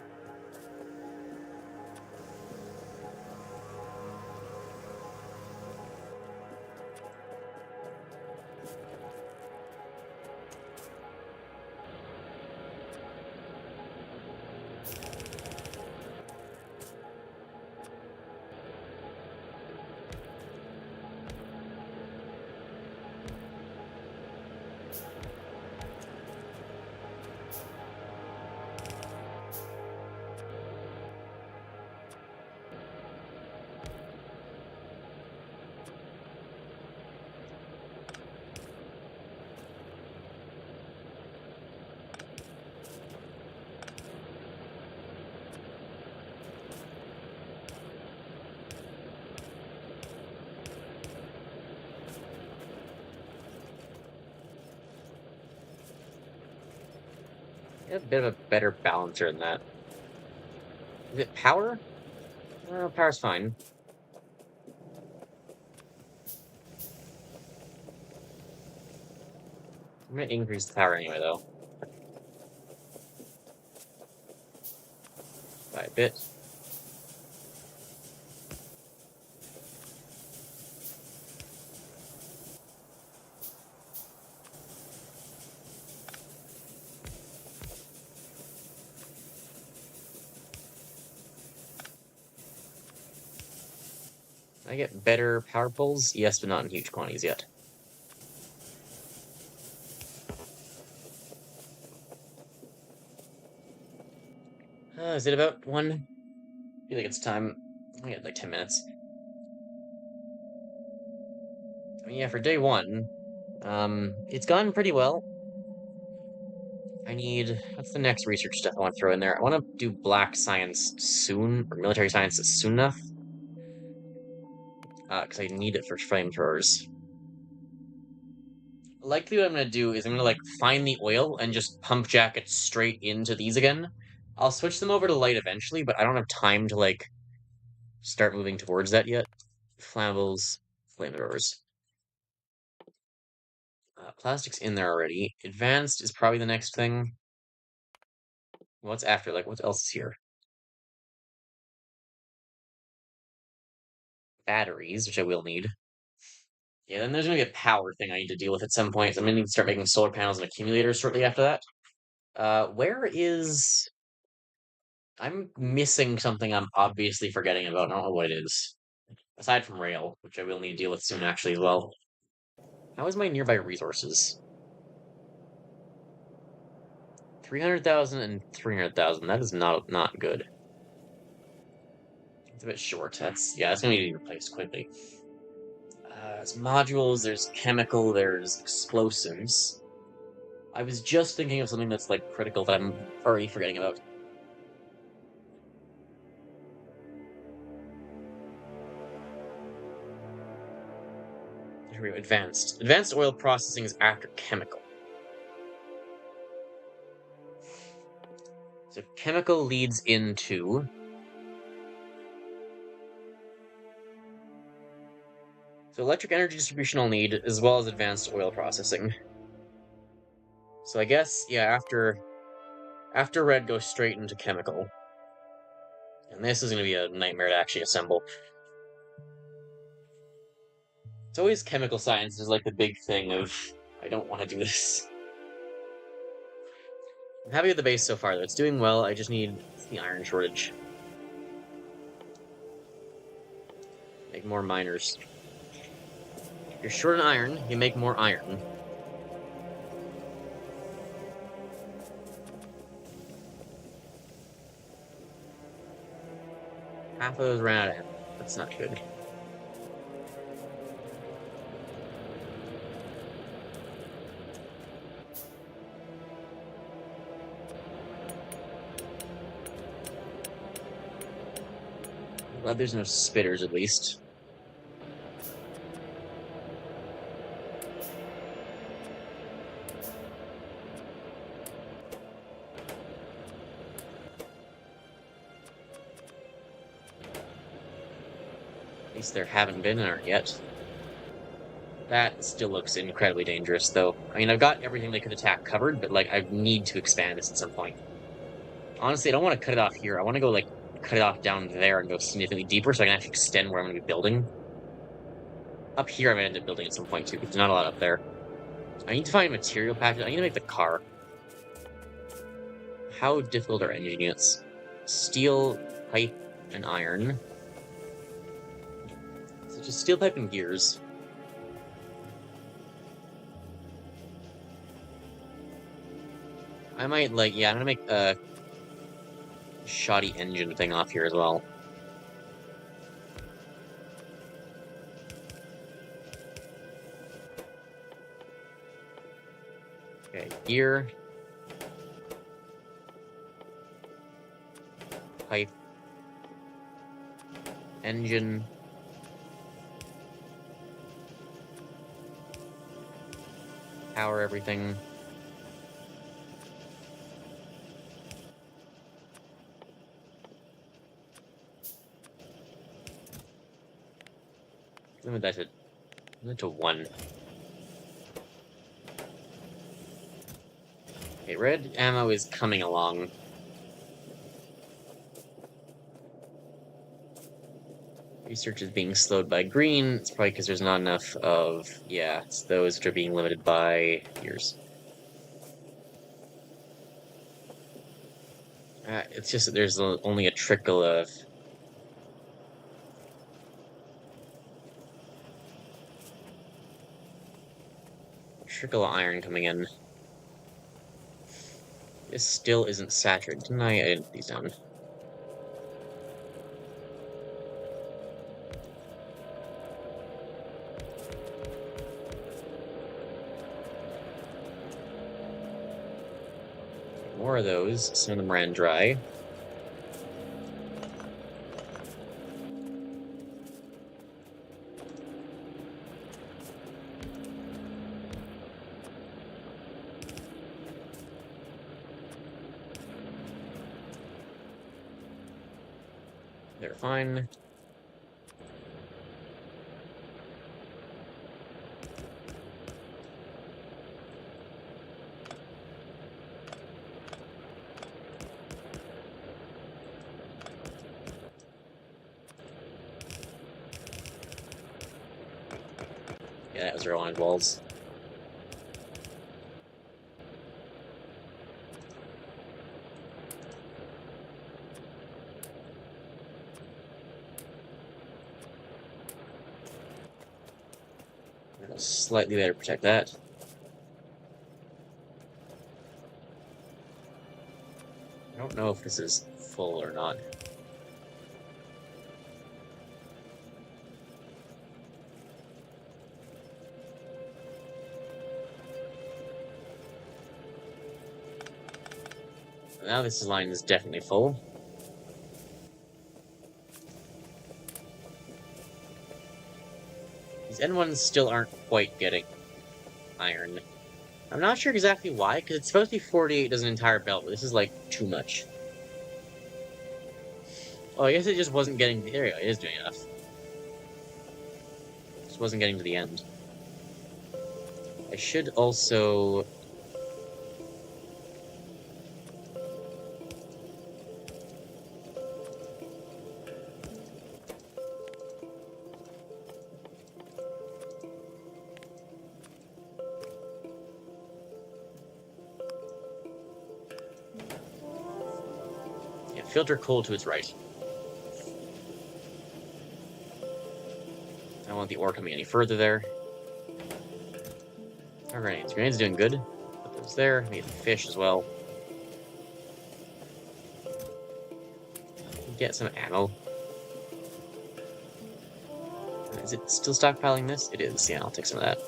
A: A bit of a better balancer than that. Is it power? No, power's fine. I'm gonna increase the power anyway, though. By a bit. I get better power pulls? Yes, but not in huge quantities yet. Is it about 1? I feel like it's time. We got like 10 minutes. I mean, yeah, for day 1, it's gone pretty well. What's the next research stuff I want to throw in there? I want to do black science soon, or military science soon enough, because I need it for flamethrowers. Likely what I'm going to do is I'm going to, like, find the oil and just pump jack it straight into these again. I'll switch them over to light eventually, but I don't have time to, like, start moving towards that yet. Flammables, flamethrowers. Plastic's in there already. Advanced is probably the next thing. What's after? Like, what else is here? Batteries, which I will need. Yeah, then there's gonna be a power thing I need to deal with at some point. So I'm gonna need to start making solar panels and accumulators shortly after that. Where is... I'm missing something I'm obviously forgetting about. I don't know what it is. Aside from rail, which I will need to deal with soon actually as well. How is my nearby resources? 300,000 and 300,000. That is not good. It's a bit short. That's gonna need to be replaced quickly. There's modules, there's chemical, there's explosives. I was just thinking of something that's, like, critical that I'm already forgetting about. Here we go, advanced. Advanced oil processing is after chemical. So chemical leads into... So electric energy distribution I'll need, as well as advanced oil processing. So I guess, yeah, after red goes straight into chemical. And this is going to be a nightmare to actually assemble. It's always chemical science is like the big thing of, I don't want to do this. I'm happy with the base so far, though. It's doing well. I just need the iron shortage. Make more miners. If you're short on iron, you make more iron. Half of those ran out of ammo. That's not good. Glad there's no spitters, at least. At least there haven't been or yet. That still looks incredibly dangerous, though. I mean, I've got everything they could attack covered, but, like, I need to expand this at some point. Honestly, I don't want to cut it off here. I want to go, like, cut it off down there and go significantly deeper so I can actually extend where I'm going to be building. Up here, I'm going to end up building at some point, too, because there's not a lot up there. I need to find material patches. I need to make the car. How difficult are engine units? Steel, pipe, and iron. So just steel pipe and gears. I might, like, yeah, I'm gonna make a shoddy engine thing off here as well. Okay, gear. Pipe. Engine. Power everything. Limit that to 1. Okay, red ammo is coming along. Research is being slowed by green. It's probably because there's not enough of... Yeah, it's those which are being limited by years. It's just that there's only a trickle of... iron coming in. This still isn't saturated. Didn't I edit these down? More of those. Some of them ran dry. They're fine. Yeah, that was our line walls. Slightly better protect that. I don't know if this is full or not. Now this line is definitely full. These N1s still aren't quite getting iron. I'm not sure exactly why, because it's supposed to be 48 as an entire belt, but this is like too much. Oh, I guess it just wasn't getting. There you go, it is doing enough. Just wasn't getting to the end. I should also. Yeah, filter coal to its right. I don't want the ore coming any further there. Our grenades. Grenades doing good. Put those there. Need the fish as well. Get some ammo. Is it still stockpiling this? It is. Yeah, I'll take some of that.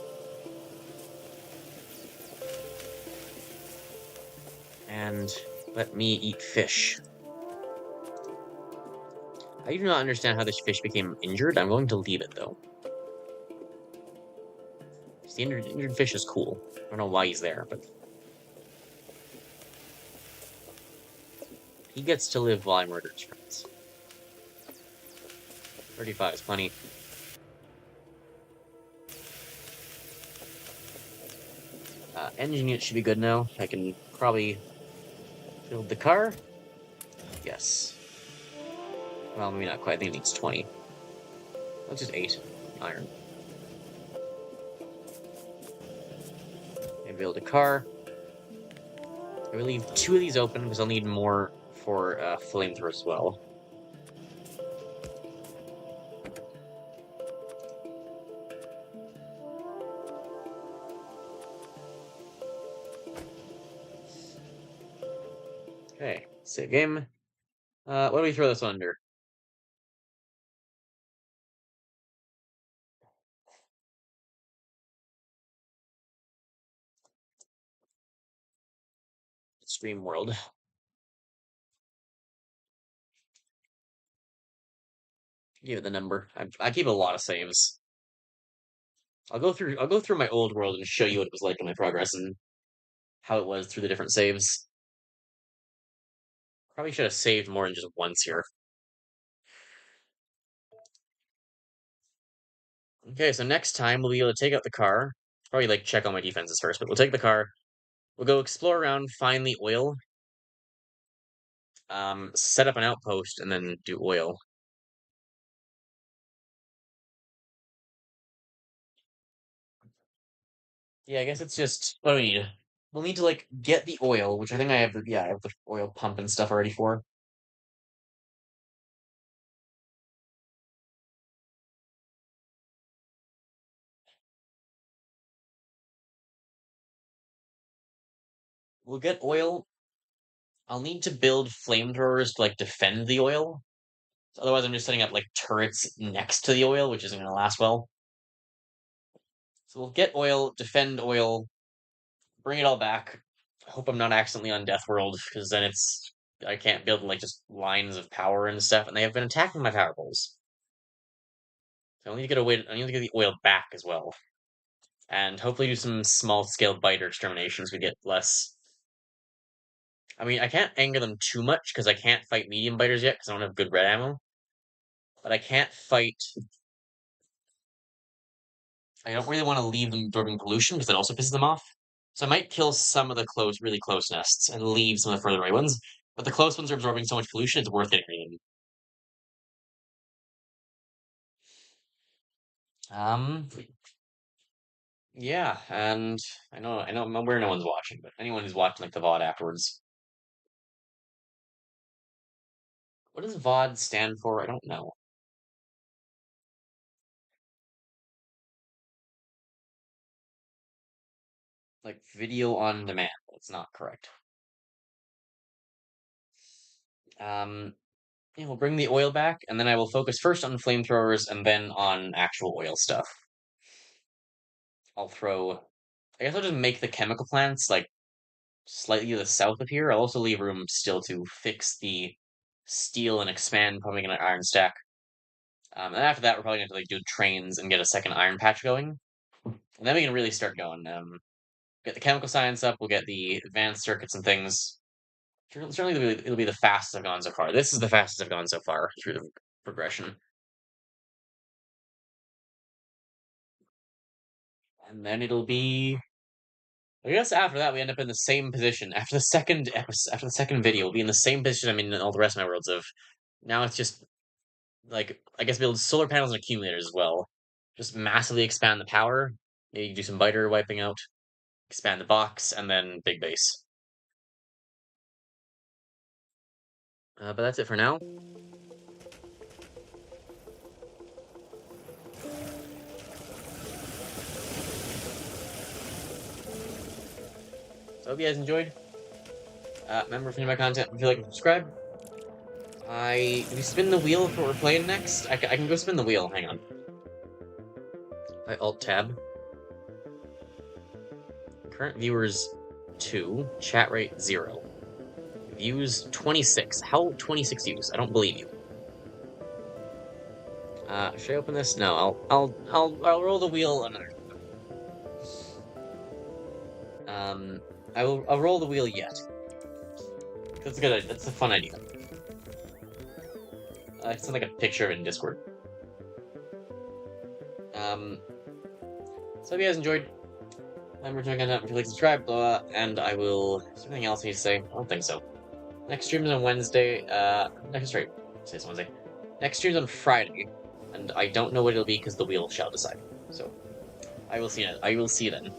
A: And let me eat fish. I do not understand how this fish became injured. I'm going to leave it, though. The injured fish is cool. I don't know why he's there, but... he gets to live while I murder his friends. 35 is plenty. Engine unit should be good now. I can probably build the car. Yes. Well, maybe not quite. I think it needs 20. Let's just 8 iron. And build a car. I will leave 2 of these open because I'll need more for flamethrower as well. Okay, save game. What do we throw this under? Stream world. Give it the number. I keep a lot of saves. I'll go through my old world and show you what it was like in my progress and how it was through the different saves. Probably should have saved more than just once here. Okay, so next time we'll be able to take out the car. Probably like check on my defenses first, but we'll take the car. We'll go explore around, find the oil, set up an outpost, and then do oil. Yeah, I guess it's just what do we need? We'll need to like get the oil, which I think I have I have the oil pump and stuff already for. We'll get oil. I'll need to build flamethrowers to like defend the oil. Otherwise, I'm just setting up like turrets next to the oil, which isn't going to last well. So we'll get oil, defend oil, bring it all back. I hope I'm not accidentally on Death World, because then I can't build like just lines of power and stuff, and they have been attacking my power poles. So I need to get I need to get the oil back as well, and hopefully do some small scale biter exterminations. We get less. I mean, I can't anger them too much because I can't fight medium biters yet because I don't have good red ammo. But I can't fight. I don't really want to leave them absorbing pollution because that also pisses them off. So I might kill some of the really close nests and leave some of the further away ones. But the close ones are absorbing so much pollution, it's worth getting rid of them. Yeah, and I know, I'm aware no one's watching, but anyone who's watching like the VOD afterwards, what does VOD stand for? I don't know. Like video on demand. That's not correct. Um, yeah, we'll bring the oil back, and then I will focus first on flamethrowers and then on actual oil stuff. I'll throw. I guess I'll just make the chemical plants like slightly to the south of here. I'll also leave room still to fix the steel and expand, pumping an iron stack. And after that, we're probably going to like do trains and get a second iron patch going. And then we can really start going. Get the chemical science up. We'll get the advanced circuits and things. Certainly, it'll be the fastest I've gone so far. This is the fastest I've gone so far through the progression. And then it'll be. I guess after that, we end up in the same position. After the second episode, after the second video, we'll be in the same position I'm in all the rest of my worlds of. Now it's just like I guess build solar panels and accumulators as well. Just massively expand the power. Maybe do some biter wiping out, expand the box, and then big base. But that's it for now. So hope you guys enjoyed. Remember, if you like my content, if you like and subscribe. We spin the wheel for what we're playing next. I can go spin the wheel. Hang on. I Alt Tab. Current viewers 2. Chat rate 0. Views 26. How 26 views? I don't believe you. Should I open this? No. I'll roll the wheel another. I'll roll the wheel yet. That's a good idea. That's a fun idea. It's like a picture of it in Discord. So if you guys enjoyed, remember to if you like, subscribe, blah, and I will. Is there anything else I need to say? I don't think so. Next stream is on Wednesday. Next stream. Say it's Wednesday. Next stream's on Friday, and I don't know what it'll be because the wheel shall decide. So I will see you then.